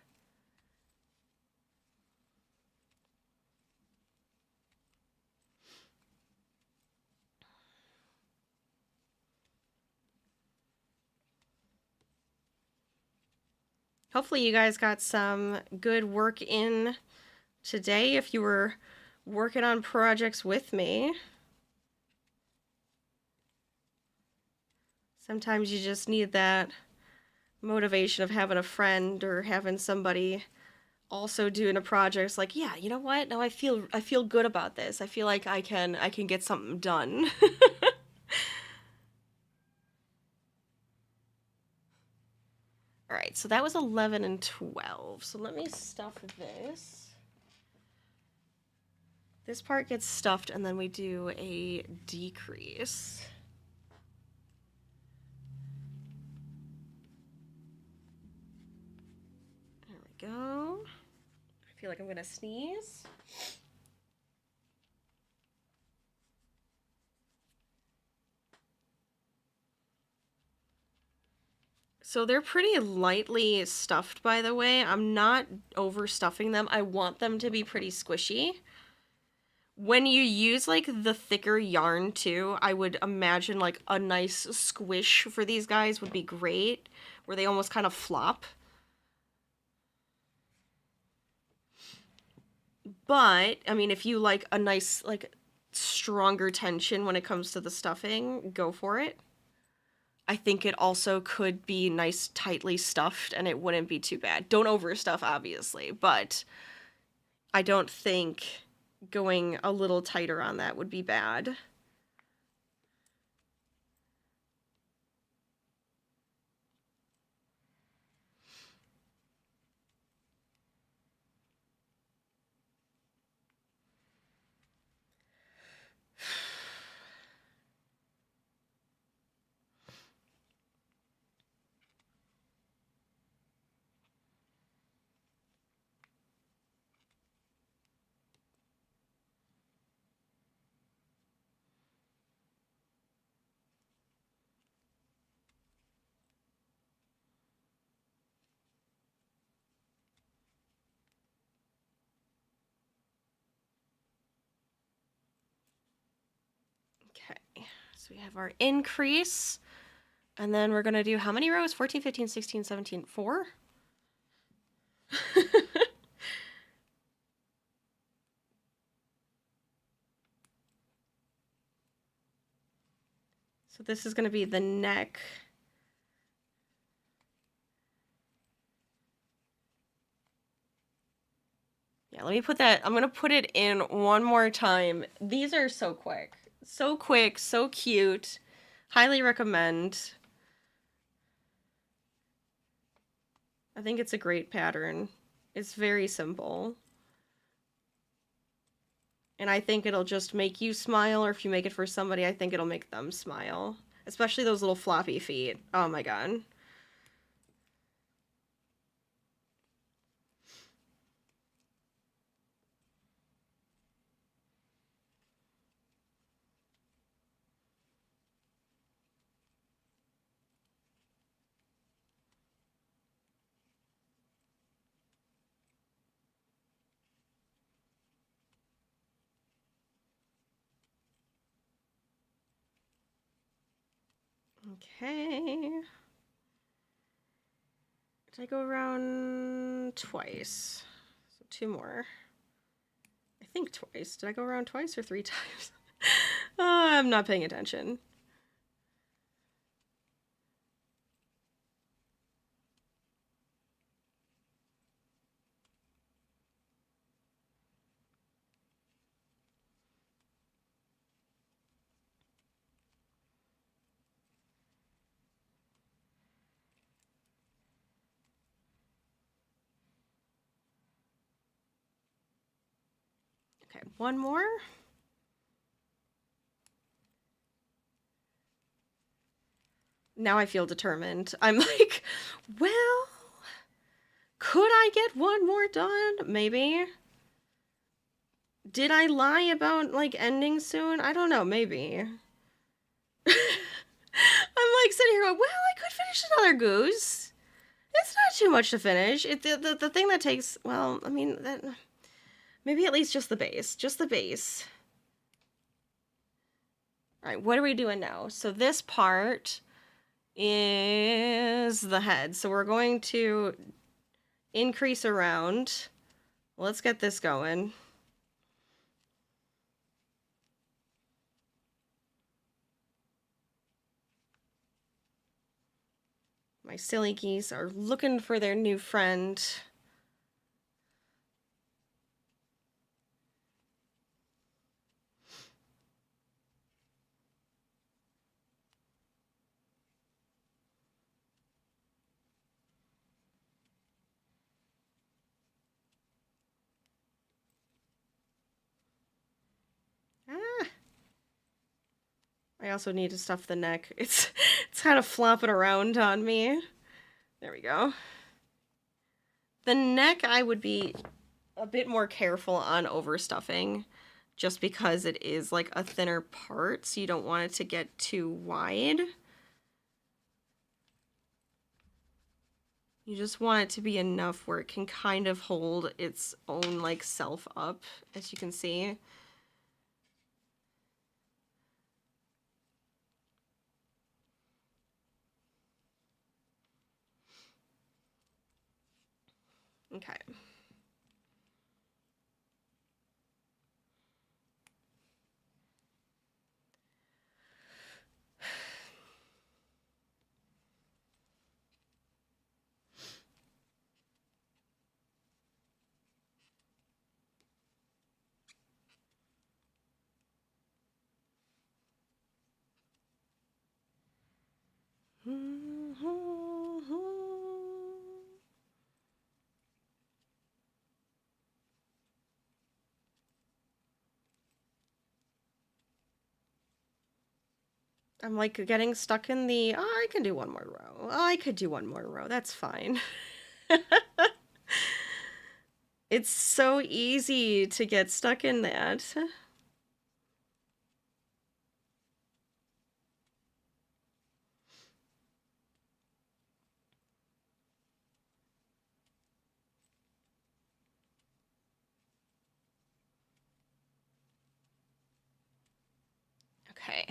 Hopefully you guys got some good work in today if you were working on projects with me. Sometimes you just need that motivation of having a friend or having somebody also doing a project. It's like, yeah, you know what? Now I feel good about this. I feel like I can get something done. All right, so that was 11 and 12. So let me stuff this. This part gets stuffed and then we do a decrease. There we go. I feel like I'm gonna sneeze. So they're pretty lightly stuffed, by the way. I'm not overstuffing them. I want them to be pretty squishy. When you use like the thicker yarn too, I would imagine like a nice squish for these guys would be great, where they almost kind of flop. But, I mean, if you like a nice, like, stronger tension when it comes to the stuffing, go for it. I think it also could be nice, tightly stuffed, and it wouldn't be too bad. Don't overstuff, obviously, but I don't think going a little tighter on that would be bad. Okay, so we have our increase, and then we're gonna do how many rows? 14, 15, 16, 17, 4? So this is gonna be the neck. Yeah, let me put that, I'm gonna put it in one more time. These are so quick, so cute. Highly recommend. I think it's a great pattern. It's very simple. And I think it'll just make you smile, or if you make it for somebody, I think it'll make them smile. Especially those little floppy feet. Oh my god. Okay. Did I go around twice? So 2 more. I think twice. Did I go around twice or 3 times? I'm not paying attention. Okay, one more. Now I feel determined. I'm like, well, could I get one more done? Maybe. Did I lie about, like, ending soon? I don't know, maybe. I'm like sitting here going, well, I could finish another goose. It's not too much to finish. The thing that takes, well, I mean, that maybe at least just the base. Just the base. Alright, what are we doing now? So this part is the head. So we're going to increase around. Let's get this going. My silly geese are looking for their new friend. Ah. I also need to stuff the neck. It's kind of flopping around on me. There we go. The neck I would be a bit more careful on overstuffing, just because it is like a thinner part, so you don't want it to get too wide. You just want it to be enough where it can kind of hold its own like self up, as you can see. Okay. I'm like getting stuck in the, oh, I can do one more row. Oh, I could do one more row. That's fine. It's so easy to get stuck in that. Okay.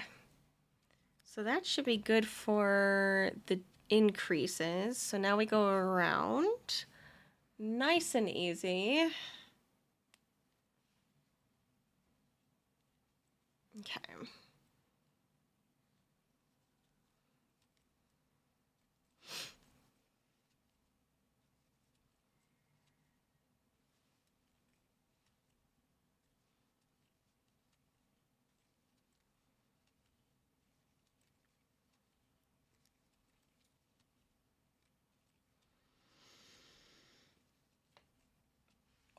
So that should be good for the increases. So now we go around. Nice and easy. Okay.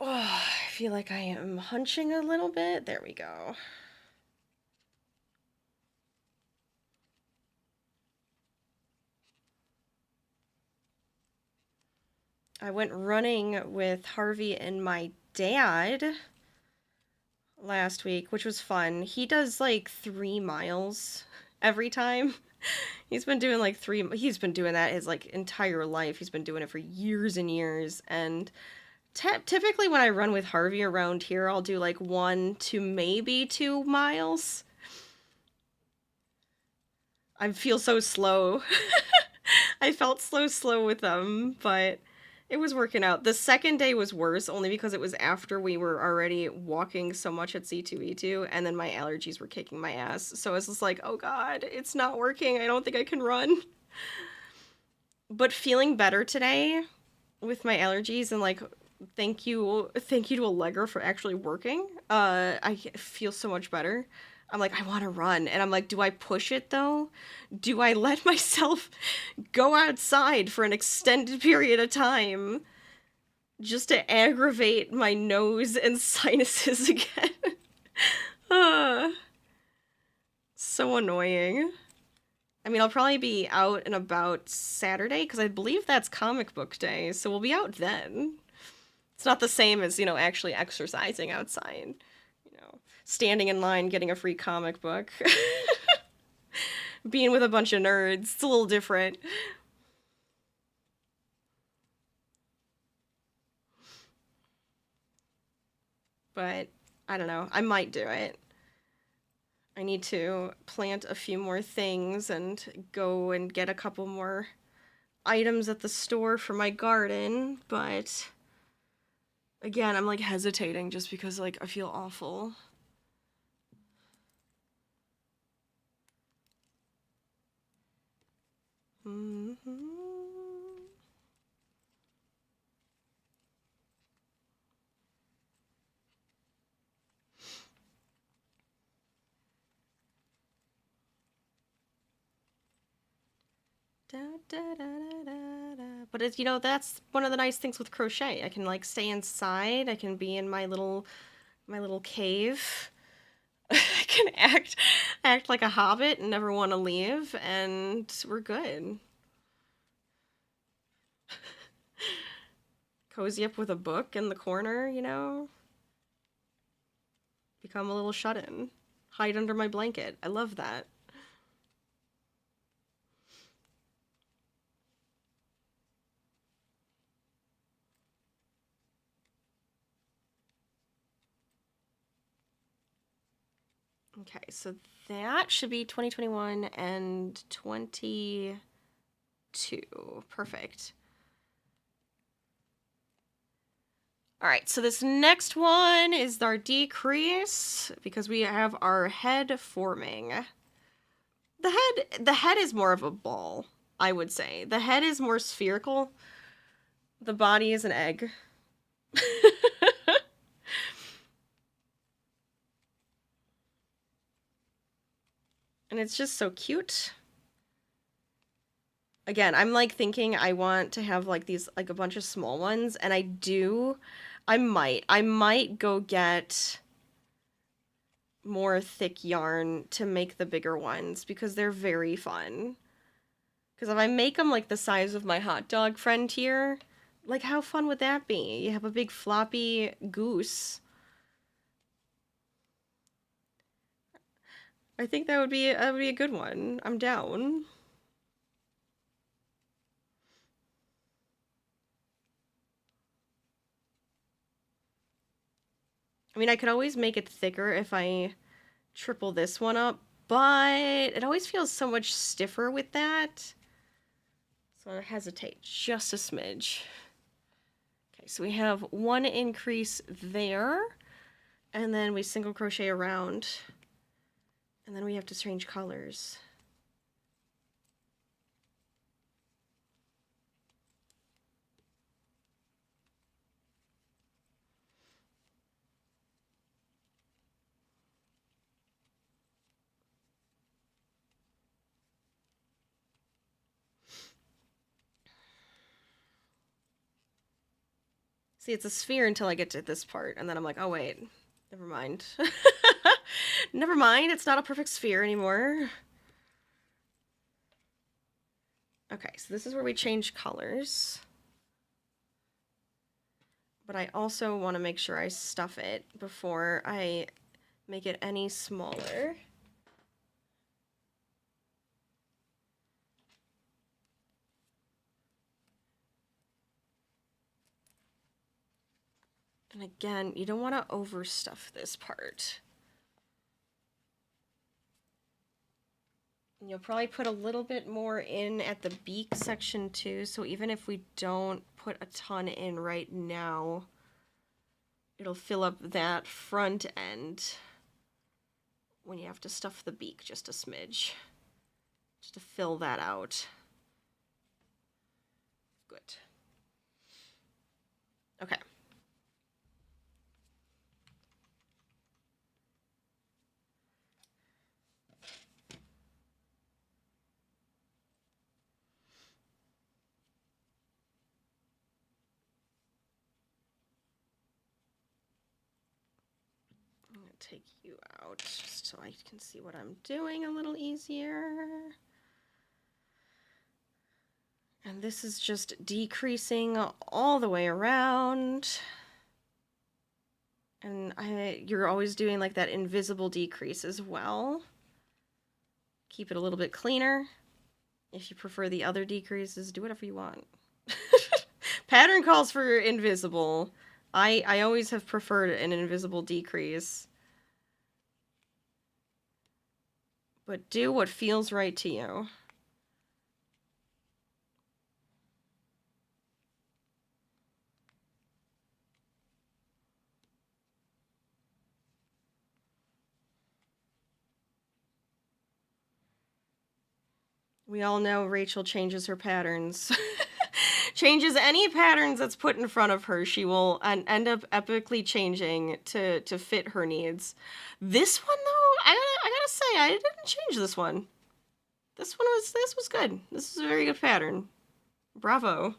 Oh, I feel like I am hunching a little bit. There we go. I went running with Harvey and my dad last week, which was fun. He does like 3 miles every time. He's been doing like he's been doing that his like entire life. He's been doing it for years and years. And typically when I run with Harvey around here, I'll do like 1 to maybe 2 miles. I feel so slow. I felt so slow with them, but it was working out. The second day was worse, only because it was after we were already walking so much at C2E2, and then my allergies were kicking my ass. So I was just like, oh god, it's not working. I don't think I can run. But feeling better today with my allergies, and like, thank you to Allegra for actually working. I feel so much better. I'm like, I want to run. And I'm like, do I push it though? Do I let myself go outside for an extended period of time just to aggravate my nose and sinuses again. So annoying. I mean, I'll probably be out and about Saturday because I believe that's comic book day, so we'll be out then. It's not the same as, actually exercising outside. Standing in line, getting a free comic book. Being with a bunch of nerds. It's a little different. But, I don't know. I might do it. I need to plant a few more things and go and get a couple more items at the store for my garden, but again, I'm like hesitating just because like I feel awful. Da, da, da, da, da. But it's, that's one of the nice things with crochet. I can like stay inside. I can be in my little cave. I can act like a hobbit and never want to leave, and we're good. Cozy up with a book in the corner, Become a little shut-in. Hide under my blanket. I love that. Okay, so that should be 2021 and 22. Perfect. All right, so this next one is our decrease because we have our head forming. The head is more of a ball, I would say. The head is more spherical. The body is an egg. And it's just so cute. Again, I'm like thinking I want to have like these, like a bunch of small ones, and I might go get more thick yarn to make the bigger ones because they're very fun. Because if I make them like the size of my hot dog friend here, like how fun would that be? You have a big floppy goose. I think that would be a good one. I'm down. I mean, I could always make it thicker if I triple this one up, but it always feels so much stiffer with that. So I hesitate just a smidge. Okay, so we have one increase there, and then we single crochet around, and then we have to change colors. See, it's a sphere until I get to this part, and then I'm like, oh wait, never mind. Never mind, it's not a perfect sphere anymore. Okay, so this is where we change colors. But I also want to make sure I stuff it before I make it any smaller. And again, you don't want to overstuff this part. And you'll probably put a little bit more in at the beak section too, so even if we don't put a ton in right now, it'll fill up that front end when you have to stuff the beak just a smidge, just to fill that out. Good. Okay. take you out just so I can see what I'm doing a little easier. And this is just decreasing all the way around. And you're always doing like that invisible decrease as well. Keep it a little bit cleaner. If you prefer the other decreases, do whatever you want. Pattern calls for invisible. I always have preferred an invisible decrease. But do what feels right to you. We all know Rachel changes her patterns. Changes any patterns that's put in front of her, she will end up epically changing to fit her needs. This one, though, I gotta say, I didn't change this one. This was good. This is a very good pattern. Bravo.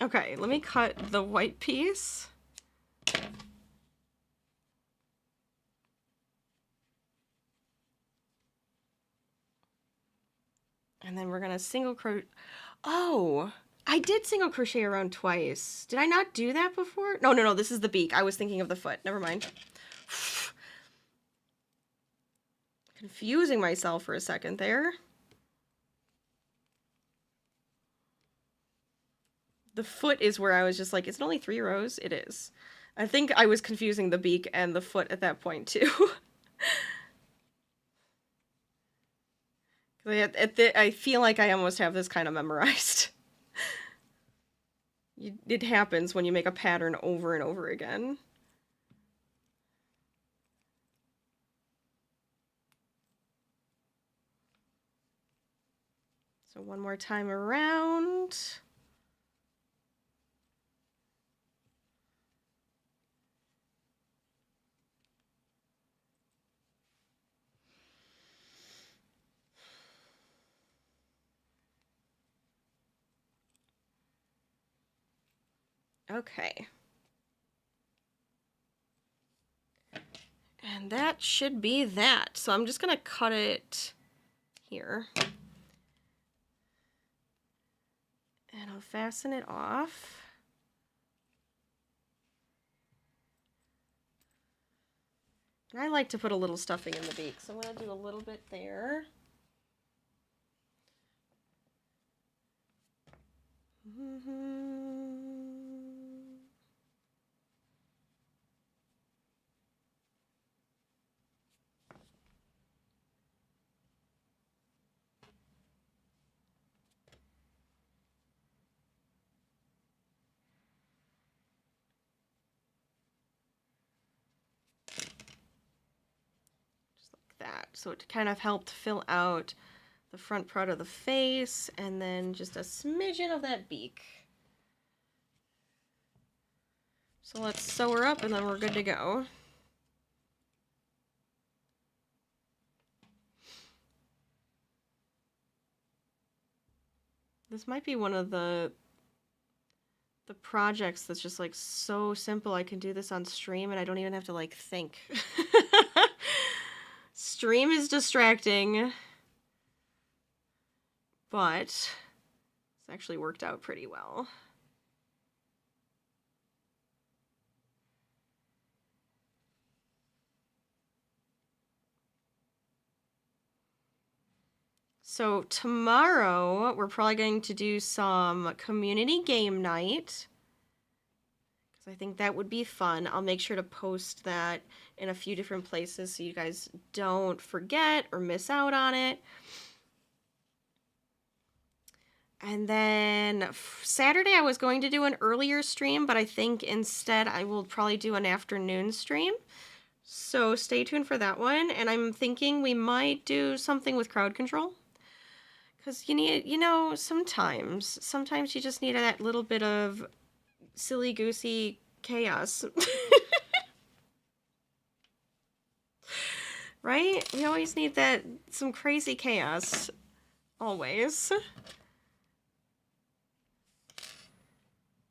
Okay, let me cut the white piece. And then we're gonna single crochet. Oh, I did single crochet around twice. Did I not do that before? No, this is the beak. I was thinking of the foot. Never mind. Confusing myself for a second there. The foot is where I was just like, is it only 3 rows? It is. I think I was confusing the beak and the foot at that point too. I feel like I almost have this kind of memorized. It happens when you make a pattern over and over again. So one more time around. Okay. And that should be that. So I'm just gonna cut it here. And I'll fasten it off. And I like to put a little stuffing in the beak, so I'm gonna do a little bit there. That. So it kind of helped fill out the front part of the face and then just a smidgen of that beak. So let's sew her up and then we're good to go. This might be one of the projects that's just like so simple. I can do this on stream and I don't even have to like think. Stream is distracting, but it's actually worked out pretty well. So tomorrow we're probably going to do some community game night, because I think that would be fun. I'll make sure to post that in a few different places so you guys don't forget or miss out on it. And then Saturday I was going to do an earlier stream, but I think instead I will probably do an afternoon stream. So stay tuned for that one. And I'm thinking we might do something with crowd control. Because you need, sometimes you just need that little bit of silly goosey chaos. Right? We always need some crazy chaos. Always.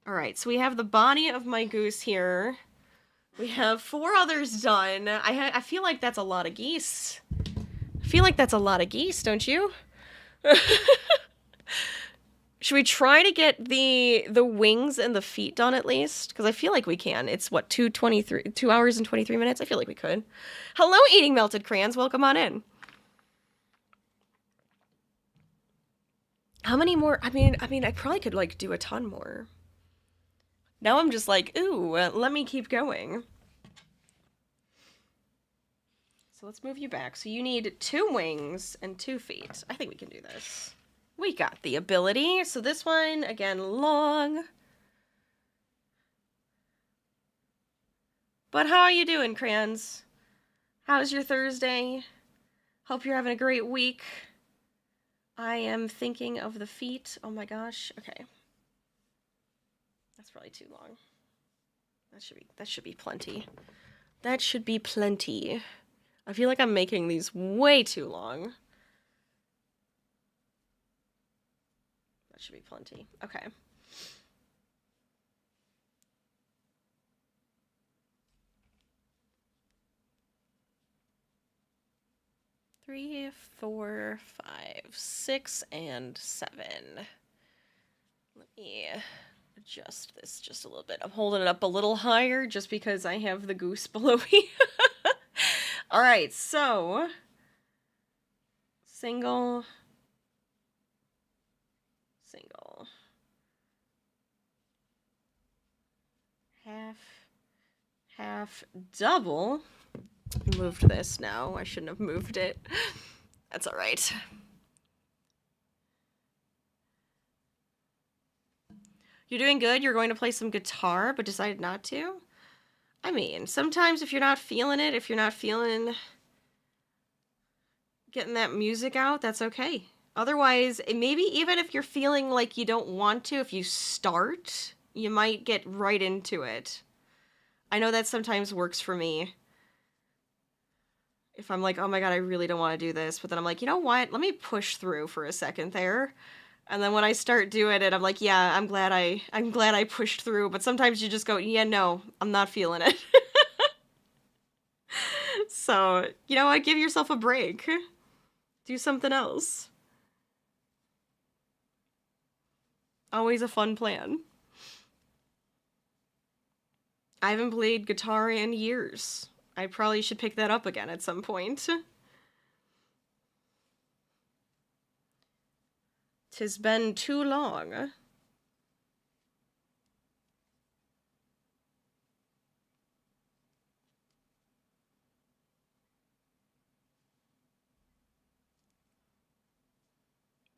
Alright, so we have the body of my goose here. We have 4 others done. I feel like that's a lot of geese. I feel like that's a lot of geese, don't you? Should we try to get the wings and the feet done at least? Because I feel like we can. It's what, 2 hours and 23 minutes? I feel like we could. Hello, Eating Melted Crayons. Welcome on in. How many more? I mean, I probably could like do a ton more. Now I'm just like, ooh, let me keep going. So let's move you back. So you need 2 wings and 2 feet. I think we can do this. We got the ability. So this one, again, long. But how are you doing, Crayons? How's your Thursday? Hope you're having a great week. I am thinking of the feet. Oh my gosh. Okay. That's probably too long. That should be plenty. That should be plenty. I feel like I'm making these way too long. That should be plenty. Okay. Three, 4, 5, 6, and 7. Let me adjust this just a little bit. I'm holding it up a little higher just because I have the goose below me. All right, so single, single, half, half, double. Moved this now. I shouldn't have moved it. That's all right. You're doing good. You're going to play some guitar, but decided not to? I mean, sometimes if you're not feeling it, if you're not feeling getting that music out, that's okay. Otherwise, maybe even if you're feeling like you don't want to, if you start, you might get right into it. I know that sometimes works for me. If I'm like, oh my god, I really don't want to do this, but then I'm like, you know what? Let me push through for a second there. And then when I start doing it, I'm like, yeah, I'm glad I pushed through, but sometimes you just go, yeah, no, I'm not feeling it. So, you know what? Give yourself a break. Do something else. Always a fun plan. I haven't played guitar in years. I probably should pick that up again at some point. 'Tis been too long.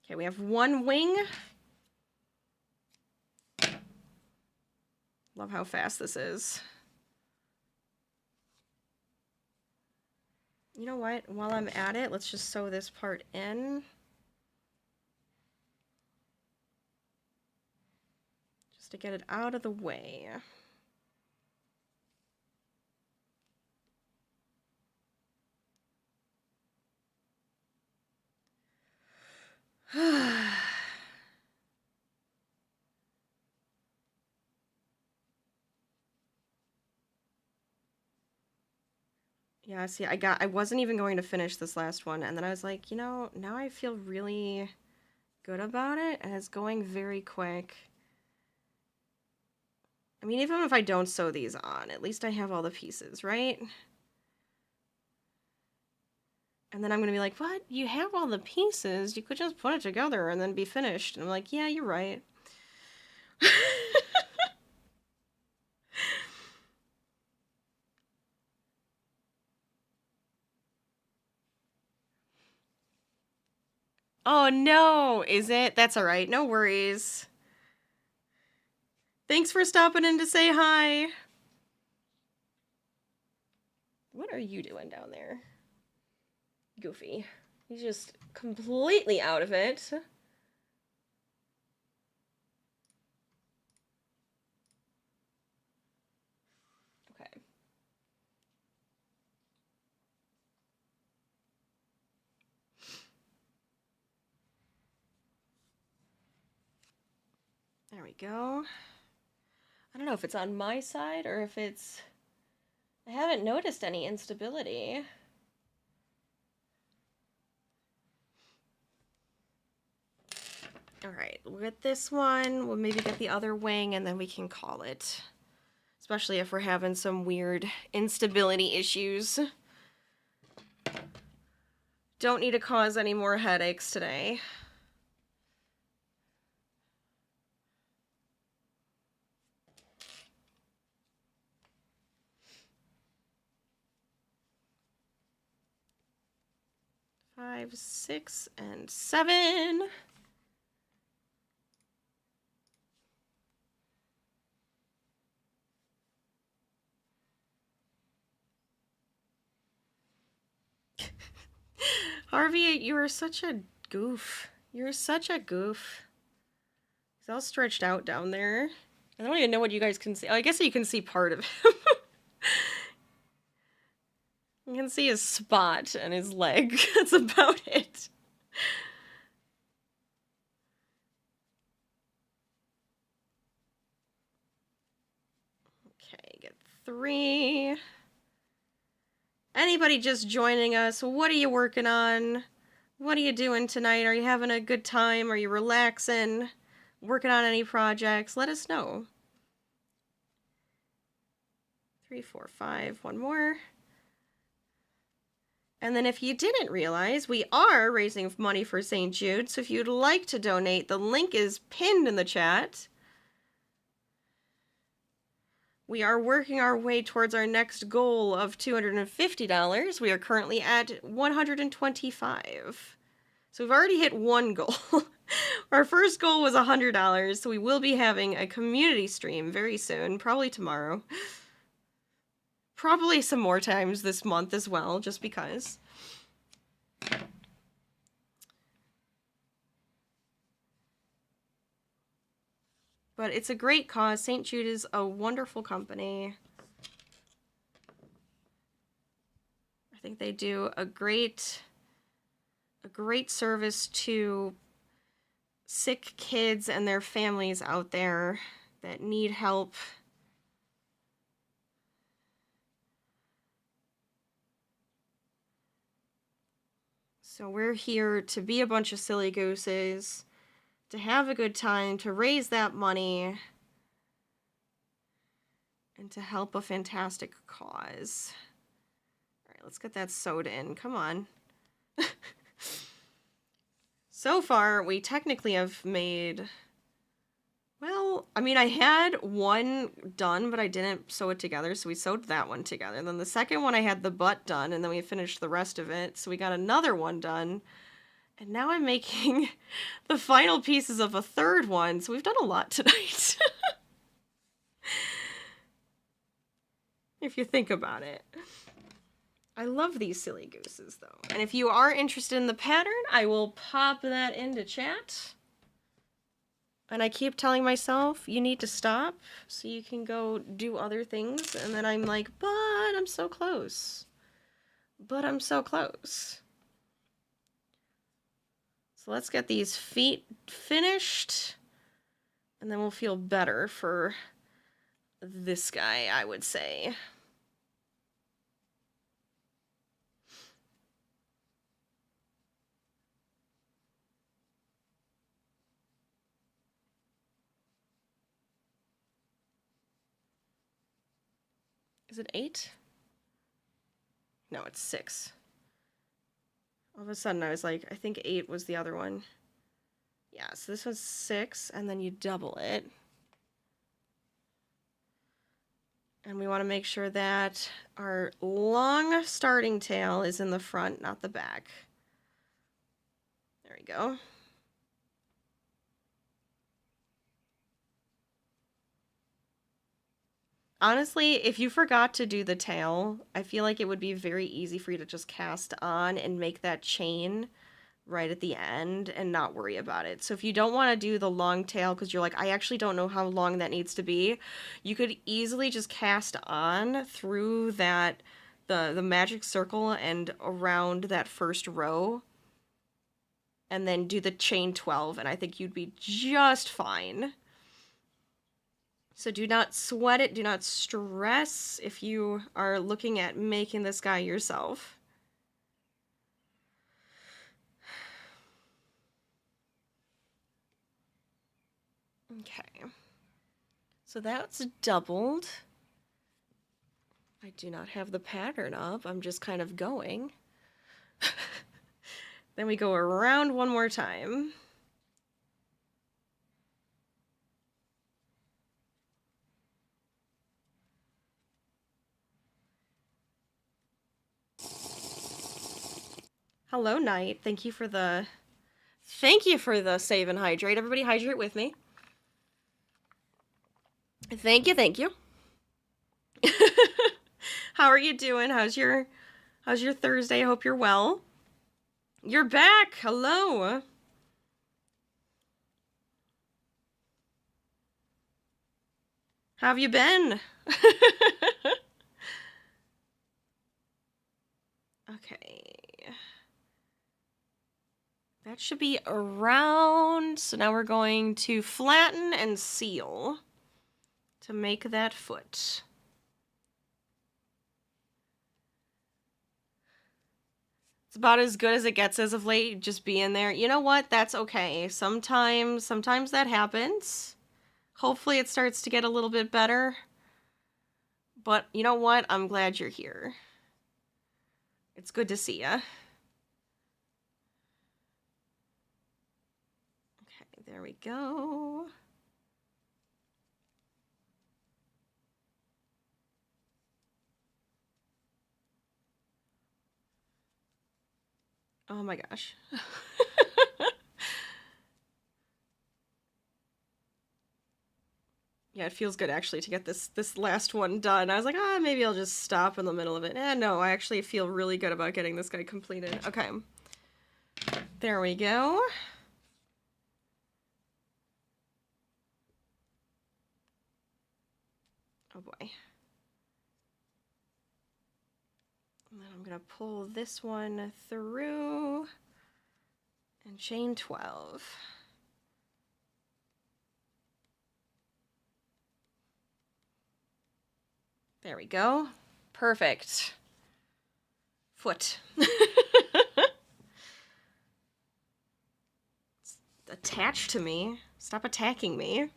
Okay, we have 1 wing. Love how fast this is. You know what? While I'm at it, let's just sew this part in. Just to get it out of the way. Yeah, see, I wasn't even going to finish this last one, and then I was like, you know, now I feel really good about it, and it's going very quick. I mean, even if I don't sew these on, at least I have all the pieces, right? And then I'm gonna be like, what? You have all the pieces, you could just put it together and then be finished. And I'm like, yeah, you're right. Oh no, is it? That's all right, no worries. Thanks for stopping in to say hi. What are you doing down there? Goofy. He's just completely out of it. Okay. There we go. I don't know if it's on my side or if it's I haven't noticed any instability. All right, with this one, we'll maybe get the other wing and then we can call it. Especially if we're having some weird instability issues. Don't need to cause any more headaches today. Five, 6, and 7. Harvey, you are such a goof. You're such a goof. He's all stretched out down there. I don't even know what you guys can see. Oh, I guess you can see part of him. You can see his spot and his leg. That's about it. Okay, get 3. Anybody just joining us, what are you working on? What are you doing tonight? Are you having a good time? Are you relaxing? Working on any projects? Let us know. 3, 4, 5. One more. And then if you didn't realize, we are raising money for St. Jude, so if you'd like to donate, the link is pinned in the chat. We are working our way towards our next goal of $250. We are currently at $125. So we've already hit one goal. Our first goal was $100, so we will be having a community stream very soon, probably tomorrow. Probably some more times this month as well, just because. But it's a great cause. St. Jude is a wonderful company. I think they do a great service to sick kids and their families out there that need help. So we're here to be a bunch of silly gooses, to have a good time, to raise that money, and to help a fantastic cause. All right, let's get that sewed in. Come on. So far, we technically have made... Well, I mean, I had one done, but I didn't sew it together, so we sewed that one together. And then the second one, I had the butt done, and then we finished the rest of it, so we got another one done. And now I'm making the final pieces of a third one, so we've done a lot tonight. If you think about it. I love these silly gooses, though. And if you are interested in the pattern, I will pop that into chat. And I keep telling myself, you need to stop so you can go do other things. And then I'm like, but I'm so close. But I'm so close. So let's get these feet finished. And then we'll feel better for this guy, I would say. Is it 8? No, it's 6. All of a sudden I was like, I think 8 was the other one. Yeah, so this one's 6, and then you double it. And we want to make sure that our long starting tail is in the front, not the back. There we go. Honestly, if you forgot to do the tail, I feel like it would be very easy for you to just cast on and make that chain right at the end and not worry about it. So if you don't want to do the long tail because you're like, I actually don't know how long that needs to be, you could easily just cast on through that the magic circle and around that first row and then do the chain 12, and I think you'd be just fine. So do not sweat it, do not stress if you are looking at making this guy yourself. Okay. So that's doubled. I do not have the pattern up, I'm just kind of going. Then we go around one more time. Hello, Night. Thank you for the save and hydrate. Everybody hydrate with me. Thank you, thank you. How are you doing? How's your Thursday? I hope you're well. You're back. Hello. How have you been? Okay. That should be around. So now we're going to flatten and seal to make that foot. It's about as good as it gets as of late, just being there. You know what? That's okay. Sometimes that happens. Hopefully it starts to get a little bit better. But you know what? I'm glad you're here. It's good to see ya. Okay, there we go. Oh my gosh. Yeah, it feels good actually to get this last one done. I was like, maybe I'll just stop in the middle of it. No, I actually feel really good about getting this guy completed. Okay. There we go. Oh boy. And then I'm gonna pull this one through and chain 12. There we go. Perfect. Foot. It's attached to me. Stop attacking me.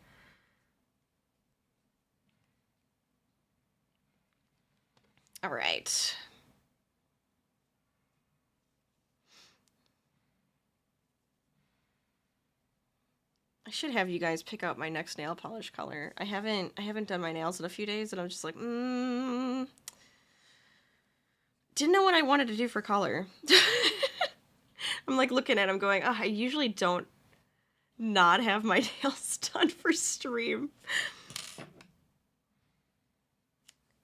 All right. I should have you guys pick out my next nail polish color. I haven't done my nails in a few days, and I'm just like, didn't know what I wanted to do for color. I'm like looking at them going, I usually don't not have my nails done for stream.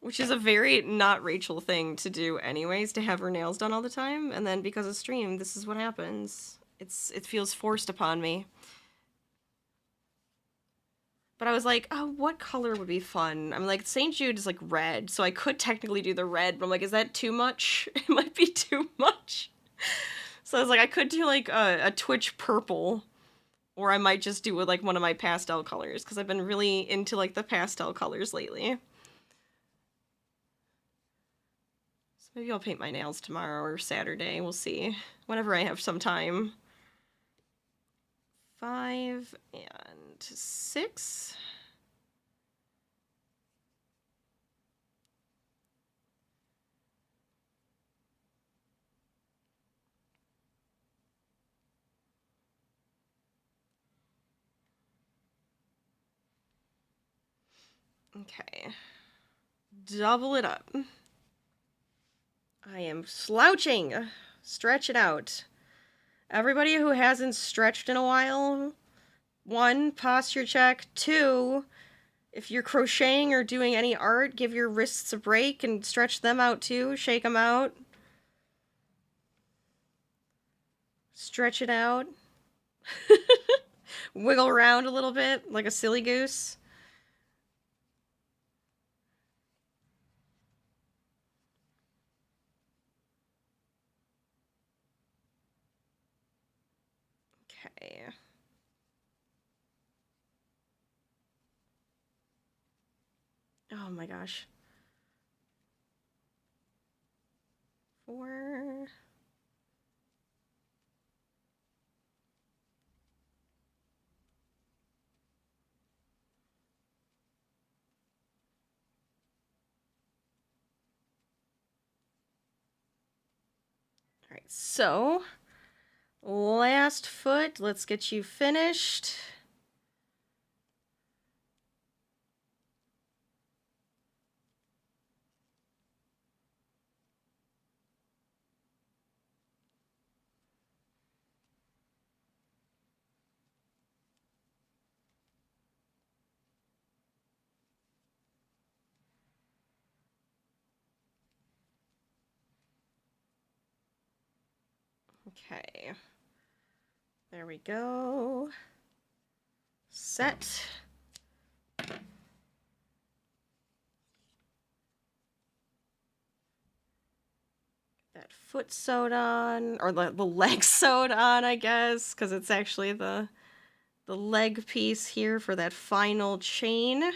Which is a very not Rachel thing to do anyways, to have her nails done all the time, and then because of stream, this is what happens. It feels forced upon me. But I was like, oh, what color would be fun? I'm like, St. Jude is like red, so I could technically do the red, but I'm like, is that too much? It might be too much. So I was like, I could do like a Twitch purple, or I might just do with like one of my pastel colors, because I've been really into like the pastel colors lately. So maybe I'll paint my nails tomorrow or Saturday, we'll see. Whenever I have some time. 5 and 6. Okay. Double it up. I am slouching. Stretch it out. Everybody who hasn't stretched in a while, 1, posture check. 2, if you're crocheting or doing any art, give your wrists a break and stretch them out too. Shake them out. Stretch it out. Wiggle around a little bit like a silly goose. Okay. Oh my gosh. 4. All right, so last foot, let's get you finished. Okay, there we go. Set. That foot sewed on, or the leg sewed on, I guess, because it's actually the leg piece here for that final chain.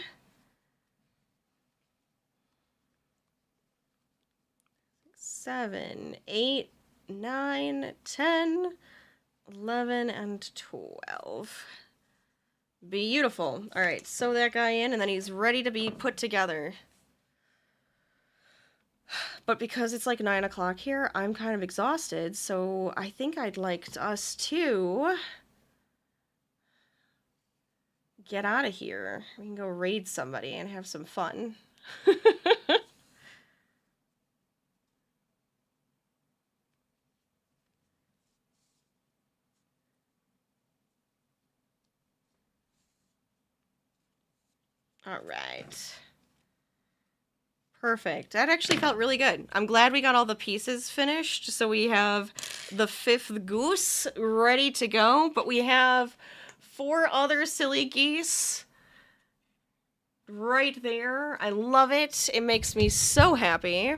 7, 8, 9, 10, 11, and 12. Beautiful. All right, sew that guy in, and then he's ready to be put together. But because it's like 9 o'clock here, I'm kind of exhausted, so I think I'd like us to get out of here. We can go raid somebody and have some fun. All right. Perfect. That actually felt really good. I'm glad we got all the pieces finished. So we have the 5th goose ready to go, but we have 4 other silly geese right there. I love it. It makes me so happy.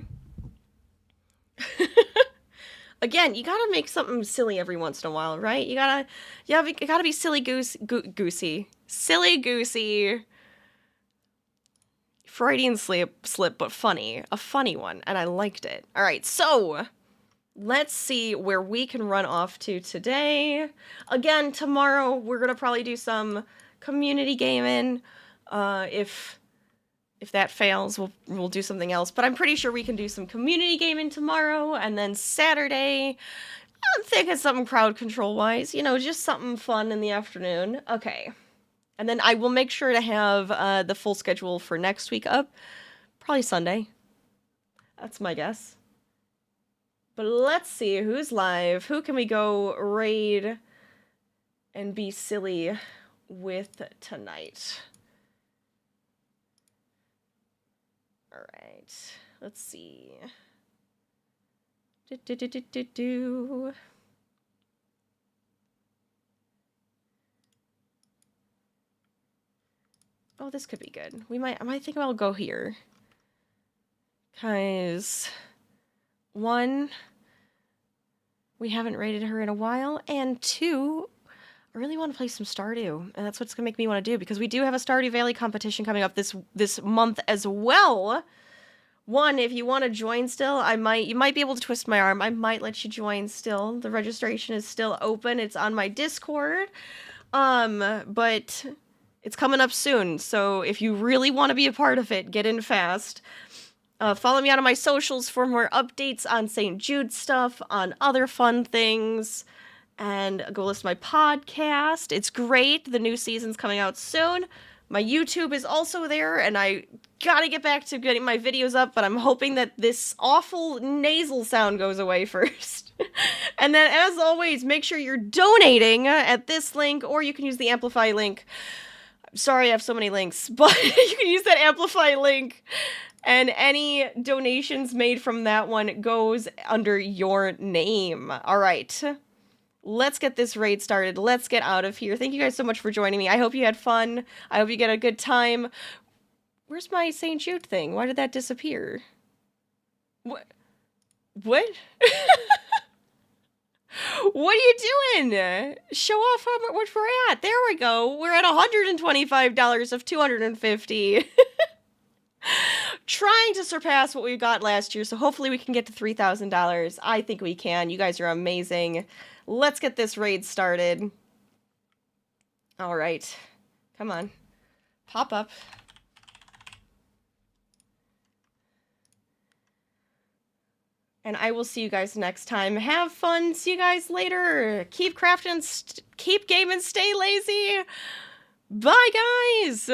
Again, you gotta make something silly every once in a while, right? You gotta be silly goosey. Silly goosey. Freudian slip, but funny. A funny one, and I liked it. All right, so let's see where we can run off to today. Again, tomorrow we're gonna probably do some community gaming. If that fails, we'll do something else. But I'm pretty sure we can do some community gaming tomorrow, and then Saturday, I'm thinking something crowd control wise. You know, just something fun in the afternoon. Okay. And then I will make sure to have the full schedule for next week up. Probably Sunday. That's my guess. But let's see who's live. Who can we go raid and be silly with tonight? All right. Let's see. Do. Oh, this could be good. I might think I'll go here. Cause 1, we haven't rated her in a while, and 2, I really want to play some Stardew, and that's what's gonna make me want to do, because we do have a Stardew Valley competition coming up this month as well. 1, if you want to join still, you might be able to twist my arm. I might let you join still. The registration is still open. It's on my Discord. But it's coming up soon, so if you really want to be a part of it, get in fast. Follow me on my socials for more updates on St. Jude stuff, on other fun things, and go listen to my podcast. It's great. The new season's coming out soon. My YouTube is also there, and I gotta get back to getting my videos up, but I'm hoping that this awful nasal sound goes away first. And then, as always, make sure you're donating at this link, or you can use the Amplify link. I'm sorry I have so many links, but you can use that Amplify link, and any donations made from that one goes under your name. All right. Let's get this raid started. Let's get out of here. Thank you guys so much for joining me. I hope you had fun. I hope you get a good time. Where's my St. Jude thing? Why did that disappear? What? What? What are you doing? Show off how much we're at. There we go. We're at $125 of $250. Trying to surpass what we got last year, so hopefully we can get to $3,000. I think we can. You guys are amazing. Let's get this raid started. All right. Come on. Pop up. And I will see you guys next time. Have fun. See you guys later. Keep crafting, keep gaming, stay lazy. Bye, guys.